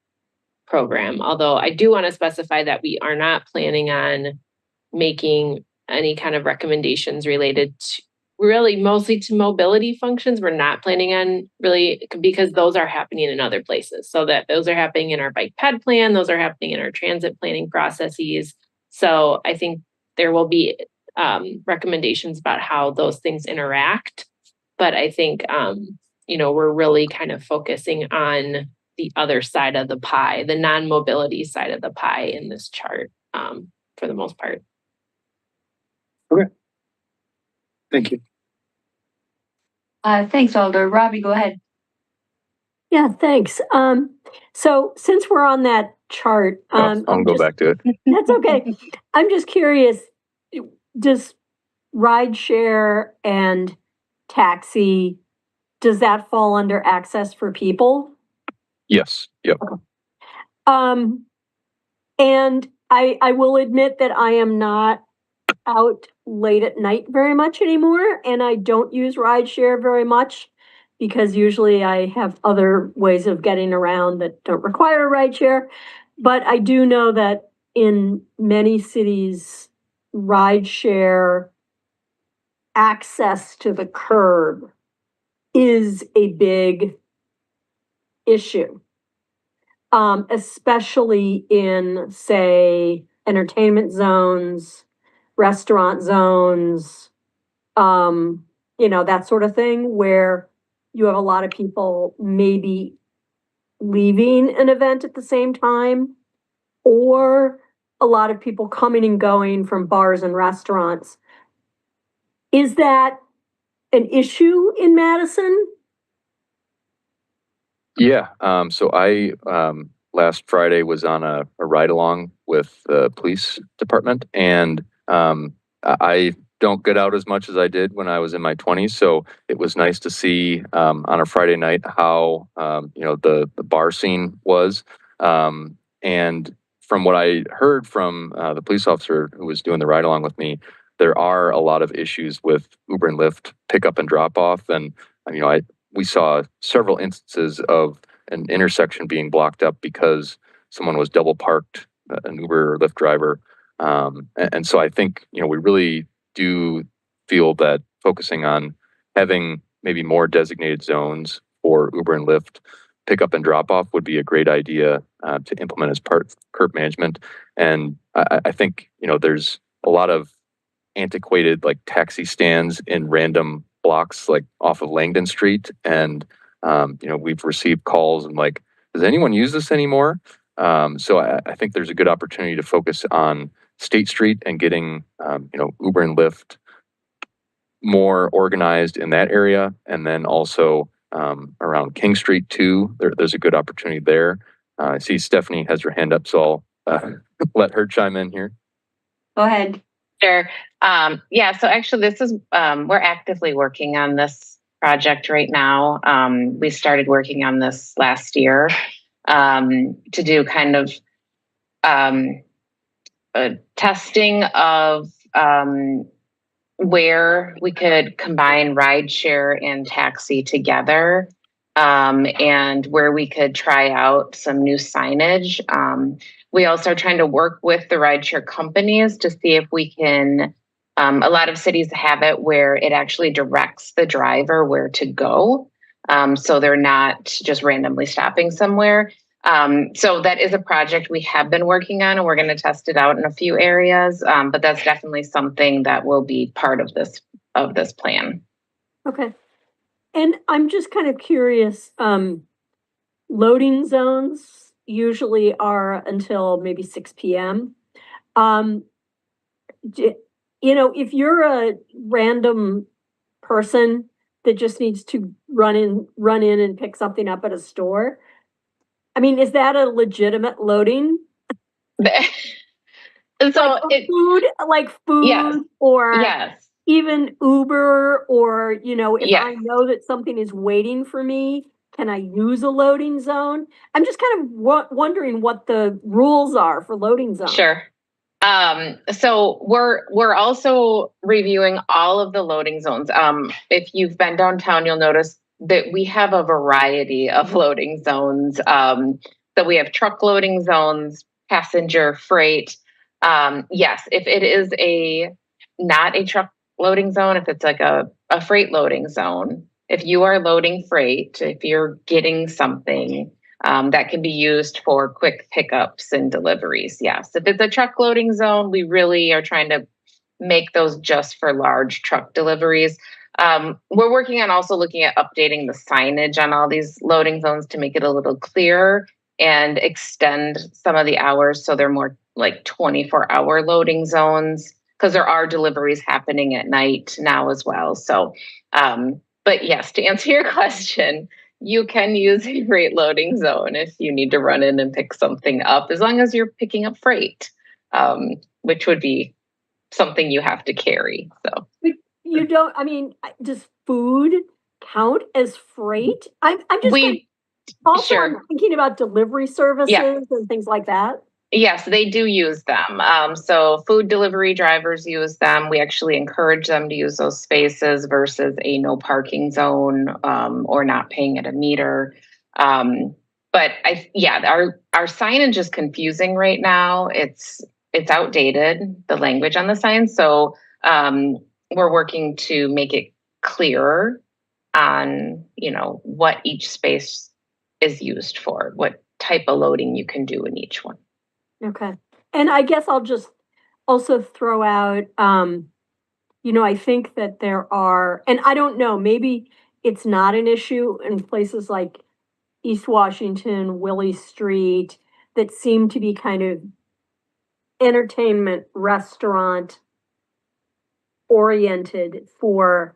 program. Although I do want to specify that we are not planning on making any kind of recommendations related to really mostly to mobility functions. We're not planning on really, because those are happening in other places. So that those are happening in our bike ped plan, those are happening in our transit planning processes. So I think there will be recommendations about how those things interact. But I think, we're really kind of focusing on the other side of the pie, the non-mobility side of the pie in this chart for the most part. Okay. Thank you. Thanks, Alder. Robbie, go ahead. Yeah, thanks. So since we're on that chart, I'll go back to it. That's okay. I'm just curious, does rideshare and taxi, does that fall under access for people? Yes. Yep. And I will admit that I am not out late at night very much anymore, and I don't use rideshare very much because usually I have other ways of getting around that don't require a rideshare. But I do know that in many cities, rideshare access to the curb is a big issue, especially in, say, entertainment zones, restaurant zones, that sort of thing, where you have a lot of people maybe leaving an event at the same time, or a lot of people coming and going from bars and restaurants. Is that an issue in Madison? Yeah. So I last Friday was on a ride along with the police department, and I don't get out as much as I did when I was in my 20s. So it was nice to see on a Friday night how the bar scene was. And from what I heard from the police officer who was doing the ride along with me, there are a lot of issues with Uber and Lyft pickup and drop off. And, we saw several instances of an intersection being blocked up because someone was double parked, an Uber or Lyft driver. And so I think, we really do feel that focusing on having maybe more designated zones for Uber and Lyft pickup and drop off would be a great idea to implement as part of curb management. And I think, there's a lot of antiquated like taxi stands in random blocks like off of Langdon Street. And, we've received calls and like, does anyone use this anymore? So I think there's a good opportunity to focus on State Street and getting, Uber and Lyft more organized in that area. And then also around King Street too, there's a good opportunity there. I see Stephanie has her hand up, so I'll let her chime in here. Go ahead. Sure. Yeah, so actually this is, we're actively working on this project right now. We started working on this last year to do kind of testing of where we could combine rideshare and taxi together, and where we could try out some new signage. We also are trying to work with the rideshare companies to see if we can, a lot of cities have it where it actually directs the driver where to go. So they're not just randomly stopping somewhere. So that is a project we have been working on, and we're going to test it out in a few areas. But that's definitely something that will be part of this plan. Okay. And I'm just kind of curious, loading zones usually are until maybe 6 p.m. If you're a random person that just needs to run in and pick something up at a store, I mean, is that a legitimate loading? So food yes. or Yes. even Uber, or, if Yes. I know that something is waiting for me, can I use a loading zone? I'm just kind of wondering what the rules are for loading zones. Sure. So we're also reviewing all of the loading zones. If you've been downtown, you'll notice that we have a variety of loading zones. So we have truck loading zones, passenger, freight. Yes, if it is not a truck loading zone, if it's like a freight loading zone, if you are loading freight, if you're getting something, that can be used for quick pickups and deliveries. Yes. If it's a truck loading zone, we really are trying to make those just for large truck deliveries. We're working on also looking at updating the signage on all these loading zones to make it a little clearer and extend some of the hours so they're more like 24-hour loading zones, because there are deliveries happening at night now as well. So, but yes, to answer your question, you can use a freight loading zone if you need to run in and pick something up, as long as you're picking up freight, which would be something you have to carry. So you don't, does food count as freight? I'm just sure. I'm thinking about delivery services Yeah. and things like that. Yes, they do use them. So food delivery drivers use them. We actually encourage them to use those spaces versus a no parking zone, or not paying at a meter. But our signage is confusing right now. It's outdated, the language on the sign. So we're working to make it clearer on, what each space is used for, what type of loading you can do in each one. Okay. And I guess I'll just also throw out, I think that there are, and I don't know, maybe it's not an issue in places like East Washington, Willie Street, that seem to be kind of entertainment restaurant oriented for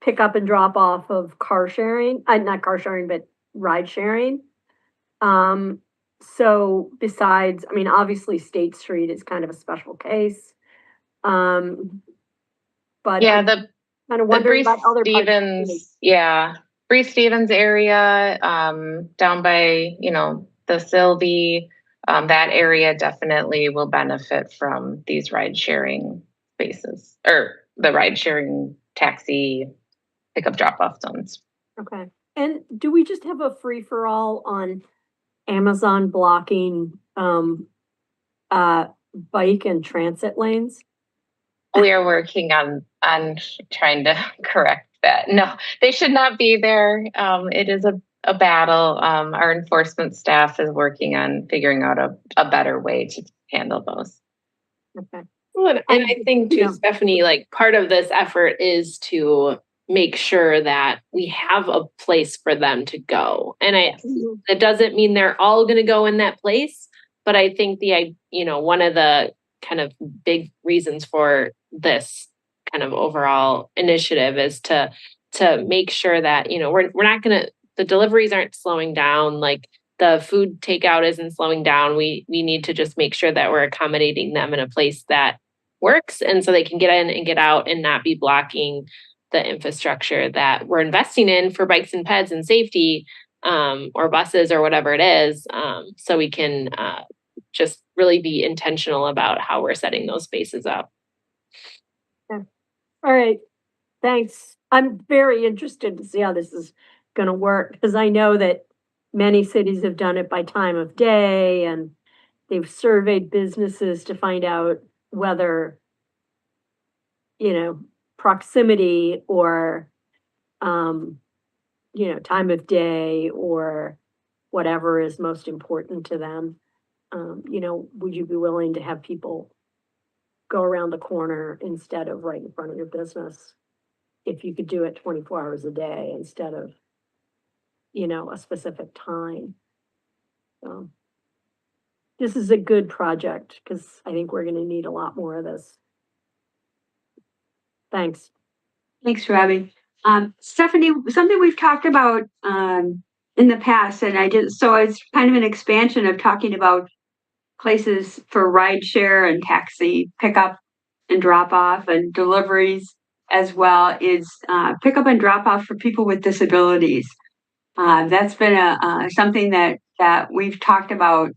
pickup and drop off of car sharing, not car sharing, but ride sharing. So besides, obviously State Street is kind of a special case. But yeah, I'm kind of wondering about other parts of the city. Bree Stevens area, down by, the Sylvie, that area definitely will benefit from these ride sharing spaces or the ride sharing taxi pickup drop off zones. Okay. And do we just have a free for all on Amazon blocking bike and transit lanes? We are working on trying to correct that. No, they should not be there. It is a battle. Our enforcement staff is working on figuring out a better way to handle those. Okay. Well, and I think too, Stephanie, like part of this effort is to make sure that we have a place for them to go. And it doesn't mean they're all going to go in that place, but I think one of the kind of big reasons for this kind of overall initiative is to make sure that, we're not going to, the deliveries aren't slowing down, like the food takeout isn't slowing down. We need to just make sure that we're accommodating them in a place that works, and so they can get in and get out and not be blocking the infrastructure that we're investing in for bikes and peds and safety, or buses or whatever it is. So we can just really be intentional about how we're setting those spaces up. Okay. All right. Thanks. I'm very interested to see how this is going to work, because I know that many cities have done it by time of day, and they've surveyed businesses to find out whether, proximity or, time of day or whatever is most important to them. Would you be willing to have people go around the corner instead of right in front of your business? If you could do it 24 hours a day instead of, a specific time. So this is a good project, because I think we're going to need a lot more of this. Thanks. Thanks, Robbie. Stephanie, something we've talked about in the past, and so it's kind of an expansion of talking about places for rideshare and taxi pickup and drop off and deliveries, as well, is pickup and drop off for people with disabilities. That's been something that we've talked about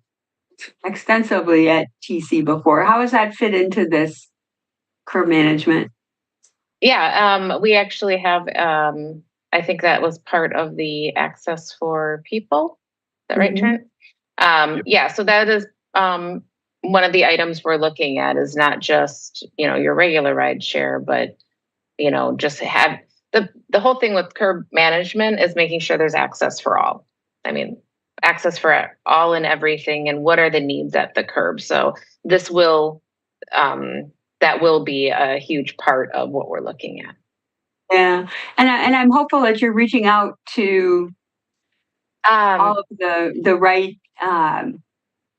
extensively at TC before. How does that fit into this curb management? Yeah, we actually have, I think that was part of the Access for People. Is that right, Trent? Yeah, so that is one of the items we're looking at, is not just, your regular ride share, but, just have the whole thing with curb management is making sure there's access for all. I mean, access for all and everything, and what are the needs at the curb. So this will, that will be a huge part of what we're looking at. Yeah, and I'm hopeful that you're reaching out to all of the right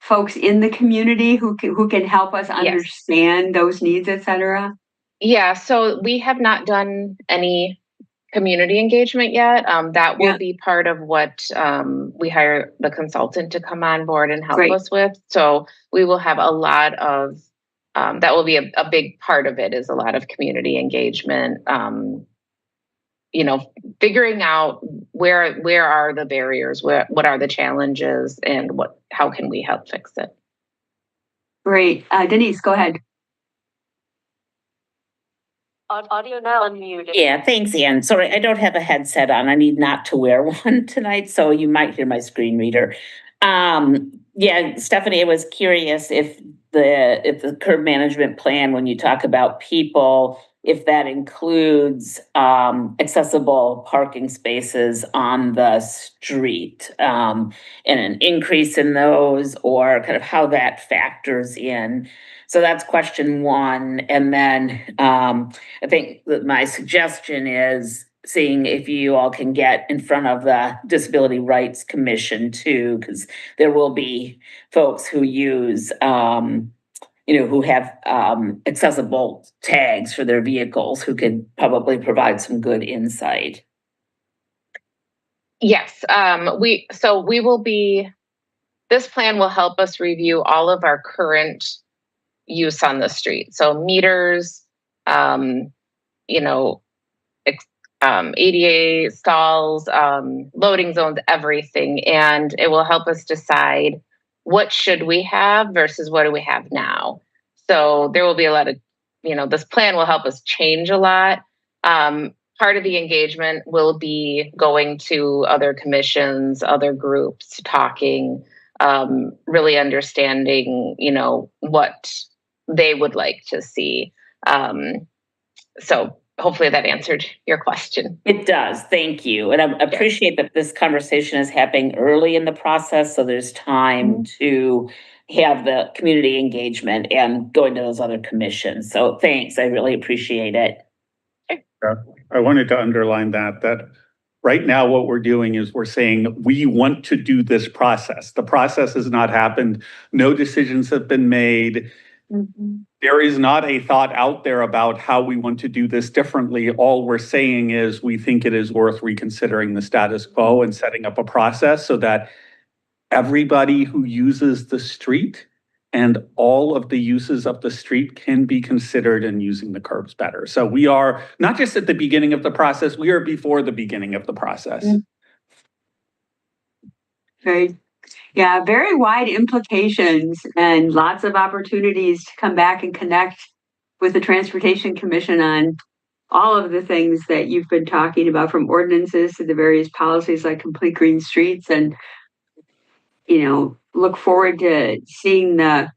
folks in the community who can help us understand those needs, et cetera. Yeah, so we have not done any community engagement yet. That will be part of what we hire the consultant to come on board and help us with. So we will have a lot of, that will be a big part of it, is a lot of community engagement, figuring out where are the barriers, what are the challenges, and how can we help fix it. Great. Denise, go ahead. Audio now unmuted. Yeah, thanks, Ann. Sorry, I don't have a headset on. I need not to wear one tonight, so you might hear my screen reader. Yeah, Stephanie, I was curious if the curb management plan, when you talk about people, if that includes accessible parking spaces on the street, and an increase in those, or kind of how that factors in. So that's question one. And then I think that my suggestion is seeing if you all can get in front of the Disability Rights Commission too, because there will be folks who use, who have accessible tags for their vehicles, who could probably provide some good insight. Yes, we will be, this plan will help us review all of our current use on the street. So meters, ADA stalls, loading zones, everything. And it will help us decide what should we have versus what do we have now. So there will be a lot of this plan will help us change a lot. Part of the engagement will be going to other commissions, other groups, talking, really understanding, what they would like to see. So hopefully that answered your question. It does. Thank you. And I appreciate that this conversation is happening early in the process, so there's time to have the community engagement and going to those other commissions. So thanks. I really appreciate it. I wanted to underline that right now what we're doing is we're saying we want to do this process. The process has not happened. No decisions have been made. There is not a thought out there about how we want to do this differently. All we're saying is we think it is worth reconsidering the status quo and setting up a process so that everybody who uses the street and all of the uses of the street can be considered in using the curbs better. So we are not just at the beginning of the process, we are before the beginning of the process. Very wide implications and lots of opportunities to come back and connect with the Transportation Commission on all of the things that you've been talking about, from ordinances to the various policies like Complete Green Streets, and look forward to seeing the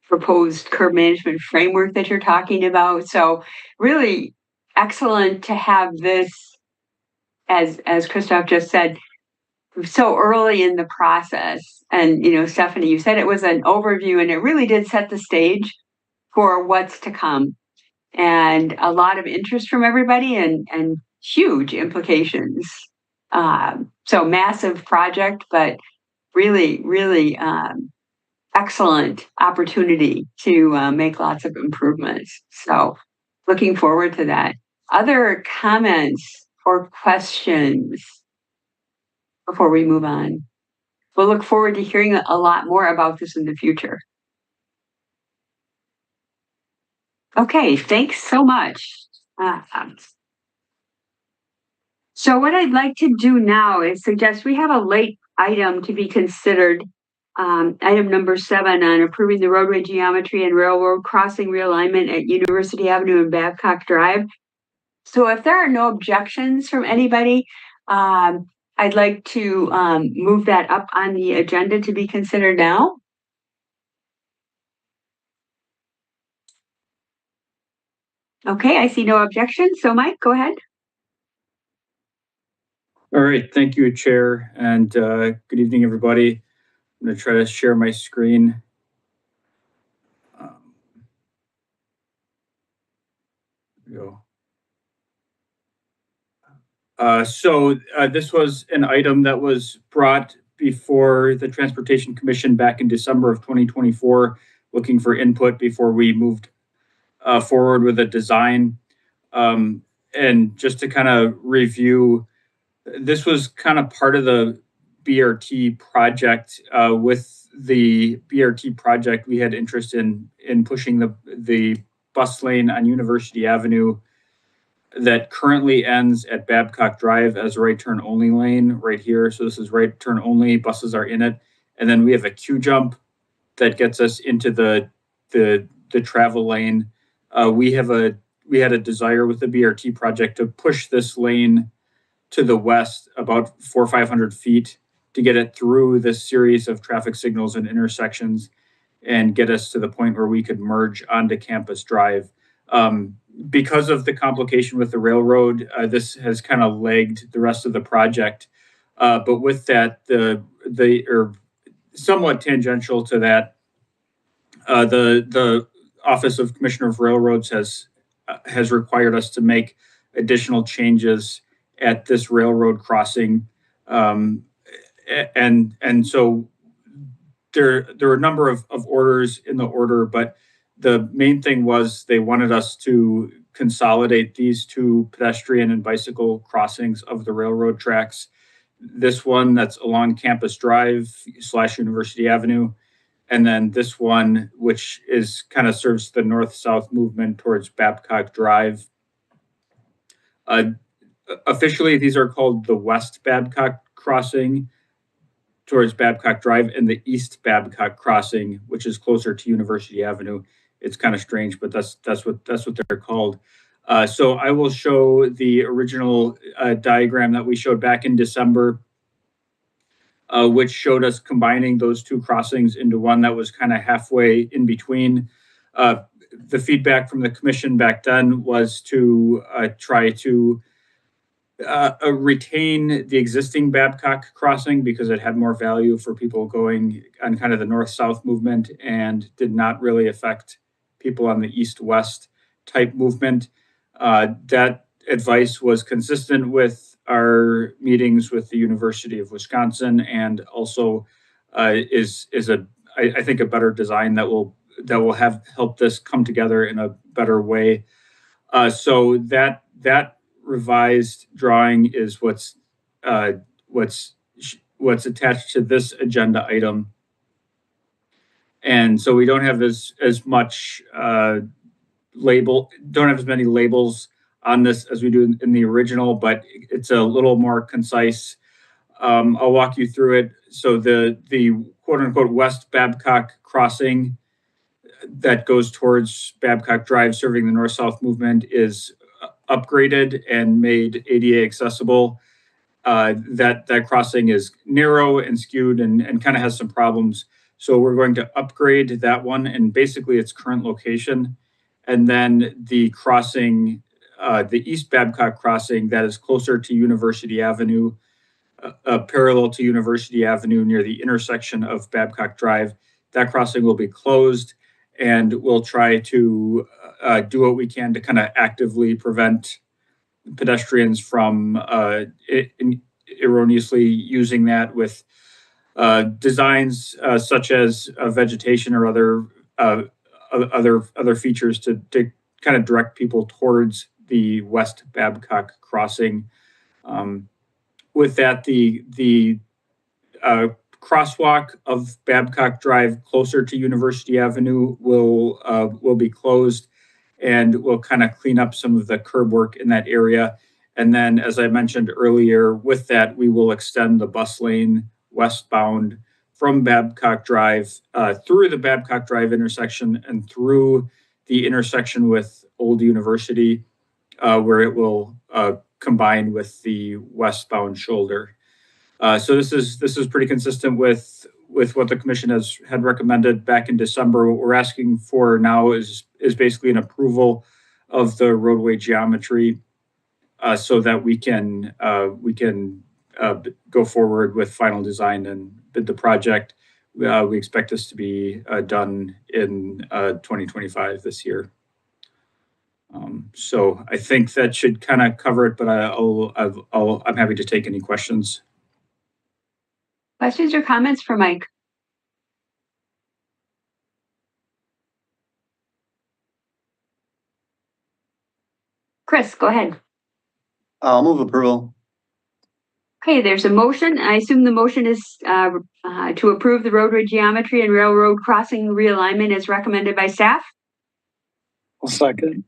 proposed curb management framework that you're talking about. So really excellent to have this, as Christoph just said, so early in the process. And, Stephanie, you said it was an overview, and it really did set the stage for what's to come. And a lot of interest from everybody and huge implications. So massive project, but really, really excellent opportunity to make lots of improvements. So looking forward to that. Other comments or questions before we move on? We'll look forward to hearing a lot more about this in the future. Okay, thanks so much. So what I'd like to do now is suggest we have a late item to be considered, item number 7 on approving the roadway geometry and railroad crossing realignment at University Avenue and Babcock Drive. So if there are no objections from anybody, I'd like to move that up on the agenda to be considered now. Okay, I see no objections. So Mike, go ahead. All right, thank you, Chair, and good evening, everybody. I'm going to try to share my screen. There we go. So this was an item that was brought before the Transportation Commission back in December of 2024, looking for input before we moved forward with a design. And just to kind of review, this was kind of part of the BRT project. With the BRT project, we had interest in pushing the bus lane on University Avenue that currently ends at Babcock Drive as a right turn only lane right here. So this is right turn only, buses are in it. And then we have a Q jump that gets us into the travel lane. We had a desire with the BRT project to push this lane to the west about 400 or 500 feet to get it through this series of traffic signals and intersections and get us to the point where we could merge onto Campus Drive. Because of the complication with the railroad, this has kind of lagged the rest of the project. But with that, or somewhat tangential to that, the Office of Commissioner of Railroads has required us to make additional changes at this railroad crossing, and so there were a number of orders in the order, but the main thing was they wanted us to consolidate these two pedestrian and bicycle crossings of the railroad tracks. This one that's along Campus Drive / University Avenue, and then this one, which is kind of serves the north-south movement towards Babcock Drive. Officially, these are called the West Babcock Crossing towards Babcock Drive, and the East Babcock Crossing, which is closer to University Avenue, It's kind of strange, but that's what they're called. So I will show the original diagram that we showed back in December, which showed us combining those two crossings into one that was kind of halfway in between. The feedback from the commission back then was to try to retain the existing Babcock crossing because it had more value for people going on kind of the north-south movement and did not really affect people on the east-west type movement. That advice was consistent with our meetings with the University of Wisconsin, and also is I think a better design that will help this come together in a better way. So that revised drawing is what's attached to this agenda item. And so we don't have as much don't have as many labels on this as we do in the original, but it's a little more concise. I'll walk you through it. So the quote unquote West Babcock crossing that goes towards Babcock Drive serving the north-south movement is upgraded and made ADA accessible. That crossing is narrow and skewed and kind of has some problems. So we're going to upgrade that one and basically its current location. And then the crossing, the East Babcock crossing that is closer to University Avenue, parallel to University Avenue near the intersection of Babcock Drive, that crossing will be closed. And we'll try to do what we can to kind of actively prevent pedestrians from erroneously using that with designs such as vegetation or other features to kind of direct people towards the West Babcock crossing. With that, the crosswalk of Babcock Drive closer to University Avenue will be closed, and we'll kind of clean up some of the curb work in that area. And then, as I mentioned earlier, with that, we will extend the bus lane westbound from Babcock Drive through the Babcock Drive intersection and through the intersection with Old University, where it will combine with the westbound shoulder. So this is pretty consistent with what the commission had recommended back in December. What we're asking for now is basically an approval of the roadway geometry, so that we can go forward with final design and bid the project. We expect this to be done in 2025 this year. So I think that should kind of cover it, but I'm happy to take any questions. Questions or comments for Mike? Chris, go ahead. I'll move approval. Okay, there's a motion. I assume the motion is to approve the roadway geometry and railroad crossing realignment as recommended by staff. I'll second.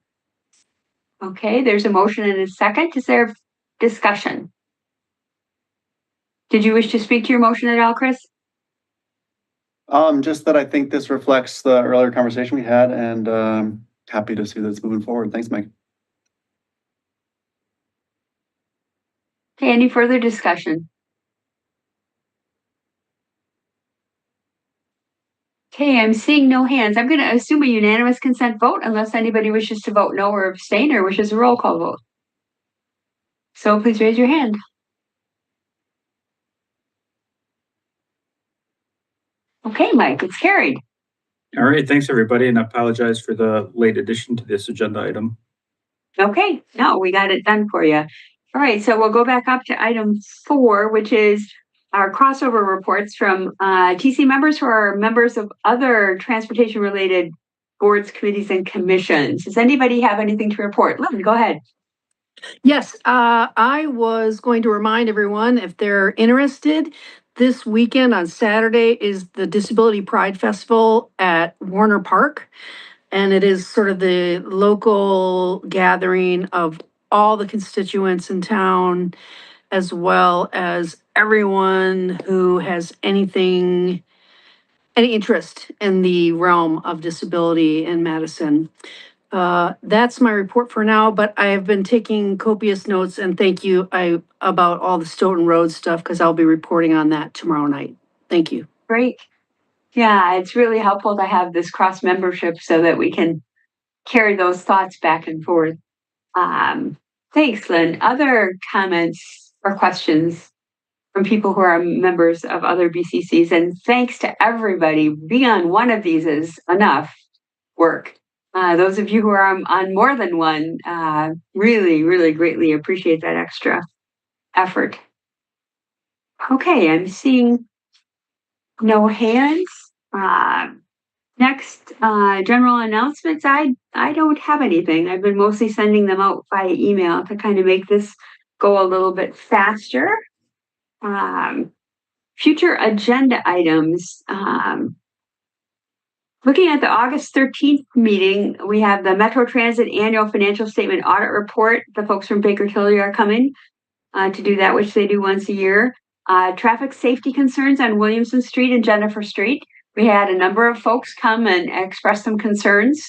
Okay, there's a motion and a second. Is there discussion? Did you wish to speak to your motion at all, Chris? Just that I think this reflects the earlier conversation we had, and happy to see this moving forward. Thanks, Mike. Okay, any further discussion? Okay, I'm seeing no hands. I'm going to assume a unanimous consent vote unless anybody wishes to vote no or abstain or wishes a roll call vote. So please raise your hand. Okay, Mike, it's carried. All right, thanks everybody, and I apologize for the late addition to this agenda item. Okay, no, we got it done for you. All right, so we'll go back up to item 4, which is our crossover reports from TC members who are members of other transportation-related boards, committees, and commissions. Does anybody have anything to report? Lynn, go ahead. Yes, I was going to remind everyone, if they're interested, this weekend on Saturday is the Disability Pride Festival at Warner Park. And it is sort of the local gathering of all the constituents in town, as well as everyone who has anything any interest in the realm of disability in Madison. That's my report for now, but I have been taking copious notes, and thank you about all the Stoughton Road stuff, because I'll be reporting on that tomorrow night. Thank you. Great. Yeah, it's really helpful to have this cross membership so that we can carry those thoughts back and forth. Thanks, Lynn. Other comments or questions from people who are members of other BCCs? And thanks to everybody. Being on one of these is enough work. Those of you who are on more than one, really, really greatly appreciate that extra effort. Okay, I'm seeing no hands. Next, general announcements. I don't have anything. I've been mostly sending them out via email to kind of make this go a little bit faster. Future agenda items. Looking at the August 13th meeting, we have the Metro Transit Annual Financial Statement Audit Report. The folks from Baker Tilly are coming to do that, which they do once a year. Traffic safety concerns on Williamson Street and Jennifer Street. We had a number of folks come and express some concerns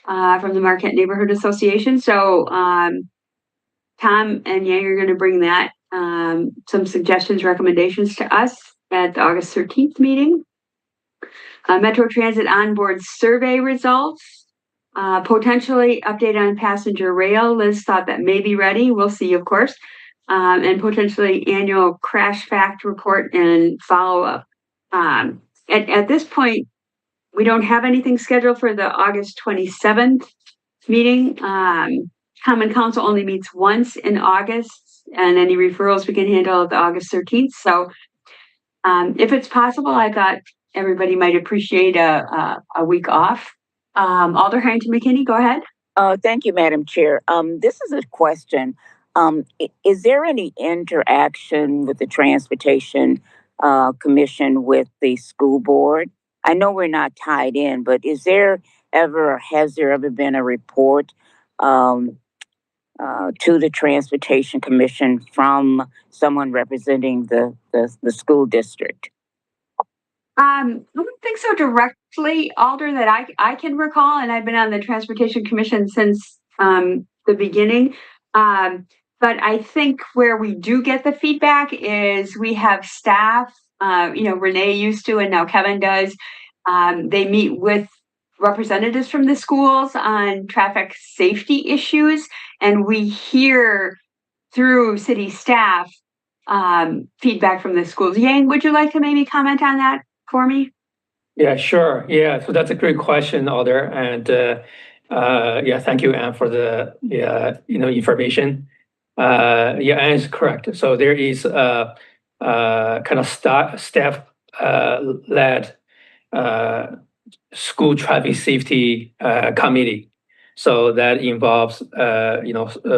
from the Marquette Neighborhood Association. So Tom and Yang are going to bring that, some suggestions, recommendations to us at the August 13th meeting. Metro Transit onboard survey results, potentially update on passenger rail. Liz thought that may be ready. We'll see, of course. And potentially annual crash fact report and follow-up. At this point, we don't have anything scheduled for the August 27th meeting. Common Council only meets once in August, and any referrals we can handle at the August 13th. So if it's possible, I thought everybody might appreciate a week off. Alder Harrington McKinney, go ahead. Thank you, Madam Chair. This is a question. Is there any interaction with the Transportation Commission with the school board? I know we're not tied in, but has there ever been a report to the Transportation Commission from someone representing the school district? I don't think so directly, Alder, that I can recall, and I've been on the Transportation Commission since the beginning. But I think where we do get the feedback is we have staff, Renee used to, and now Kevin does. They meet with representatives from the schools on traffic safety issues, and we hear through city staff feedback from the schools. Yang, would you like to maybe comment on that for me? Yeah, sure. Yeah, so that's a great question, Alder, and thank you, Anne, for the information. Anne is correct. So there is a kind of staff led school traffic safety committee. So that involves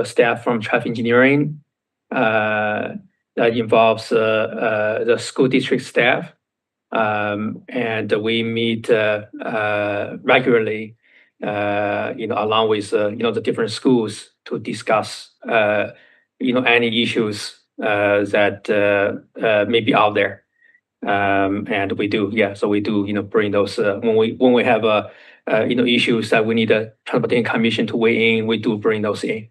staff from traffic engineering. That involves the school district staff. And we meet regularly, along with the different schools to discuss any issues that may be out there. And we do, so we do, bring those when we have issues that we need a Transportation Commission to weigh in. We do bring those in.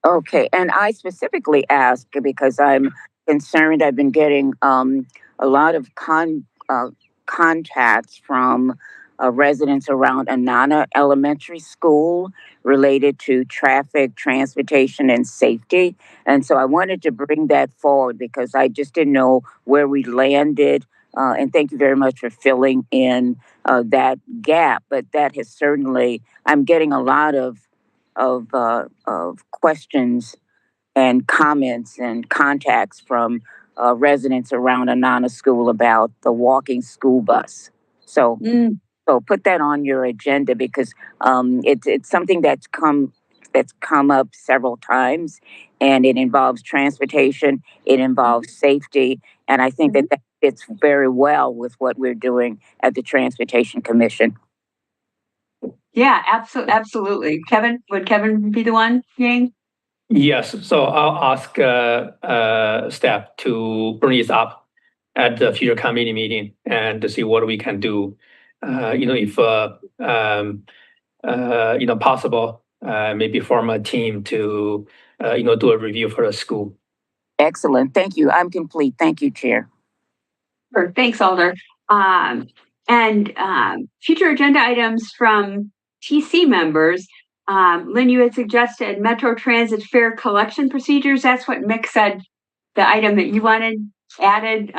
Okay, and I specifically ask because I'm concerned. I've been getting a lot of contacts from residents around Anana Elementary School related to traffic, transportation, and safety. And so I wanted to bring that forward because I just didn't know where we landed. And thank you very much for filling in that gap. But that has certainly, I'm getting a lot of questions and comments and contacts from residents around Anana School about the walking school bus. So put that on your agenda because it's something that's come up several times, and it involves transportation, it involves safety, and I think that fits very well with what we're doing at the Transportation Commission. Yeah, absolutely. Kevin, would Kevin be the one, Yang? Yes, so I'll ask staff to bring this up at the future committee meeting and to see what we can do. If possible, maybe form a team to do a review for the school. Excellent. Thank you. I'm complete. Thank you, Chair. Sure. Thanks, Alder. Future agenda items from TC members. Lynn, you had suggested Metro Transit fare collection procedures. That's what Mick said the item that you wanted added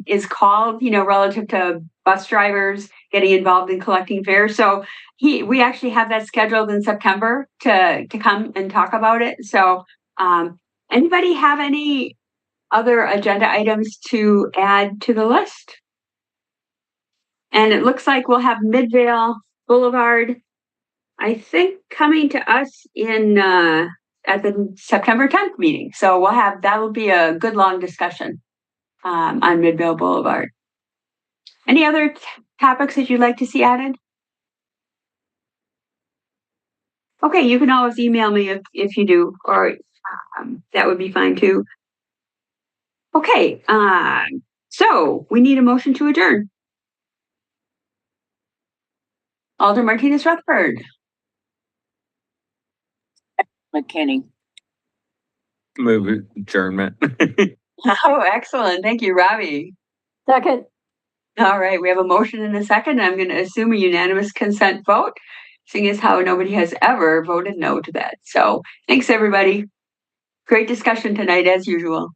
is called, relative to bus drivers getting involved in collecting fares. So we actually have that scheduled in September to come and talk about it. So anybody have any other agenda items to add to the list? And it looks like we'll have Midvale Boulevard, I think, coming to us in at the September 10th meeting. So that'll be a good long discussion on Midvale Boulevard. Any other topics that you'd like to see added? Okay, you can always email me if you do, or that would be fine too. Okay, so we need a motion to adjourn. Alder Martinez Rutherford. McKinney. Move adjournment. Oh, excellent. Thank you, Robbie. Second. All right, we have a motion and a second. I'm going to assume a unanimous consent vote, seeing as how nobody has ever voted no to that. So thanks, everybody. Great discussion tonight, as usual.